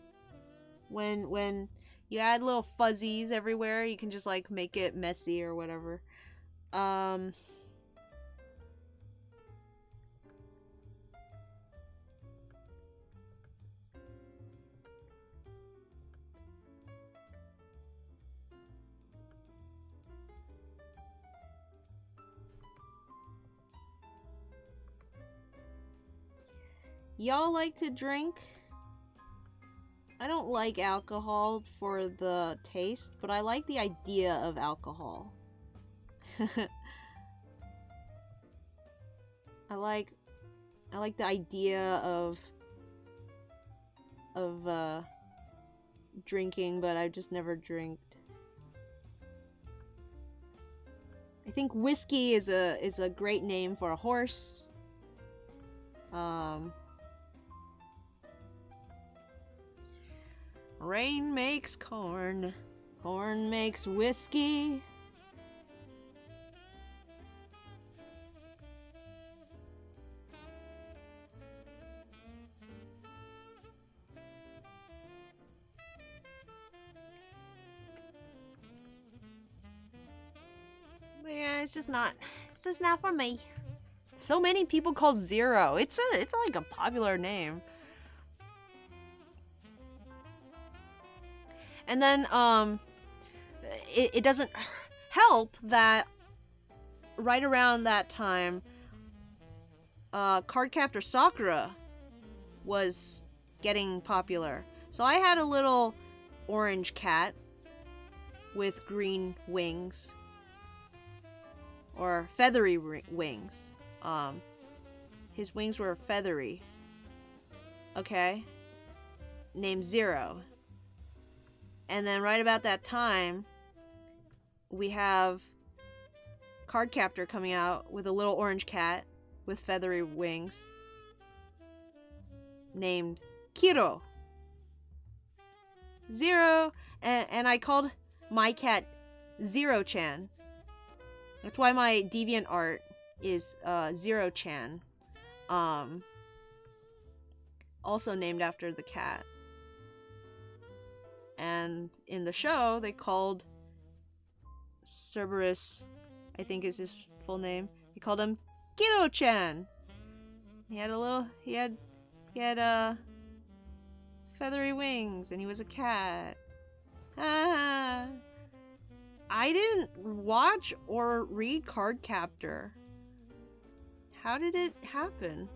When you add little fuzzies everywhere, you can just, like, make it messy or whatever. Y'all like to drink? I don't like alcohol for the taste, but I like the idea of alcohol. I like the idea of drinking, but I've just never drank. I think whiskey is a great name for a horse. Rain makes corn. Corn makes whiskey. But yeah, it's just not for me. So many people called Zero. It's like a popular name. And then it doesn't help that right around that time Cardcaptor Sakura was getting popular. So I had a little orange cat with green wings. Or feathery wings. His wings were feathery. Okay? Named Zero. And then right about that time, we have Cardcaptor coming out with a little orange cat with feathery wings named Kiro. Zero. And I called my cat Zero-chan. That's why my deviant art is Zero-chan. Also named after the cat. And in the show, they called Cerberus, I think is his full name. They called him Kiro-chan. He had feathery wings, and he was a cat. Ah. I didn't watch or read Cardcaptor. How did it happen?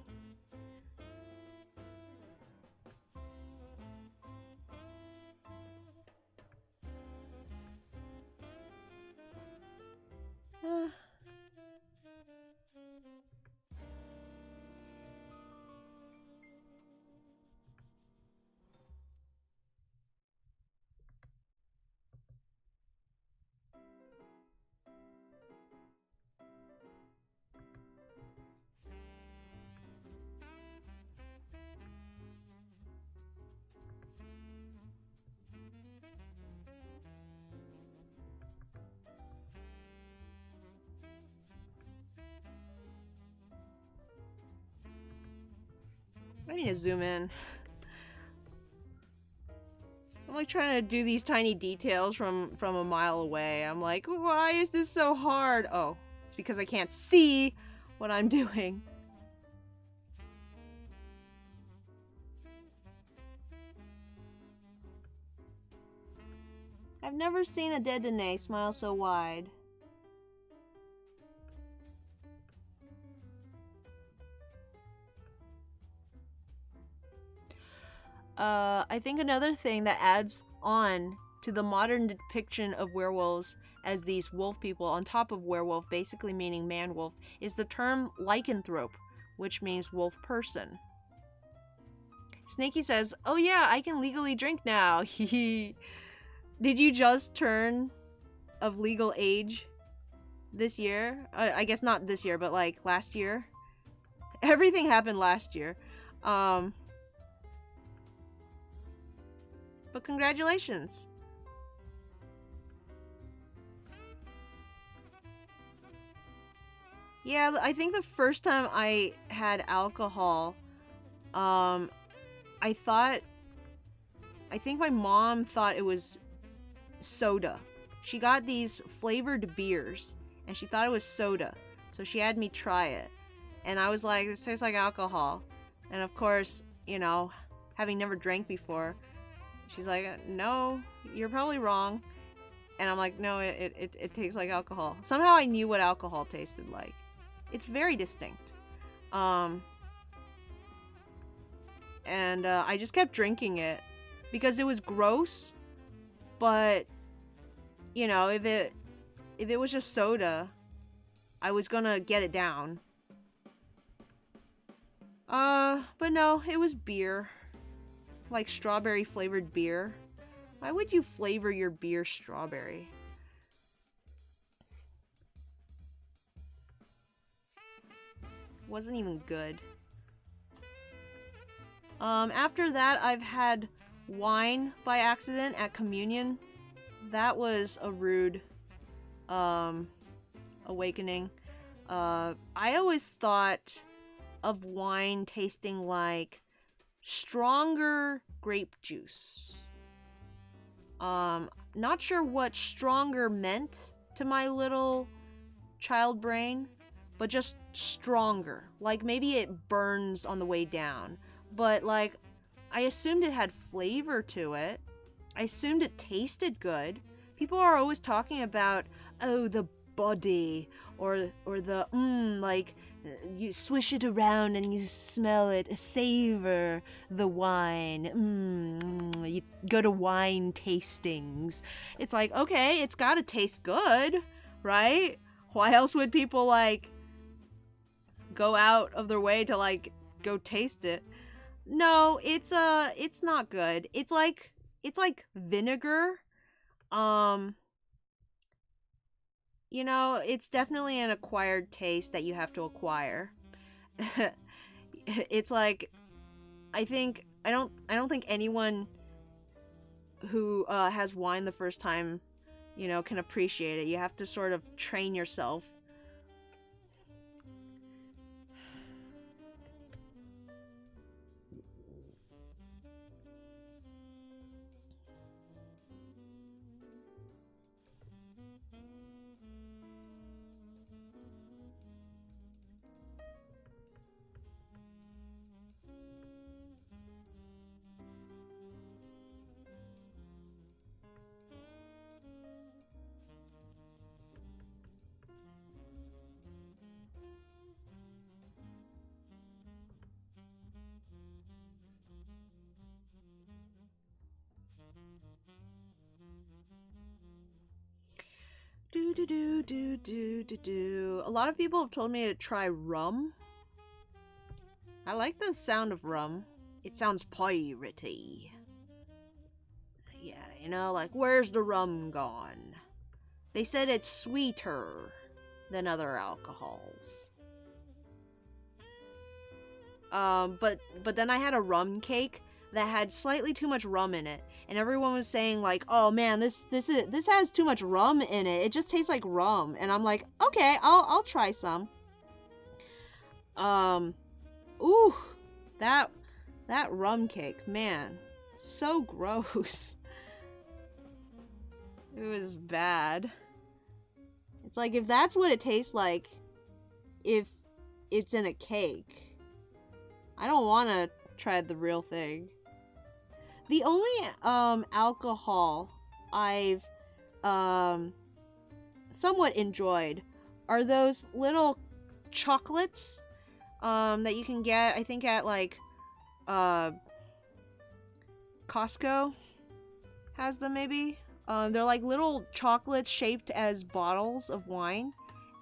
I need to zoom in. I'm like trying to do these tiny details from a mile away. I'm like, why is this so hard? Oh, it's because I can't see what I'm doing. I've never seen a Dedenne smile so wide. I think another thing that adds on to the modern depiction of werewolves as these wolf people on top of werewolf, basically meaning man-wolf, is the term lycanthrope, which means wolf person. Snaky says, oh yeah, I can legally drink now. Did you just turn of legal age this year? I guess not this year, but like last year. Everything happened last year. But congratulations. Yeah, I think the first time I had alcohol, I think my mom thought it was soda. She got these flavored beers, and she thought it was soda. So she had me try it. And I was like, this tastes like alcohol. And of course, you know, having never drank before, she's like, no, you're probably wrong. And I'm like, no, it tastes like alcohol. Somehow I knew what alcohol tasted like. It's very distinct. And I just kept drinking it because it was gross. But, you know, if it was just soda, I was gonna get it down. But no, it was beer. Like strawberry flavored beer. Why would you flavor your beer strawberry? Wasn't even good. After that, I've had wine by accident at communion. That was a rude, awakening. I always thought of wine tasting like stronger grape juice. Not sure what stronger meant to my little child brain, but just stronger. Like maybe it burns on the way down, but like I assumed it had flavor to it. I assumed it tasted good. People are always talking about, oh, the body, or the like you swish it around and you smell it, savor the wine. You go to wine tastings. It's like, okay, it's gotta taste good, right? Why else would people like go out of their way to like go taste it? No, it's not good. It's like vinegar. You know, it's definitely an acquired taste that you have to acquire. It's like, I don't think anyone who has wine the first time, you know, can appreciate it. You have to sort of train yourself. A lot of people have told me to try rum. I like the sound of rum. It sounds piratey. Yeah, you know, like, where's the rum gone? They said it's sweeter than other alcohols. But then I had a rum cake that had slightly too much rum in it, and everyone was saying like, "Oh man, this has too much rum in it. It just tastes like rum." And I'm like, "Okay, I'll try some." Ooh, that That rum cake, man, so gross. It was bad. It's like, if that's what it tastes like, if it's in a cake, I don't want to try the real thing. The only alcohol I've somewhat enjoyed are those little chocolates that you can get, I think, at like Costco has them, maybe. They're like little chocolates shaped as bottles of wine,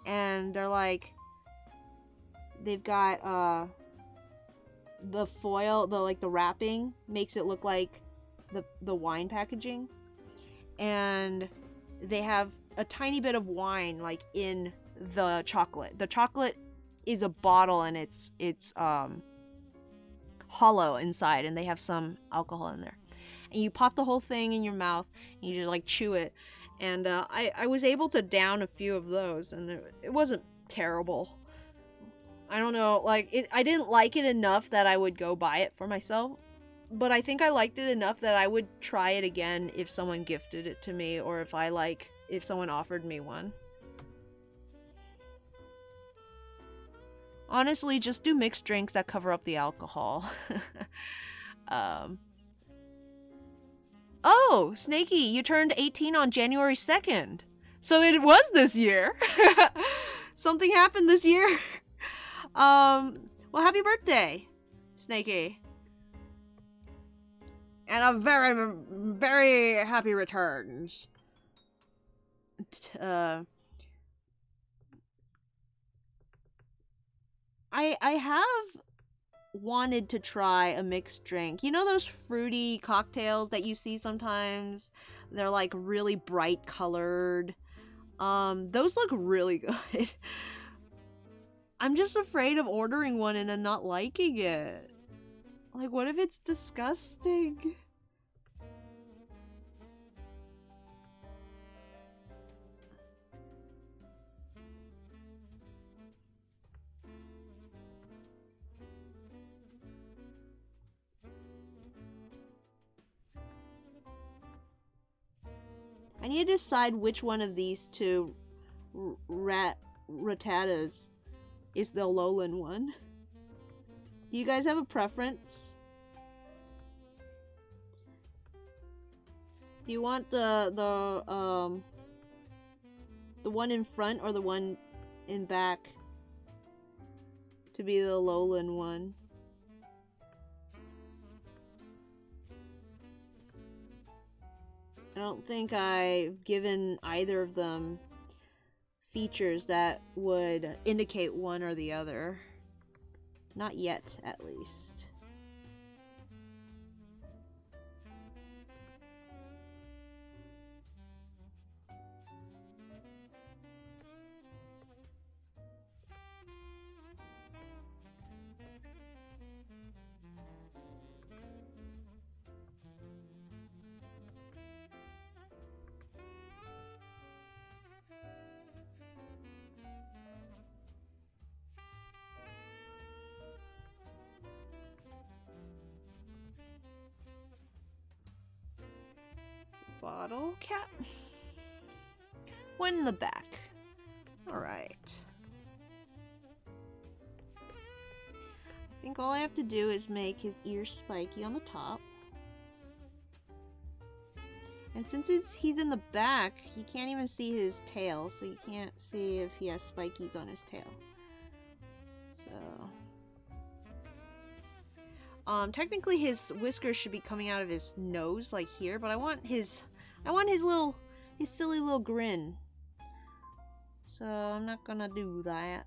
and they're like, they've got the foil, the wrapping makes it look like the wine packaging, and they have a tiny bit of wine like in the chocolate. The chocolate is a bottle, and it's hollow inside, and they have some alcohol in there. And you pop the whole thing in your mouth, and you just like chew it. And I was able to down a few of those, and it wasn't terrible. I don't know, like, I didn't like it enough that I would go buy it for myself, but I think I liked it enough that I would try it again if someone gifted it to me, or if someone offered me one. Honestly, just do mixed drinks that cover up the alcohol. Oh, Snakey, you turned 18 on January 2nd. So it was this year. Something happened this year. Well, happy birthday, Snakey. And a very, very happy returns. I have wanted to try a mixed drink. You know those fruity cocktails that you see sometimes? They're like really bright colored. Those look really good. I'm just afraid of ordering one and then not liking it. Like, what if it's disgusting? I need to decide which one of these two rattatas is the Alolan one. Do you guys have a preference? Do you want the one in front or the one in back to be the Alolan one? I don't think I've given either of them features that would indicate one or the other. Not yet, at least. Bottle cap. One in the back. Alright. I think all I have to do is make his ears spiky on the top. And since he's in the back, you can't even see his tail, so you can't see if he has spikies on his tail. So... technically his whiskers should be coming out of his nose, like here, but I want his silly little grin. So I'm not gonna do that.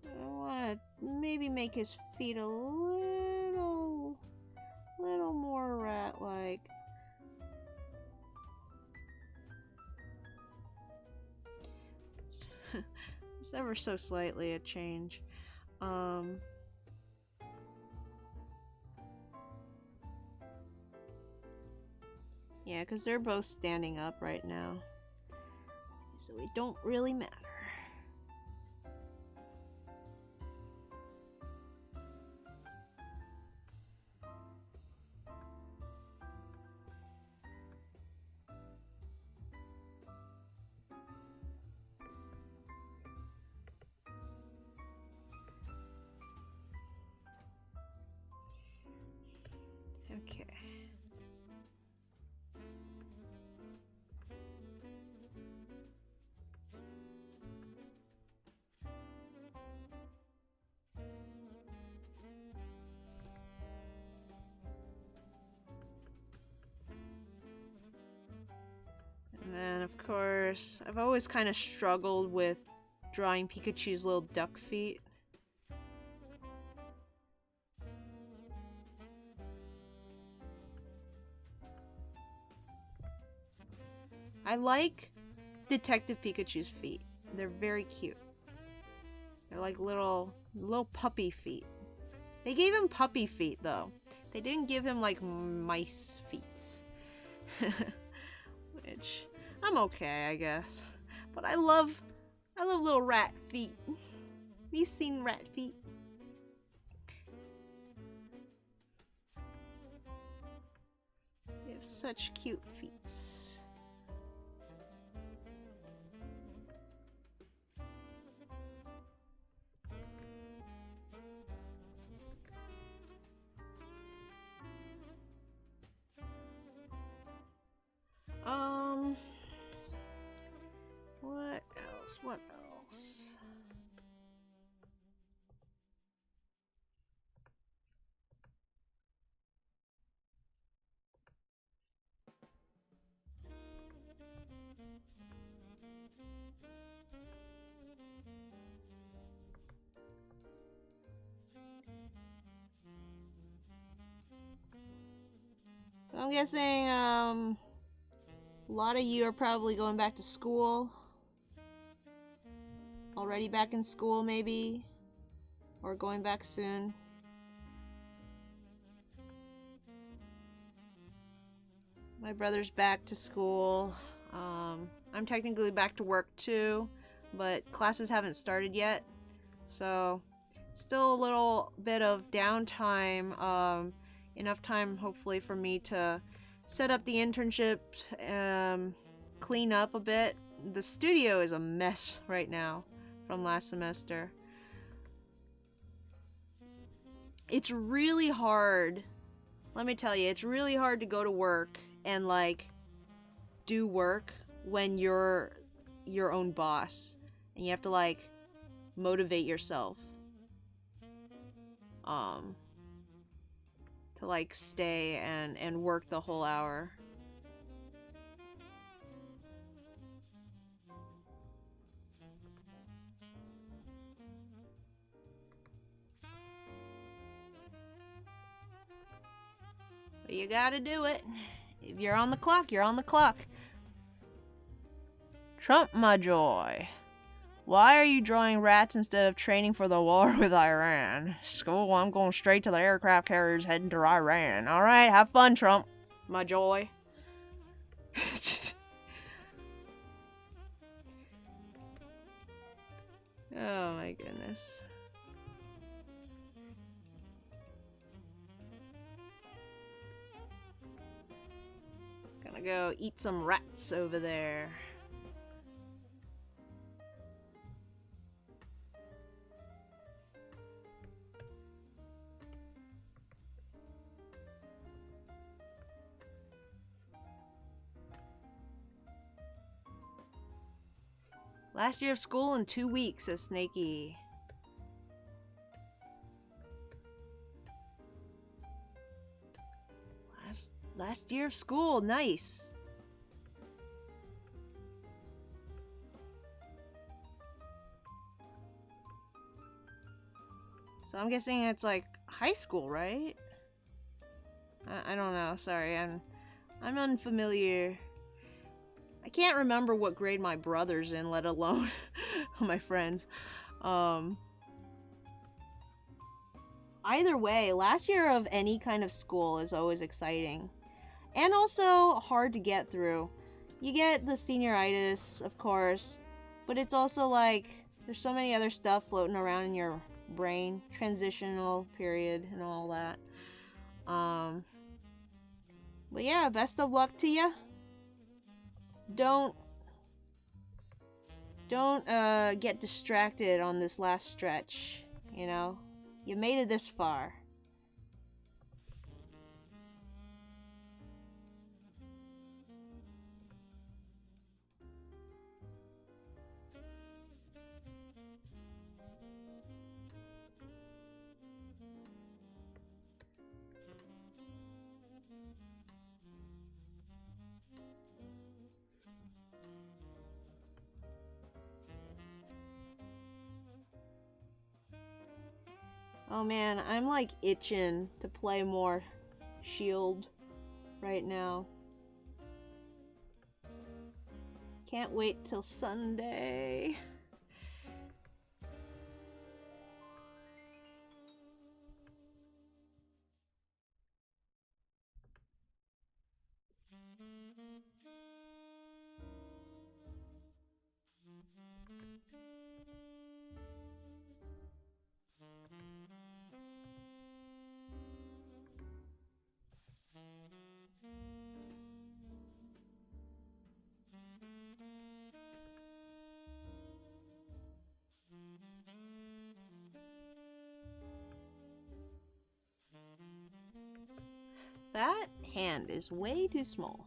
I wanna maybe make his feet a little more rat-like. It's ever so slightly a change. Yeah, because they're both standing up right now. So it don't really matter. Okay. And then, of course, I've always kind of struggled with drawing Pikachu's little duck feet. I like Detective Pikachu's feet. They're very cute. They're like little puppy feet. They gave him puppy feet though. They didn't give him like mice feet. Which I'm okay, I guess. But I love little rat feet. Have you seen rat feet? They have such cute feet. What else? So I'm guessing, a lot of you are probably going back to school. Already back in school, maybe? Or going back soon. My brother's back to school. I'm technically back to work too, but classes haven't started yet. So, still a little bit of downtime. Enough time, hopefully, for me to set up the internship, clean up a bit. The studio is a mess right now from last semester. It's really hard. Let me tell you, it's really hard to go to work and like do work when you're your own boss and you have to like motivate yourself to like stay and work the whole hour. But you gotta do it. If you're on the clock, you're on the clock. Trump, my joy. Why are you drawing rats instead of training for the war with Iran? School, I'm going straight to the aircraft carriers heading to Iran. Alright, have fun, Trump, my joy. Oh my goodness. Gonna go eat some rats over there. Last year of school in 2 weeks, says Snakey. Last year of school, nice. So I'm guessing it's like high school, right? I don't know. Sorry, I'm unfamiliar. I can't remember what grade my brother's in, let alone my friends. Either way, last year of any kind of school is always exciting. And also hard to get through. You get the senioritis, of course, but it's also like there's so many other stuff floating around in your brain, transitional period and all that. But yeah, best of luck to you. Don't get distracted on this last stretch, you know? You made it this far. Oh man, I'm like itching to play more Shield right now. Can't wait till Sunday. That hand is way too small.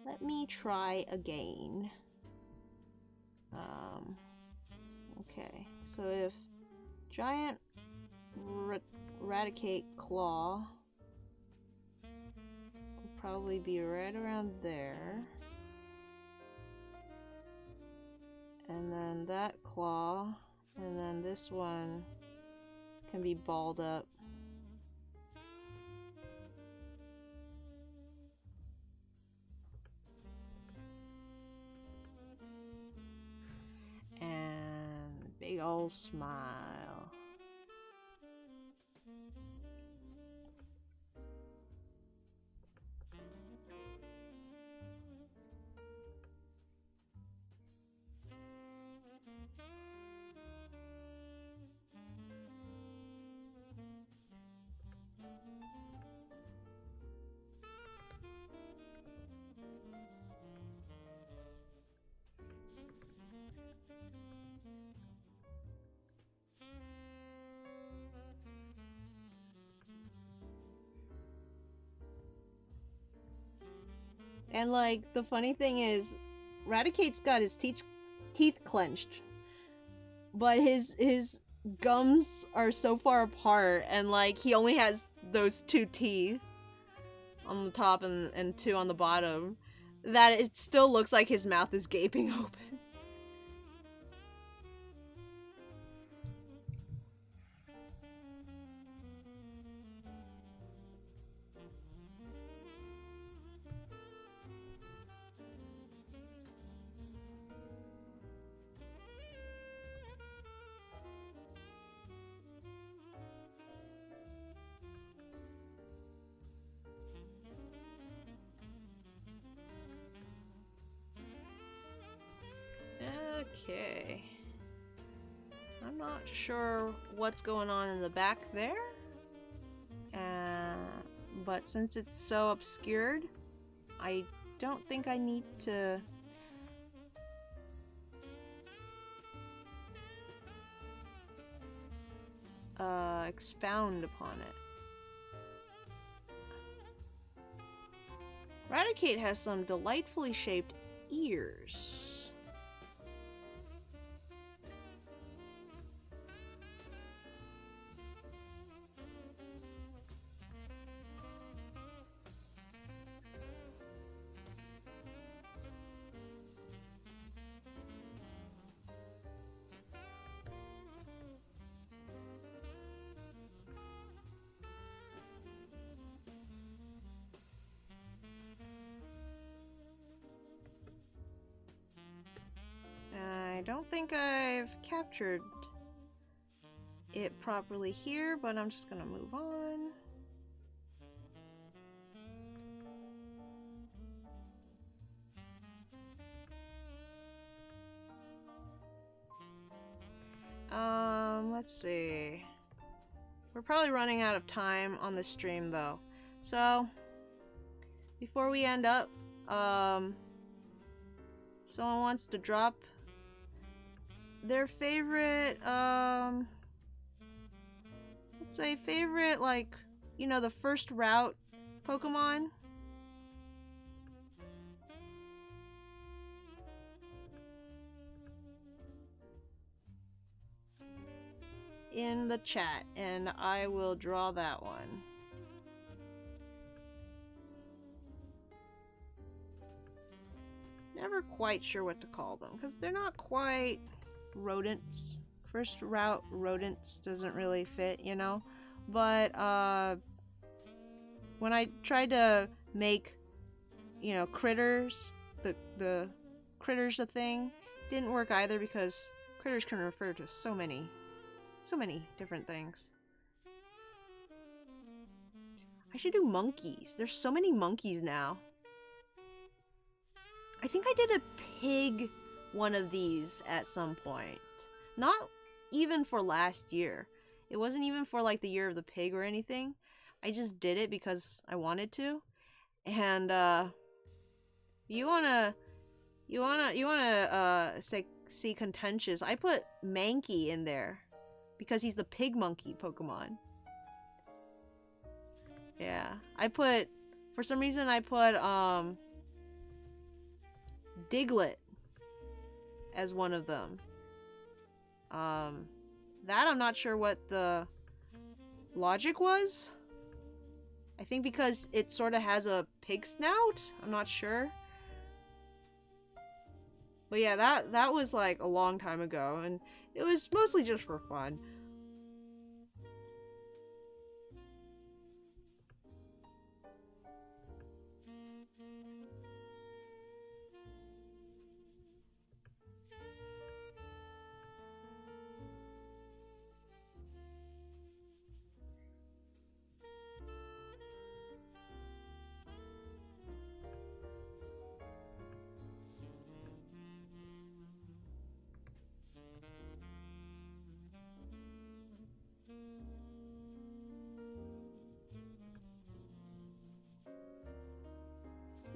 Let me try again. Okay, so if giant Raticate Claw will probably be right around there. And then that claw, and then this one can be balled up. And big ol' smile. And like the funny thing is, Raticate's got his teeth clenched, but his gums are so far apart, and like he only has those 2 teeth on the top and 2 on the bottom, that it still looks like his mouth is gaping open. Okay. I'm not sure what's going on in the back there. But since it's so obscured, I don't think I need to expound upon it. Raticate has some delightfully shaped ears. I don't think I've captured it properly here, but I'm just gonna move on. see. We're probably running out of time on the stream though. So, before we end up, someone wants to drop their favorite, let's say favorite, like, you know, the first route Pokemon. In the chat, and I will draw that one. Never quite sure what to call them, because they're not quite rodents. First route rodents doesn't really fit, you know? But, when I tried to make, you know, critters, the critters a thing, didn't work either, because critters can refer to so many different things. I should do monkeys. There's so many monkeys now. I think I did a pig one of these at some point. Not even for last year. It wasn't even for like the year of the pig or anything. I just did it because I wanted to. And you wanna see contentious. I put Mankey in there because he's the pig monkey Pokemon. Yeah. For some reason I put Diglett as one of them. That I'm not sure what the logic was. I think because it sort of has a pig snout. I'm not sure. But yeah, that was like a long time ago, and it was mostly just for fun.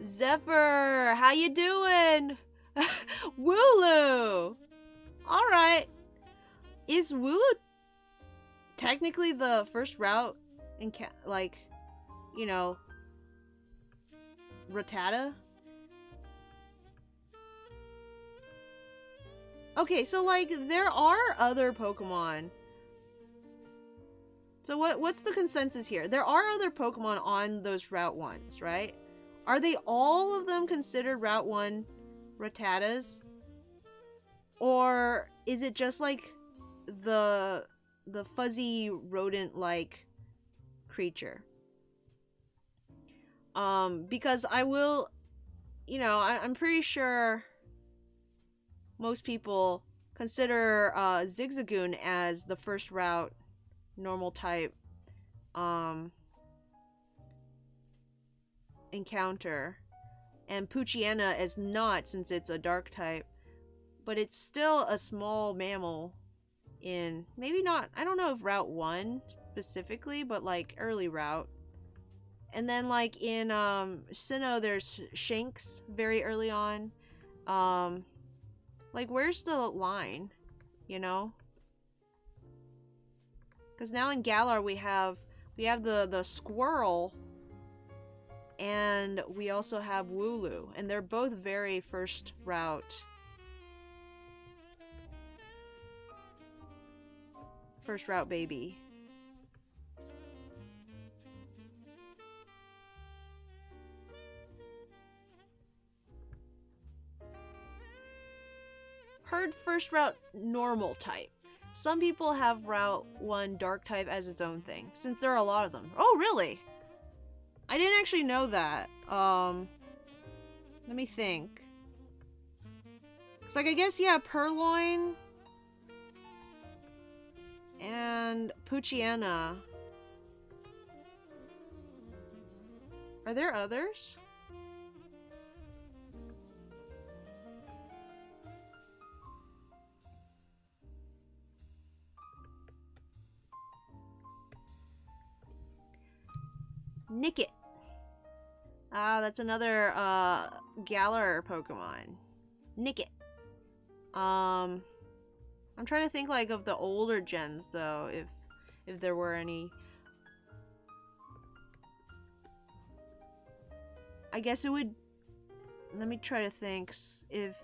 Zephyr, how you doing? Wooloo! Alright. Is Wooloo technically the first route in like, you know, Rattata? Okay, so like there are other Pokemon. So what's the consensus here? There are other Pokemon on those Route 1s, right? Are they all of them considered Route 1 Rattatas? Or is it just like the fuzzy rodent-like creature? Because I will, you know, I'm pretty sure most people consider Zigzagoon as the first route normal type encounter, and Poochyena is not, since it's a dark type, but it's still a small mammal in, maybe not, I don't know if Route 1 specifically, but like early route. And then like in Sinnoh there's Shinx very early on. Like where's the line, you know? Because now in Galar we have the squirrel, and we also have Wooloo, and they're both very first route. First route baby. Heard first route normal type. Some people have Route 1 dark type as its own thing, since there are a lot of them. Oh, really? I didn't actually know that. Let me think. It's like, I guess, yeah, Purloin and Poochyena. Are there others? Nickit. Ah, that's another Galar Pokemon. Nickit. I'm trying to think like of the older gens though, if there were any. I guess it would. Let me try to think if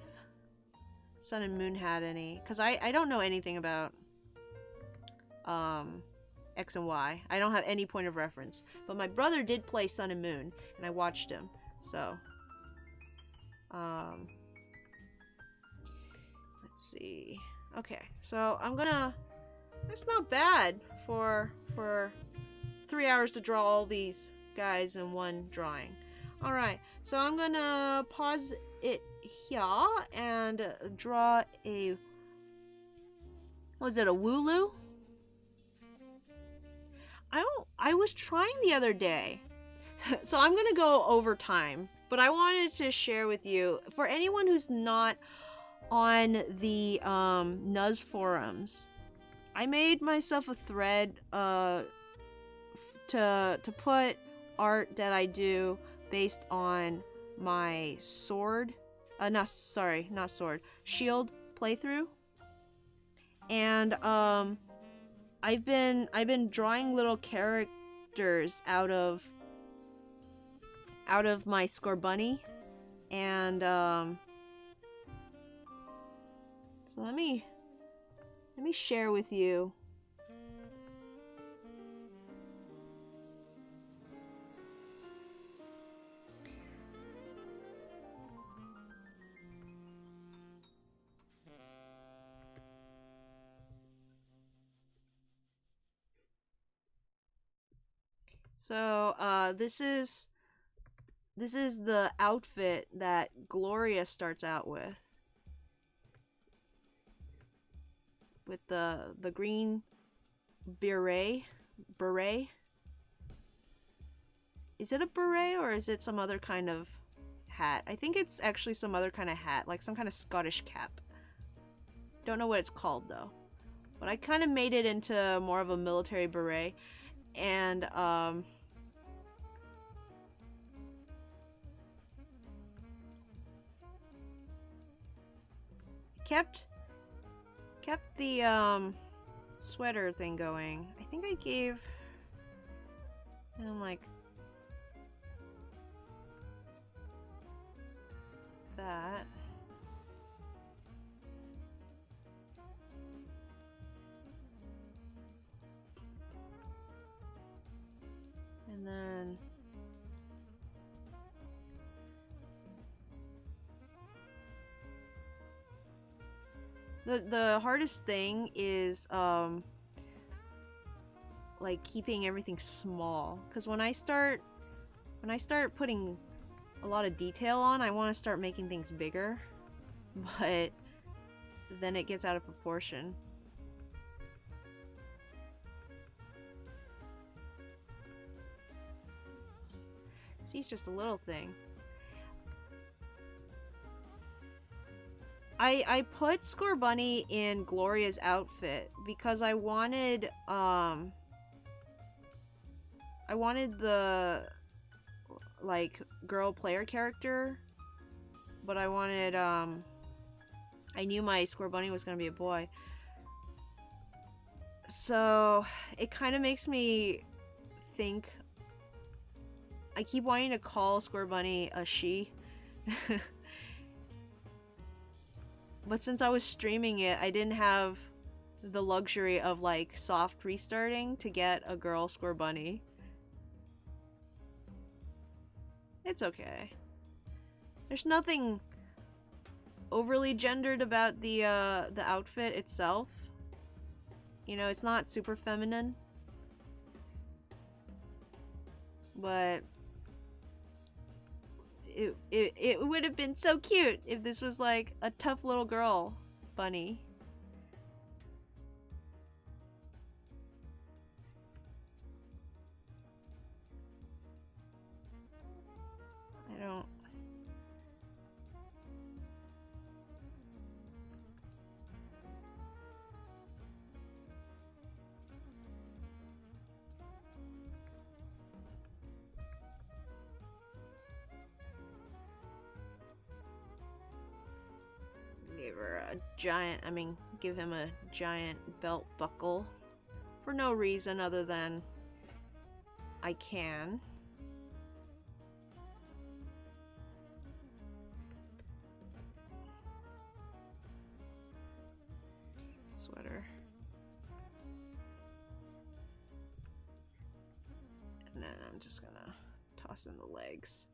Sun and Moon had any, because I don't know anything about X and Y. I don't have any point of reference. But my brother did play Sun and Moon, and I watched him. So, let's see. Okay, so I'm gonna. That's not bad for 3 hours to draw all these guys in one drawing. All right, so I'm gonna pause it here and draw a. Was it a Wooloo? I was trying the other day. So I'm gonna go over time, but I wanted to share with you, for anyone who's not on the Nuz forums, I made myself a thread to put art that I do based on my sword, not sword, shield playthrough. And I've been drawing little characters out of my Scorbunny, and so let me share with you. So this is the outfit that Gloria starts out with the green beret. Is it a beret or is it some other kind of hat? I think it's actually some other kind of hat, like some kind of Scottish cap. Don't know what it's called though. But I kind of made it into more of a military beret, and kept the sweater thing going. I think I gave him like that. And then the hardest thing is like keeping everything small, because when I start putting a lot of detail on, I want to start making things bigger, but then it gets out of proportion. He's just a little thing. I put Scorbunny in Gloria's outfit because I wanted the like girl player character, but I wanted I knew my Scorbunny was gonna be a boy, so it kind of makes me think. I keep wanting to call Scorbunny a she. But since I was streaming it, I didn't have the luxury of like soft restarting to get a girl Scorbunny. It's okay. There's nothing overly gendered about the outfit itself. You know, it's not super feminine. But it would have been so cute if this was like a tough little girl bunny. I don't. give him a giant belt buckle for no reason other than I can. Sweater. And then I'm just gonna toss in the legs.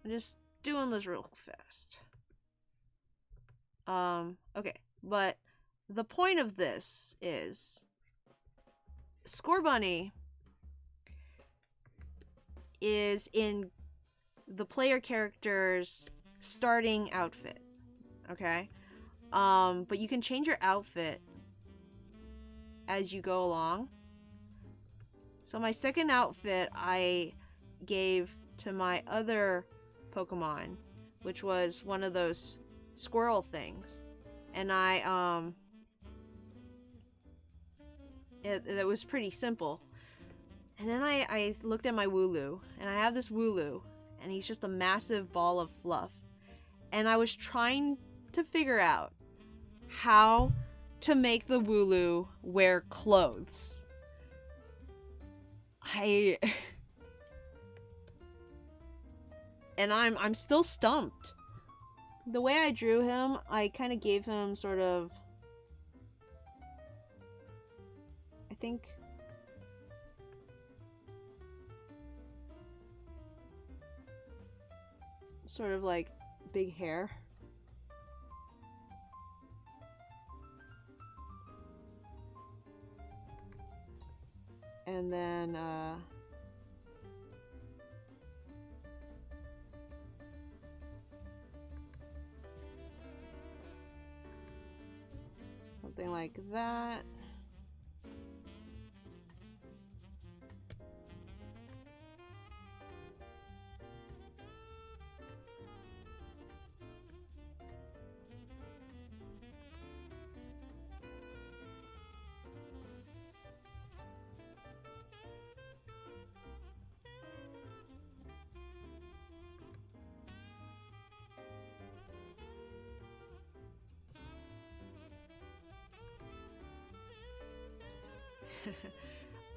I'm just doing this real fast. Okay, but the point of this is Scorbunny is in the player character's starting outfit, okay? But you can change your outfit as you go along. So my second outfit I gave to my other Pokemon, which was one of those squirrel things. And it was pretty simple. And then I looked at my Wooloo, and I have this Wooloo, and he's just a massive ball of fluff. And I was trying to figure out how to make the Wooloo wear clothes. And I'm still stumped. The way I drew him, I kind of gave him sort of, I think, sort of like big hair. And then, something like that.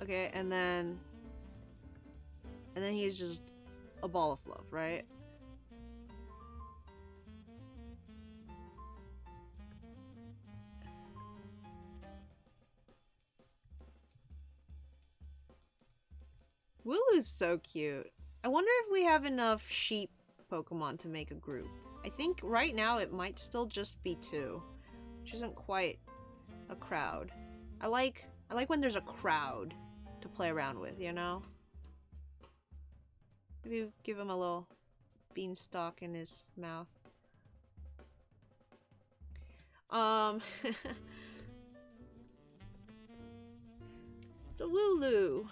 Okay, and then he's just a ball of fluff, right? Wooloo's so cute. I wonder if we have enough sheep Pokemon to make a group. I think right now it might still just be 2, which isn't quite a crowd. I like when there's a crowd to play around with, you know? Maybe give him a little beanstalk in his mouth. It's a Wooloo.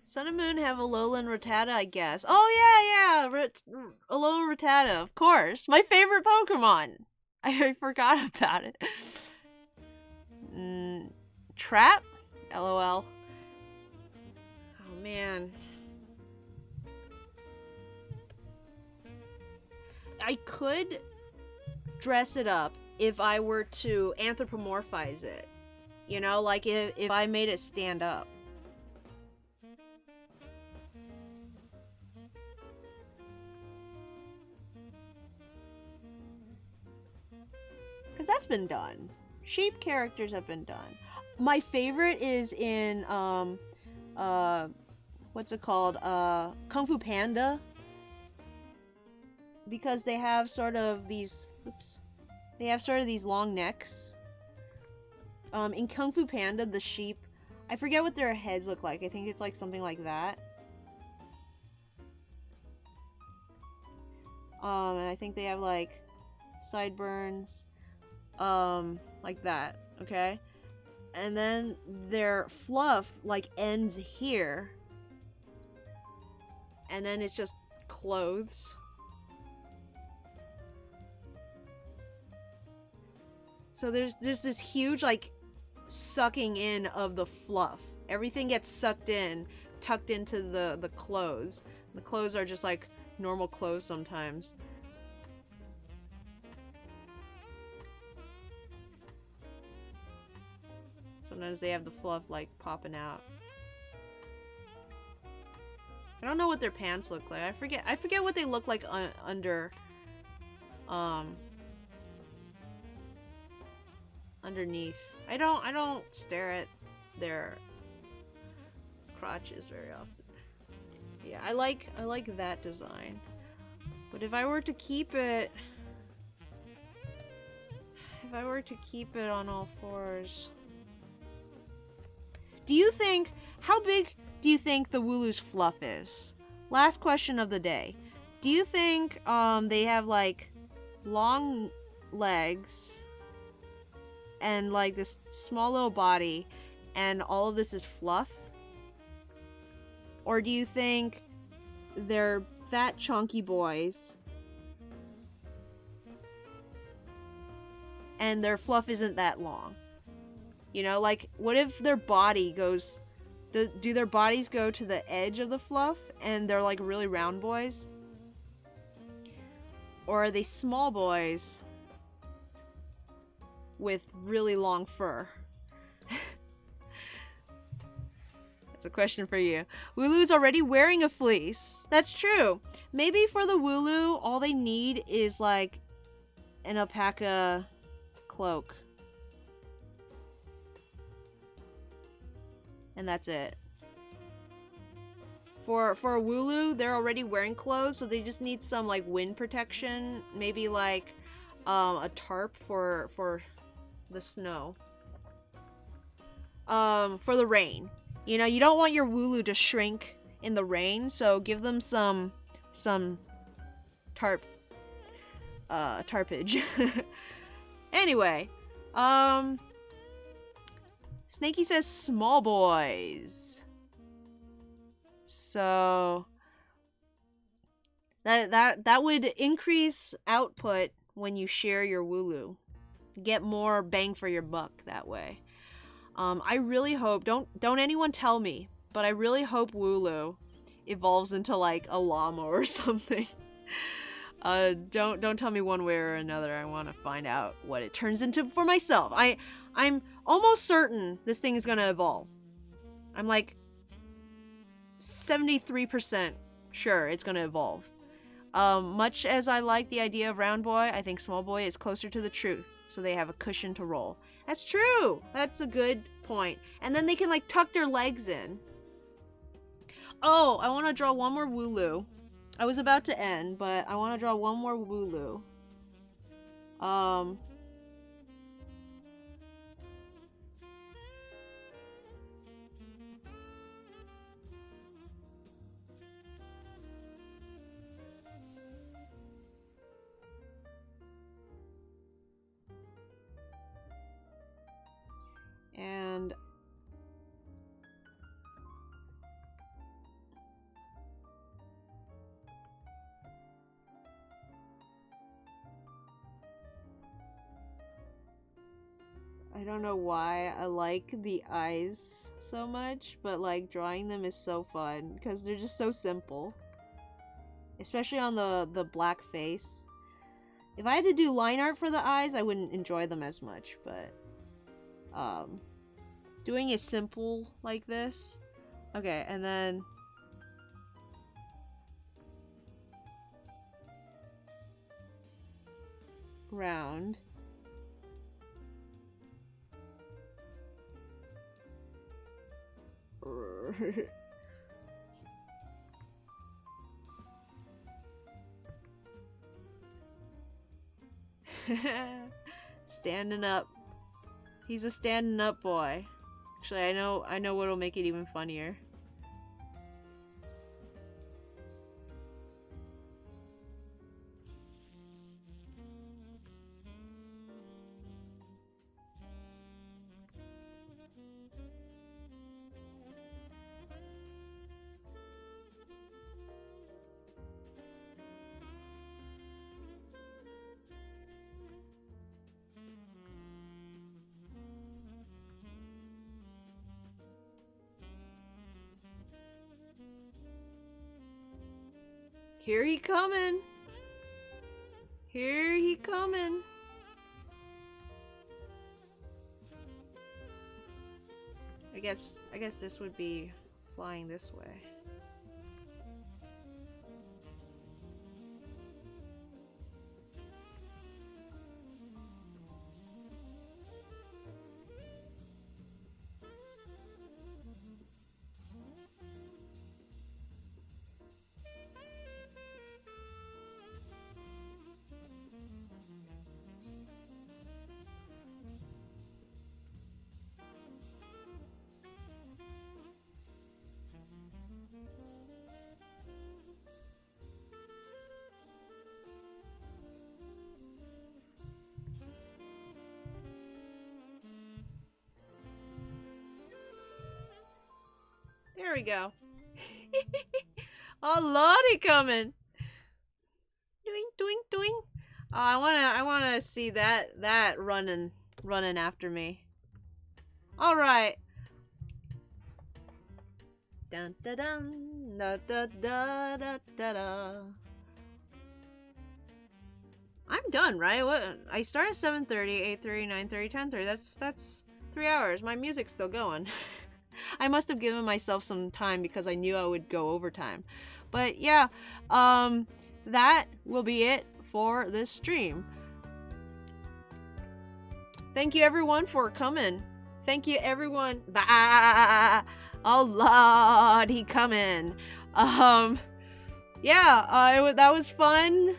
Sun and Moon have Alolan Rattata, I guess. Oh, yeah! Alolan Rattata, of course. My favorite Pokemon! I forgot about it. Trap? LOL. Oh, man. I could dress it up if I were to anthropomorphize it. You know, like if I made it stand up. Because that's been done. Sheep characters have been done. My favorite is in, what's it called? Kung Fu Panda. Because they have sort of these, they have sort of these long necks. In Kung Fu Panda, the sheep, I forget what their heads look like. I think it's like something like that. And I think they have like sideburns, like that, okay? And then their fluff like ends here. And then it's just clothes. So there's this huge like sucking in of the fluff. Everything gets sucked in, tucked into the clothes. The clothes are just like normal clothes sometimes. Sometimes they have the fluff like popping out. I don't know what their pants look like. I forget what they look like under underneath. I don't stare at their crotches very often. Yeah, I like that design. But if I were to keep it on all fours, how big do you think the Wooloo's fluff is? Last question of the day. Do you think they have like long legs and like this small little body and all of this is fluff? Or do you think they're fat chunky boys and their fluff isn't that long? You know, like what if their body goes, do their bodies go to the edge of the fluff and they're like really round boys? Or are they small boys with really long fur? That's a question for you. Wooloo's already wearing a fleece. That's true. Maybe for the Wooloo, all they need is like an alpaca cloak. And that's it. For a Wooloo, they're already wearing clothes, so they just need some like wind protection. Maybe like a tarp for the snow. For the rain. You know, you don't want your Wooloo to shrink in the rain, so give them some tarpage. Anyway, Snakey says small boys. So that would increase output when you share your Wooloo. Get more bang for your buck that way. I really hope, don't anyone tell me, but I really hope Wooloo evolves into like a llama or something. Don't tell me one way or another. I want to find out what it turns into for myself. I'm almost certain this thing is gonna evolve. I'm like 73% sure it's gonna evolve. Much as I like the idea of round boy, I think small boy is closer to the truth, so they have a cushion to roll. That's true. That's a good point. And then they can like tuck their legs in. Oh, I want to draw one more Wooloo. I was about to end, but I want to draw one more Wooloo. And I don't know why I like the eyes so much, but like drawing them is so fun because they're just so simple. Especially on the black face. If I had to do line art for the eyes, I wouldn't enjoy them as much, but doing it simple like this. Okay, and then round. Standing up. He's a standing up boy. Actually, I know what'll make it even funnier. Here he coming. Here he coming. I guess this would be flying this way. There we go. Oh, Lordy coming. Doing, doing, doing. I wanna see that running after me. All right. Dun da dun da da da da da da. I'm done, right? What? I start at 7:30, 8:30, 9:30, 10:30. That's 3 hours. My music's still going. I must have given myself some time because I knew I would go overtime. But yeah, that will be it for this stream. Thank you everyone for coming. Thank you everyone. Bah! Oh Lord, he coming. Yeah, that was fun.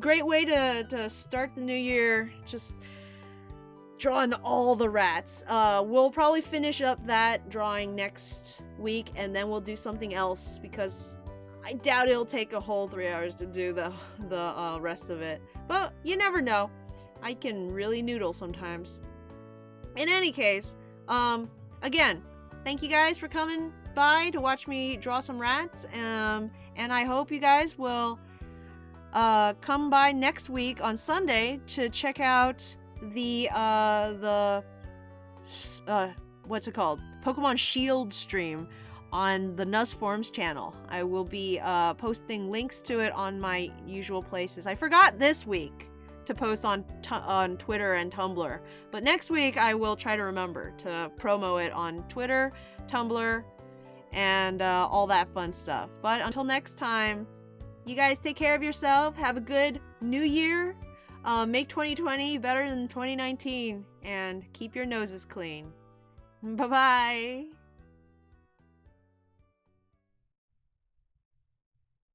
Great way to start the new year. Just drawing all the rats. We'll probably finish up that drawing next week, and then we'll do something else because I doubt it'll take a whole 3 hours to do the rest of it. But you never know. I can really noodle sometimes. In any case, again, thank you guys for coming by to watch me draw some rats. And I hope you guys will come by next week on Sunday to check out the what's it called? Pokemon Shield stream on the Nuzforms channel. I will be posting links to it on my usual places. I forgot this week to post on Twitter and Tumblr, but next week I will try to remember to promo it on Twitter, Tumblr, and all that fun stuff. But until next time, you guys take care of yourself. Have a good new year. Make 2020 better than 2019, and keep your noses clean. Bye-bye.